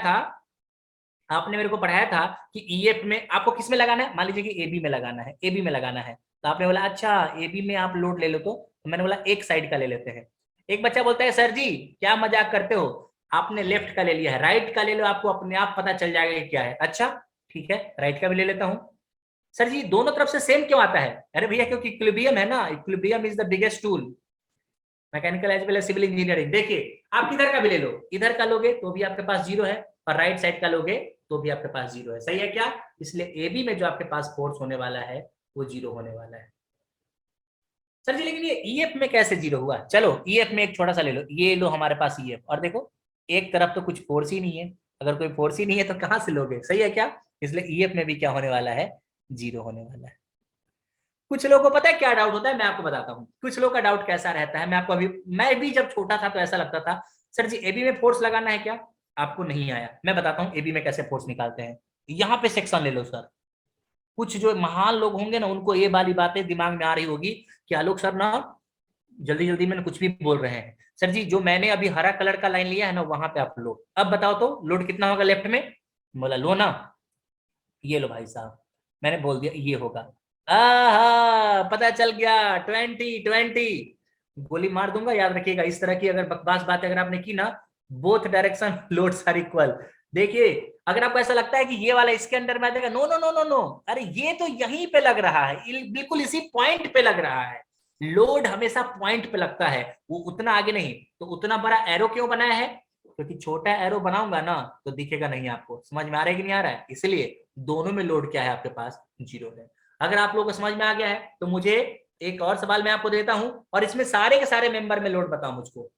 था कि ईएफ में आपको किस में लगाना है। मान लीजिए कि एबी में लगाना है, एबी में लगाना है। तो आपने बोला अच्छा एबी में आप लोड ले लो। तो मैंने बोला एक साइड का ले लेते हैं। एक बच्चा बोलता है सर जी क्या मजाक करते हो, आपने लेफ्ट का ले लिया है, राइट का ले लो, आपको अपने आप पता चल जाएगा कि क्या है। अच्छा ठीक है, राइट का भी ले लेता हूं। सर जी दोनों तरफ से सेम क्यों आता है? अरे भैया क्योंकि इक्विलिब्रियम है ना, equilibrium is the biggest tool, mechanical as well as civil engineering. देखिए आप किधर का भी ले लो, इधर का लोगे तो भी आपके पास 0 है और राइट साइड का लोगे तो भी आपके पास 0 है। सही है क्या? इसलिए एबी में जो आपके पास फोर्स होने वाला है वो 0 होने वाला है। सर जी लेकिन ये ईएफ में कैसे 0 हुआ? चलो ईएफ में एक छोटा सा ले लो, ये लो हमारे पास ईएफ, और देखो एक तरफ तो कुछ फोर्स ही नहीं है। अगर कोई फोर्स ही नहीं है तो कहां से लोगे? सही है क्या? इसलिए ईएफ में भी क्या होने वाला है? 0 होने वाला है। कुछ लोगों को पता है क्या डाउट होता है, मैं आपको बताता हूँ। कुछ लोगों का डाउट कैसा रहता है, मैं भी जब छोटा था तो ऐसा लगता था सर जी एबी में फोर्स लगाना है क्या? आपको नहीं आया, मैं बताता हूँ एबी में कैसे फोर्स निकालते हैं। यहाँ पे सेक्शन ले लो सर। कुछ जो महान लोग होंगे ना उनको ये वाली बातें दिमाग में आ रही होगी कि आलोक सर ना जल्दी जल्दी मैंने कुछ भी बोल रहे हैं। सर जी जो मैंने अभी हरा कलर का लाइन लिया है ना वहां पे आप लोड, अब बताओ तो लोड कितना होगा लेफ्ट में? बोला लो ना, ये लो भाई साहब, मैंने बोल दिया ये होगा। पता चल गया, 20-20। गोली मार दूंगा, याद रखिएगा। इस तरह की अगर बकवास बात अगर आपने की ना, both direction loads are equal. देखिए अगर आपको ऐसा लगता है कि ये वाला इसके अंडर में आ जाएगा, no no no no no, अरे ये तो यहीं पे लग रहा है, बिल्कुल इसी पॉइंट पे लग रहा है। लोड हमेशा पॉइंट पे लगता है, वो उतना आगे नहीं। तो उतना बड़ा एरो क्यों बनाया है? क्योंकि छोटा एरो बनाऊंगा ना तो दिखेगा नहीं आपको। समझ में आ रहा है कि नहीं आ रहा है? इसलिए दोनों में लोड क्या है आपके पास? 0 है। अगर आप लोगों को समझ में आ गया है तो मुझे एक और सवाल मैं आपको देता हूं, और इसमें सारे के सारे मेंबर में लोड बताओ मुझको।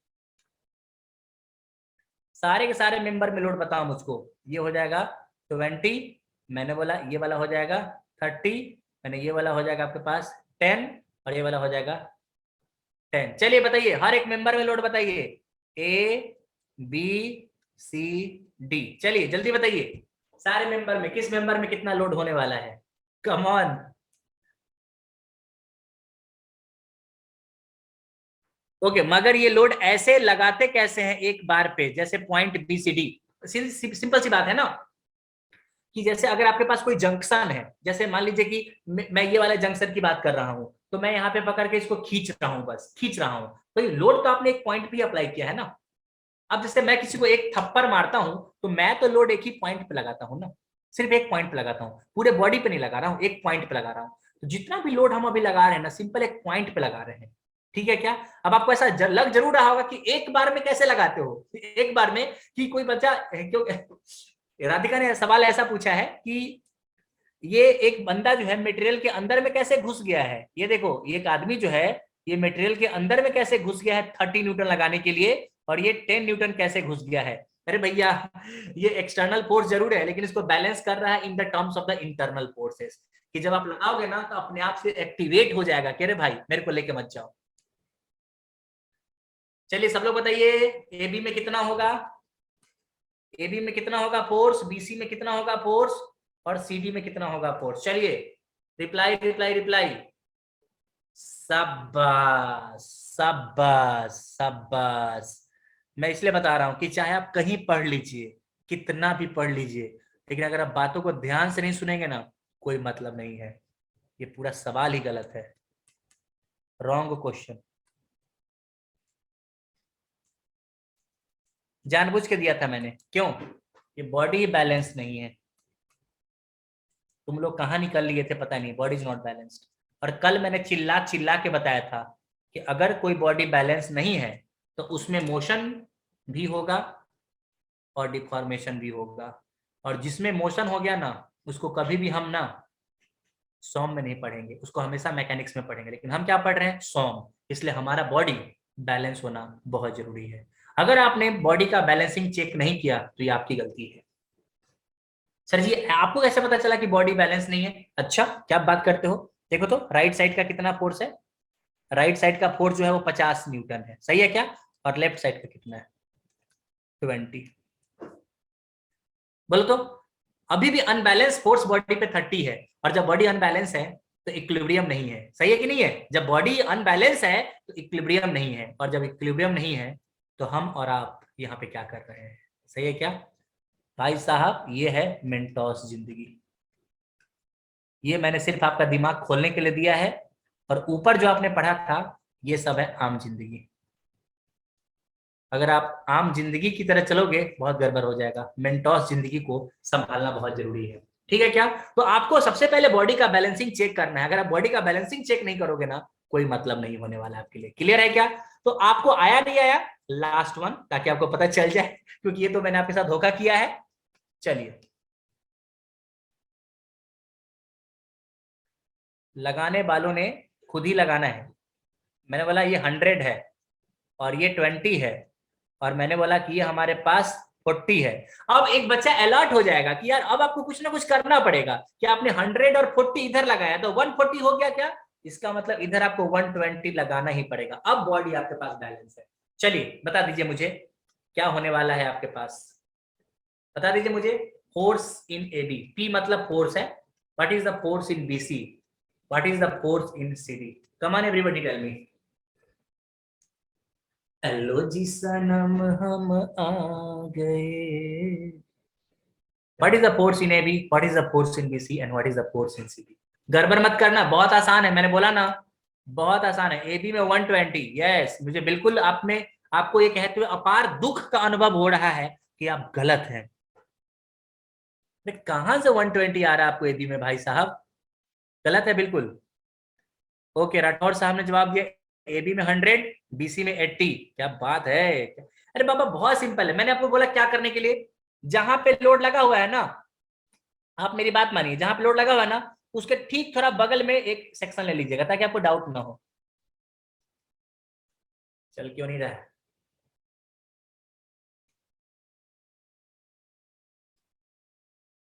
सारे के सारे मेंबर में लोड बताओ मुझको। ये हो जाएगा 20, मैंने बोला ये वाला हो जाएगा 30, मैंने ये वाला हो जाएगा आपके पास 10, और ये वाला हो जाएगा 10। चलिए बताइए हर एक मेंबर में लोड बताइए, ए बी सी डी। चलिए जल्दी बताइए सारे मेंबर में किस मेंबर में कितना लोड होने वाला है? Come on. ओके, मगर ये लोड ऐसे लगाते कैसे हैं एक बार पे, जैसे point B C D. Simple सी बात है ना, कि जैसे अगर आपके पास कोई जंक्शन है, जैसे मान लीजिए कि मैं ये वाले जंक्शन की बात कर रहा हूं, तो मैं यहाँ पे पकड़ के इसको खींच रहा हूँ, बस खींच रहा हूँ। तो ये लोड तो आपने एक पॉइंट पे अप्लाई किया है ना। अब जैसे मैं किसी को एक थप्पड़ मारता हूं तो मैं तो लोड एक ही पॉइंट पे लगाता हूँ ना, सिर्फ एक पॉइंट पे लगाता हूँ, पूरे बॉडी पे नहीं लगा रहा हूँ, एक पॉइंट पे लगा रहा हूँ। तो जितना भी लोड हम अभी लगा रहे हैं ना, सिंपल एक पॉइंट पे लगा रहे हैं। ठीक है क्या? अब आपको ऐसा लग जरूर रहा होगा कि एक बार में कैसे लगाते हो, एक बार में कि कोई बच्चा क्यों, राधिका ने सवाल ऐसा पूछा है कि ये एक बंदा जो है मटेरियल के अंदर में कैसे घुस गया है। ये देखो एक आदमी जो है ये मटेरियल के अंदर में कैसे घुस गया है 30 न्यूटन लगाने के लिए, और ये 10 न्यूटन कैसे घुस गया है। अरे भैया ये एक्सटर्नल फोर्स जरूर है लेकिन इसको बैलेंस कर रहा है in the terms of the internal forces, कि जब आप लगाओगे ना तो अपने आप से एक्टिवेट हो जाएगा कि अरे भाई मेरे को लेके मत जाओ। चलिए सब लोग बताइए एबी में कितना होगा, एबी में कितना होगा फोर्स, बीसी में कितना होगा फोर्स, और सीडी में कितना होगा फोर्स। चलिए रिप्लाई रिप्लाई रिप्लाई। शाबाश शाबाश शाबाश। मैं इसलिए बता रहा हूं कि चाहे आप कहीं पढ़ लीजिए, कितना भी पढ़ लीजिए, लेकिन अगर आप बातों को ध्यान से नहीं सुनेंगे ना, कोई मतलब नहीं है। ये पूरा सवाल ही गलत है, रॉन्ग क्वेश्चन। जानबूझ के दिया था मैंने, क्यों? ये बॉडी बैलेंस नहीं है। तुम लोग कहाँ निकल लिए थे पता नहीं, बॉडी इज नॉट बैलेंस्ड। और कल मैंने चिल्ला चिल्ला के बताया था कि अगर कोई बॉडी बैलेंस नहीं है तो उसमें मोशन भी होगा और डिफॉर्मेशन भी होगा। और जिसमें मोशन हो गया ना, उसको कभी भी हम ना सॉम में नहीं पढ़ेंगे, उसको हमेशा मैकेनिक्स में पढ़ेंगे। लेकिन हम क्या पढ़ रहे हैं? सॉम। इसलिए हमारा बॉडी बैलेंस होना बहुत जरूरी है। अगर आपने बॉडी का बैलेंसिंग चेक नहीं किया तो ये आपकी गलती है। सर जी आपको कैसे पता चला कि बॉडी बैलेंस नहीं है? अच्छा क्या बात करते हो, देखो तो राइट साइड का कितना फोर्स है। राइट साइड का फोर्स जो है वो 50 न्यूटन है, सही है क्या? और लेफ्ट साइड का कितना है? 20। बोलो तो। अभी भी अनबैलेंस फोर्स बॉडी पे 30 है, और जब बॉडी अनबैलेंस है तो इक्विलिब्रियम नहीं है, सही है कि नहीं है? जब बॉडी अनबैलेंस है तो इक्विलिब्रियम नहीं है, और जब इक्विलिब्रियम नहीं है तो हम और आप यहाँ पे क्या कर रहे हैं? सही है क्या भाई साहब? ये है मेंटोस जिंदगी। ये मैंने सिर्फ आपका दिमाग खोलने के लिए दिया है, और ऊपर जो आपने पढ़ा था ये सब है आम जिंदगी। अगर आप आम जिंदगी की तरह चलोगे बहुत गड़बड़ हो जाएगा। मेंटोस जिंदगी को संभालना बहुत जरूरी है, ठीक है क्या? तो आपको सबसे पहले बॉडी का बैलेंसिंग चेक करना है। अगर आप बॉडी का बैलेंसिंग चेक नहीं करोगे ना, कोई मतलब नहीं होने वाला आपके लिए। क्लियर है क्या? तो आपको आया नहीं आया लास्ट वन, ताकि आपको पता चल जाए, क्योंकि ये तो मैंने आपके साथ धोखा किया है। चलिए, लगाने वालों ने खुद ही लगाना है। मैंने बोला ये 100 है और ये 20 है, और मैंने बोला कि ये हमारे पास 40 है। अब एक बच्चा अलर्ट हो जाएगा कि यार अब आपको कुछ ना कुछ करना पड़ेगा। कि आपने 100 और 40 इधर लगाया तो 140 हो गया क्या? इसका मतलब इधर आपको 120 लगाना ही पड़ेगा। अब बॉडी आपके पास बैलेंस है। चलिए बता दीजिए मुझे क्या होने वाला है आपके पास, बता दीजिए मुझे। Force in A B, P मतलब फोर्स है। What is the force in B C? What is the force in C D? Come on everybody tell me. Hello जी सनम हम आ गए। What is the force in AB, what is the force in BC, and what is the force in CB? गड़बड़ मत करना, बहुत आसान है, मैंने बोला ना बहुत आसान है। एबी में 120, यस। मुझे बिल्कुल आपने आपको ये कहते हुए अपार दुख का अनुभव हो रहा है कि आप गलत हैं। कहां से 120 आ रहा है आपको एबी में भाई साहब? गलत है बिल्कुल। ओके, राठौर साहब ने जवाब दिया एबी में 100, बीसी में 80। क्या बात है! अरे बाबा बहुत सिंपल है, मैंने आपको बोला क्या करने के लिए। जहां पे लोड लगा हुआ है ना, आप मेरी बात मानिए, जहां पे लोड लगा हुआ है ना उसके ठीक थोड़ा बगल में एक सेक्शन ले लीजिएगा, ताकि आपको डाउट ना हो। चल क्यों नहीं रहा है?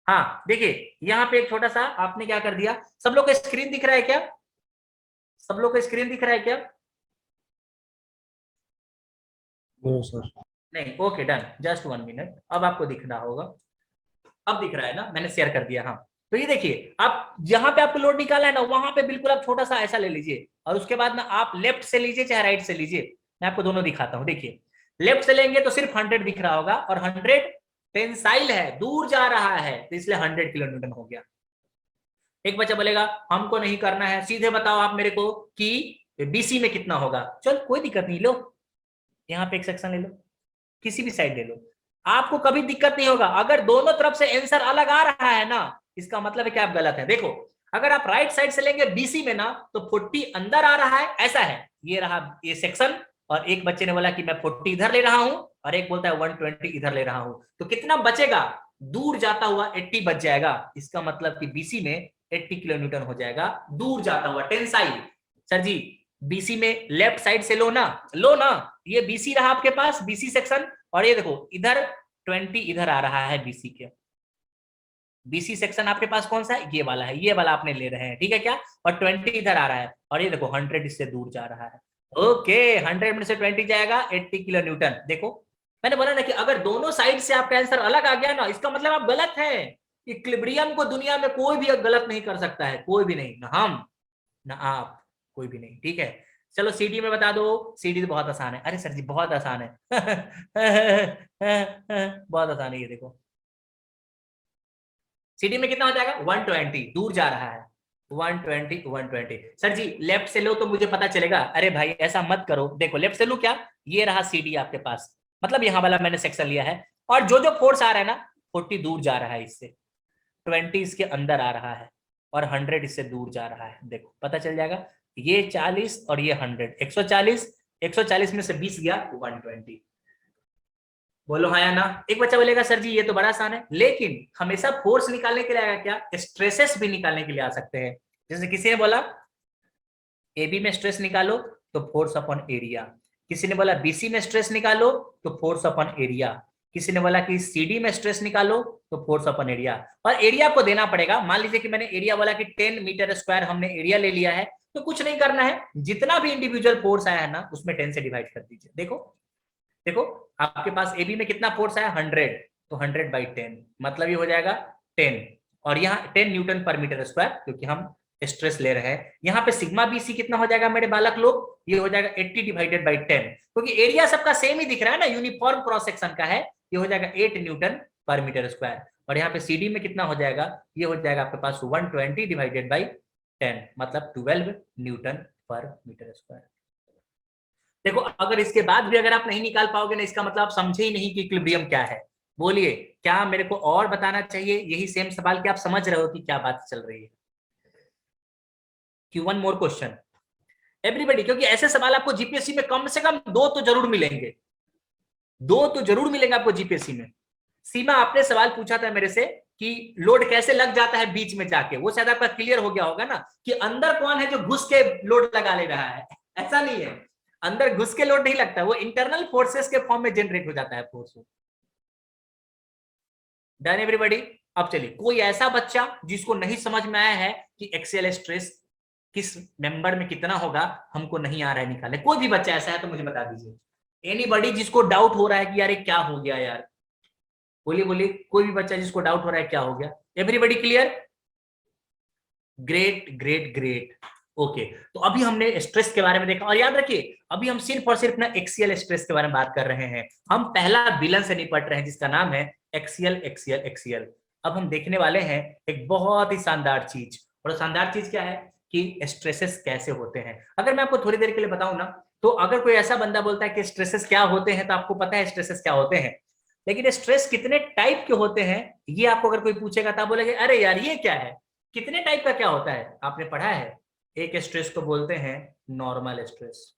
हाँ देखिए, यहाँ पे एक छोटा सा आपने क्या कर दिया। सब लोग का स्क्रीन दिख रहा है क्या? सब लोग का स्क्रीन दिख रहा है क्या? No sir. नहीं, ओके डन, जस्ट 1 मिनट, अब आपको दिख रहा होगा। अब दिख रहा है ना, मैंने शेयर कर दिया। हाँ तो ये देखिए, आप जहां पे आपको लोड निकाला है ना, वहां पे बिल्कुल आप छोटा सा ऐसा ले लीजिए, और उसके बाद में आप लेफ्ट से लीजिए चाहे राइट से लीजिए। मैं आपको दोनों दिखाता हूँ। देखिए, लेफ्ट से लेंगे तो सिर्फ 100 दिख रहा होगा, और 100 टेंसाइल है, दूर जा रहा है, तो इसलिए 100 किलो न्यूटन हो गया। एक बच्चा बोलेगा हमको नहीं करना है, सीधे बताओ आप मेरे को कि बीसी में कितना होगा। चल कोई दिक्कत नहीं, लो यहाँ पे एक सेक्शन ले लो, किसी भी साइड ले लो, आपको कभी दिक्कत नहीं होगा। अगर दोनों तरफ से आंसर अलग आ रहा है ना, इसका मतलब है कि आप गलत है। देखो, अगर आप राइट साइड से लेंगे बीसी में ना, तो 40 अंदर आ रहा है, ऐसा है, ये रहा ये सेक्शन। और एक बच्चे ने बोला कि मैं 40 इधर ले रहा हूं, और एक बोलता है 120 इधर ले रहा हूं, तो कितना बचेगा? दूर जाता हुआ 80 बच जाएगा। इसका मतलब कि बीसी में 80 किलो न्यूटन हो जाएगा, दूर जाता हुआ टेंसाइल। सर जी बीसी में लेफ्ट साइड से लो ना, लो ना, ये बीसी रहा आपके पास, बीसी सेक्शन, और ये देखो इधर 20 इधर आ रहा है बीसी के। बीसी सेक्शन आपके पास कौन सा है? ये वाला है, ये वाला आपने ले रहे हैं, ठीक है क्या? और 20 इधर आ रहा है, और ये देखो 100 इससे दूर जा रहा है। ओके, 100 में से 20 जाएगा 80 किलो न्यूटन। देखो मैंने बोला ना कि अगर दोनों साइड से आपका आंसर अलग आ गया ना, इसका मतलब आप गलत हैं। इक्विलिब्रियम को दुनिया में कोई भी गलत नहीं कर सकता है, कोई भी नहीं, ना हम ना आप, कोई भी नहीं, ठीक है? चलो सीडी में बता दो। सीडी तो बहुत आसान है। अरे सर जी बहुत आसान है। बहुत आसान है, ये देखो सीडी में कितना हो जाएगा? 120, दूर जा रहा है, 120 120। सर जी लेफ्ट से लो तो मुझे पता चलेगा। अरे भाई ऐसा मत करो, देखो लेफ्ट से लो क्या, ये रहा सीडी आपके पास, मतलब यहाँ वाला मैंने सेक्शन लिया है, और जो जो फोर्स आ रहा है ना 40 दूर जा रहा है इससे, 20 इसके अंदर आ रहा है, और 100 इससे दूर जा रहा है। देखो पता चल जाएगा, ये 40 और ये 100, 140, 140 में से 20 गया 120। बोलो हाँ या ना। एक बच्चा बोलेगा सर जी ये तो बड़ा आसान है, लेकिन हमेशा फोर्स निकालने के लिए आएगा क्या, स्ट्रेसेस भी निकालने के लिए आ सकते हैं। जैसे किसी ने बोला एबी में स्ट्रेस निकालो तो फोर्स अपॉन एरिया, किसी ने बोला बीसी में स्ट्रेस निकालो तो फोर्स अपॉन एरिया, किसी ने बोला कि सीडी में स्ट्रेस निकालो तो फोर्स अपॉन एरिया। और एरिया को देना पड़ेगा, मान लीजिए कि मैंने एरिया बोला कि 10 मीटर स्क्वायर हमने एरिया ले लिया है, तो कुछ नहीं करना है, जितना भी इंडिविजुअल फोर्स आया है ना उसमें 10 से डिवाइड कर दीजिए। देखो देखो आपके पास एबी में कितना फोर्स आया 100, तो 100/10 मतलब ये हो जाएगा 10, और यहाँ 10 न्यूटन पर मीटर स्क्वायर, क्योंकि हम स्ट्रेस ले रहे हैं। यहाँ पे सिग्मा बीसी कितना हो जाएगा मेरे बालक लोग, ये हो जाएगा 80/10, क्योंकि एरिया सबका सेम ही दिख रहा है ना, यूनिफॉर्म क्रॉस सेक्शन का है, ये हो जाएगा 8 न्यूटन पर मीटर स्क्वायर। और यहाँ पे सीडी में कितना हो जाएगा, ये हो जाएगा आपके पास 120/10 मतलब 12 न्यूटन पर मीटर स्क्वायर। देखो अगर इसके बाद भी अगर आप नहीं निकाल पाओगे ना, इसका मतलब आप समझे ही नहीं कि इक्विलिब्रियम क्या है। बोलिए क्या मेरे को और बताना चाहिए, यही सेम सवाल कि आप समझ रहे हो कि क्या बात चल रही है। वन मोर क्वेश्चन एवरीबॉडी, क्योंकि ऐसे सवाल आपको जीपीएससी में कम से कम दो तो जरूर मिलेंगे, दो तो जरूर मिलेंगे आपको जीपीएससी में। सीमा आपने सवाल पूछा था मेरे से कि लोड कैसे लग जाता है बीच में जाके, वो शायद आपका क्लियर हो गया होगा ना, कि अंदर कौन है जो घुस के लोड लगा ले रहा है। ऐसा नहीं है, अंदर घुस के लोड नहीं लगता, वो इंटरनल फोर्सेस के फॉर्म में जनरेट हो जाता है फोर्स। Done everybody. अब चलिए कोई ऐसा बच्चा जिसको नहीं समझ में आया है कि एक्सियल स्ट्रेस किस मेंबर में कितना होगा, हमको नहीं आ रहा है निकाले, कोई भी बच्चा ऐसा है तो मुझे बता दीजिए। एनीबॉडी जिसको डाउट हो रहा है कि यार क्या हो गया यार, बोलिए बोलिए, कोई भी बच्चा जिसको डाउट हो रहा है क्या हो गया। Everybody clear, great great great. Okay, तो अभी हमने स्ट्रेस के बारे में देखा, और याद रखिए अभी हम सिर्फ और सिर्फ ना एक्सियल स्ट्रेस के बारे में बात कर रहे हैं। हम पहला विलन से निपट रहे हैं जिसका नाम है एक्सियल एक्सियल एक्सियल। अब हम देखने वाले हैं एक बहुत ही शानदार चीज, और शानदार चीज क्या है कि स्ट्रेसेस कैसे होते हैं। अगर मैं आपको थोड़ी देर के लिए बताऊं ना, तो अगर कोई ऐसा बंदा बोलता है कि स्ट्रेसेस क्या होते हैं, तो आपको पता है स्ट्रेसेस क्या होते हैं, लेकिन स्ट्रेस कितने टाइप के होते हैं ये आपको अगर कोई पूछेगा तो आप बोलेंगे अरे यार ये क्या है, कितने टाइप का क्या होता है, आपने पढ़ा है। एक स्ट्रेस को बोलते हैं नॉर्मल स्ट्रेस,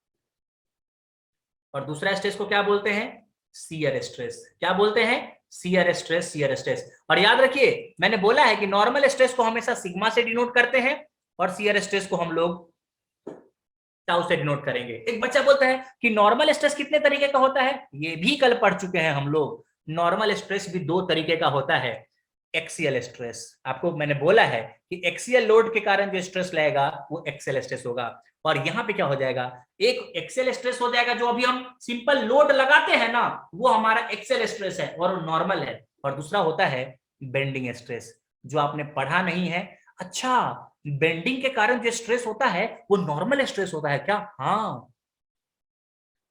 और दूसरा स्ट्रेस को क्या बोलते हैं, शियर स्ट्रेस। क्या बोलते हैं, शियर स्ट्रेस, शियर स्ट्रेस। और याद रखिए मैंने बोला है कि नॉर्मल स्ट्रेस को हमेशा सिग्मा से डिनोट करते हैं, और शियर स्ट्रेस को हम लोग टाउ से डिनोट करेंगे। एक बच्चा बोलता है कि नॉर्मल स्ट्रेस कितने तरीके का होता है, ये भी कल पढ़ चुके हैं हम लोग। नॉर्मल स्ट्रेस भी दो तरीके का होता है। एक्सियल स्ट्रेस, आपको मैंने बोला है कि एक्सियल लोड के कारण जो स्ट्रेस लगेगा वो एक्सियल स्ट्रेस होगा। और यहाँ पे क्या हो जाएगा, एक एक्सियल स्ट्रेस हो जाएगा जो अभी हम सिंपल लोड लगाते हैं ना, वो हमारा एक्सियल स्ट्रेस है और नॉर्मल है। और दूसरा होता है बेंडिंग स्ट्रेस, जो आपने पढ़ा नहीं है। अच्छा, बेंडिंग के कारण जो स्ट्रेस होता है वो नॉर्मल स्ट्रेस होता है क्या, हाँ।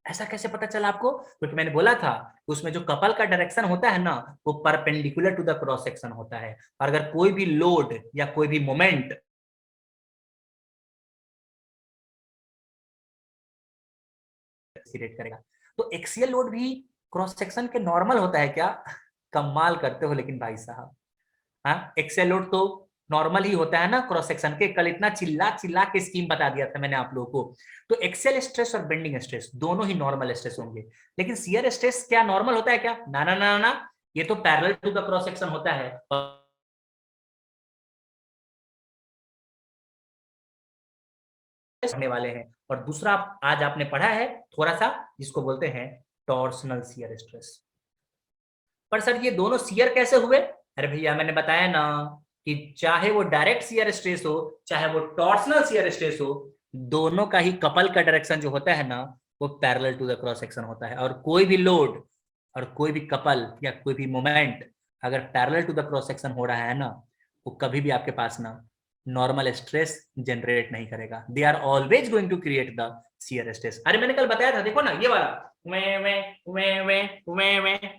ऐसा कैसे पता चला आपको, क्योंकि मैंने बोला था उसमें जो कपल का डायरेक्शन होता है ना, वो perpendicular to the cross section होता है। और अगर कोई भी लोड या कोई भी मोमेंट करेगा, तो एक्सियल लोड भी क्रॉस सेक्शन के नॉर्मल होता है क्या, कमाल करते हो लेकिन भाई साहब। हाँ, एक्सियल लोड तो नॉर्मल ही होता है ना क्रॉस सेक्शन के, कल इतना चिल्ला चिल्ला के स्कीम बता दिया था मैंने आप लोगों को। तो एक्सियल स्ट्रेस और बेंडिंग स्ट्रेस दोनों ही नॉर्मल स्ट्रेस होंगे, लेकिन शियर स्ट्रेस क्या नॉर्मल होता है क्या, ना ना ना ना, ये तो parallel to the cross section होता है। वाले हैं। और दूसरा आज आपने पढ़ा है थोड़ा सा, जिसको बोलते हैं टॉर्सनल शियर स्ट्रेस। पर सर ये दोनों शियर कैसे हुए, अरे भैया मैंने बताया ना कि चाहे वो डायरेक्ट शियर स्ट्रेस हो चाहे वो टॉर्सनल शियर स्ट्रेस हो, दोनों का ही कपल का डायरेक्शन जो होता है ना वो parallel to the cross section होता है। और कोई भी लोड और कोई भी कपल या कोई भी मोमेंट अगर parallel to the cross section हो रहा है ना, वो कभी भी आपके पास ना नॉर्मल स्ट्रेस जनरेट नहीं करेगा, they are always going to create the shear stress. अरे मैंने कल बताया था, देखो ना ये वाला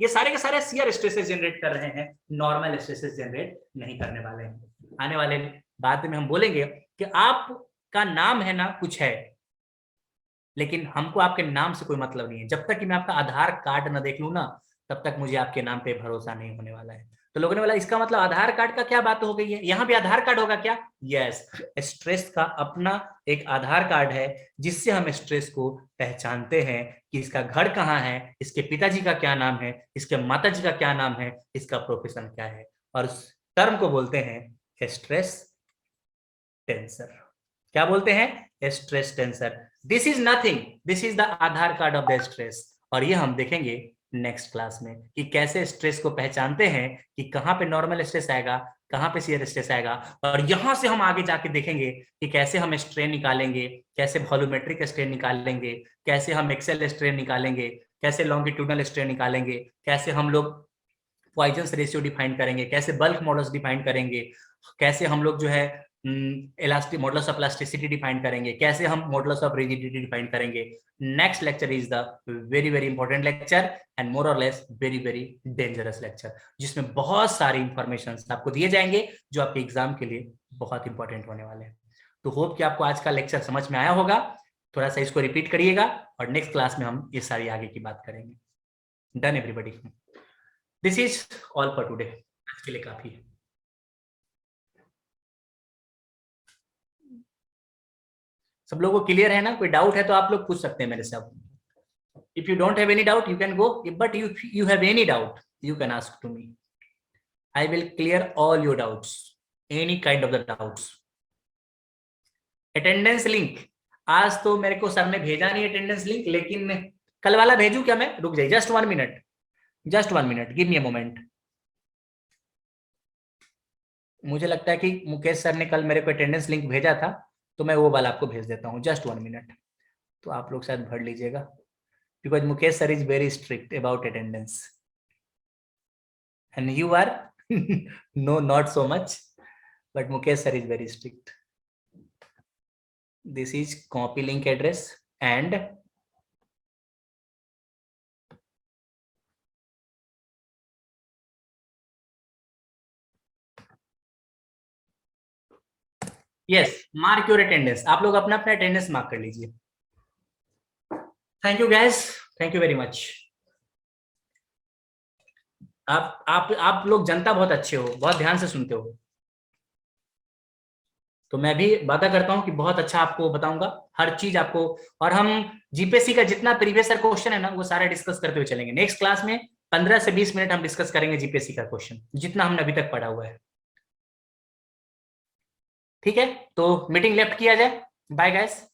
ये सारे के सारे शियर स्ट्रेसेस जनरेट कर रहे हैं, नॉर्मल स्ट्रेसेस जनरेट नहीं करने वाले हैं। आने वाले बाद में हम बोलेंगे कि आपका नाम है ना कुछ है, लेकिन हमको आपके नाम से कोई मतलब नहीं है। जब तक कि मैं आपका आधार कार्ड ना देख लूं ना, तब तक मुझे आपके नाम पे भरोसा नहीं होने वाला है। तो लोगों ने बोला इसका मतलब आधार कार्ड का क्या बात हो गई है, यहाँ भी आधार कार्ड होगा क्या? यस, स्ट्रेस का अपना एक आधार कार्ड है, जिससे हम स्ट्रेस को पहचानते हैं कि इसका घर कहाँ है, इसके पिताजी का क्या नाम है, इसके माताजी का क्या नाम है, इसका प्रोफेशन क्या है। और उस टर्म को बोलते हैं स्ट्रेस टेंसर। क्या बोलते हैं? Stress tensor. This is nothing, this is the Aadhaar card of the stress. और ये हम देखेंगे नेक्स्ट क्लास में कि कैसे स्ट्रेस को पहचानते हैं, कि कहाँ पे नॉर्मल स्ट्रेस आएगा, कहाँ पे सीवियर स्ट्रेस आएगा। और यहां से हम आगे जाके देखेंगे कि कैसे हम स्ट्रेन निकालेंगे, कैसे वॉल्यूमेट्रिक स्ट्रेन निकालेंगे, कैसे हम एक्सेल स्ट्रेन निकालेंगे, कैसे लॉन्गिट्यूडनल स्ट्रेन निकालेंगे, कैसे हम लोग पॉइजन्स रेशियो डिफाइन करेंगे, कैसे बल्क मॉडल्स डिफाइन करेंगे, कैसे हम लोग जो है elastic models of elasticity define करेंगे, कैसे हम मॉडल्स ऑफ रिजिडिटी डिफाइन करेंगे। Next lecture is the very very important lecture and more or less very very dangerous lecture, जिसमें बहुत सारी इंफॉर्मेशन आपको दिए जाएंगे जो आपके एग्जाम के लिए बहुत इंपॉर्टेंट होने वाले हैं। तो होप कि आपको आज का लेक्चर समझ में आया होगा। थोड़ा सा इसको रिपीट करिएगा और नेक्स्ट क्लास में हम ये सारी आगे की बात करेंगे। Done everybody? This is all for today. आज के लिए काफी है। सब लोगों को क्लियर है ना? कोई डाउट है तो आप लोग पूछ सकते हैं मेरे से। अब if you don't have any doubt you can go, but you have any doubt you can ask to me. I will clear all your doubts, any kind of the doubts. Attendance link आज तो मेरे को sir ने भेजा नहीं attendance link, लेकिन कल वाला भेजूं क्या मैं? रुक जाइए, just 1 minute, just 1 minute, give me a moment. मुझे लगता है कि मुकेश सर ने कल मेरे को अटेंडेंस लिंक भेजा था, तो मैं वो वाला आपको भेज देता हूँ। जस्ट 1 मिनट, तो आप लोग शायद भर लीजिएगा, because Mukesh sir is very strict about attendance and you are no not so much, but Mukesh sir is very strict. This is copy link address and yes, mark your attendance. आप लोग अपना अपना अटेंडेंस मार्क कर लीजिए। Thank you guys, thank you very much. आप लोग जनता बहुत अच्छे हो, बहुत ध्यान से सुनते हो, तो मैं भी वादा करता हूं कि बहुत अच्छा आपको बताऊंगा हर चीज आपको। और हम जीपीएससी का जितना प्रीवियस ईयर क्वेश्चन है ना, वो सारा डिस्कस करते हुए चलेंगे। नेक्स्ट क्लास में 15 से 20 मिनट हम डिस्कस करेंगे जीपीएससी का क्वेश्चन, जितना हमने अभी तक पढ़ा हुआ है। ठीक है, तो मीटिंग लेफ्ट किया जाए। Bye guys.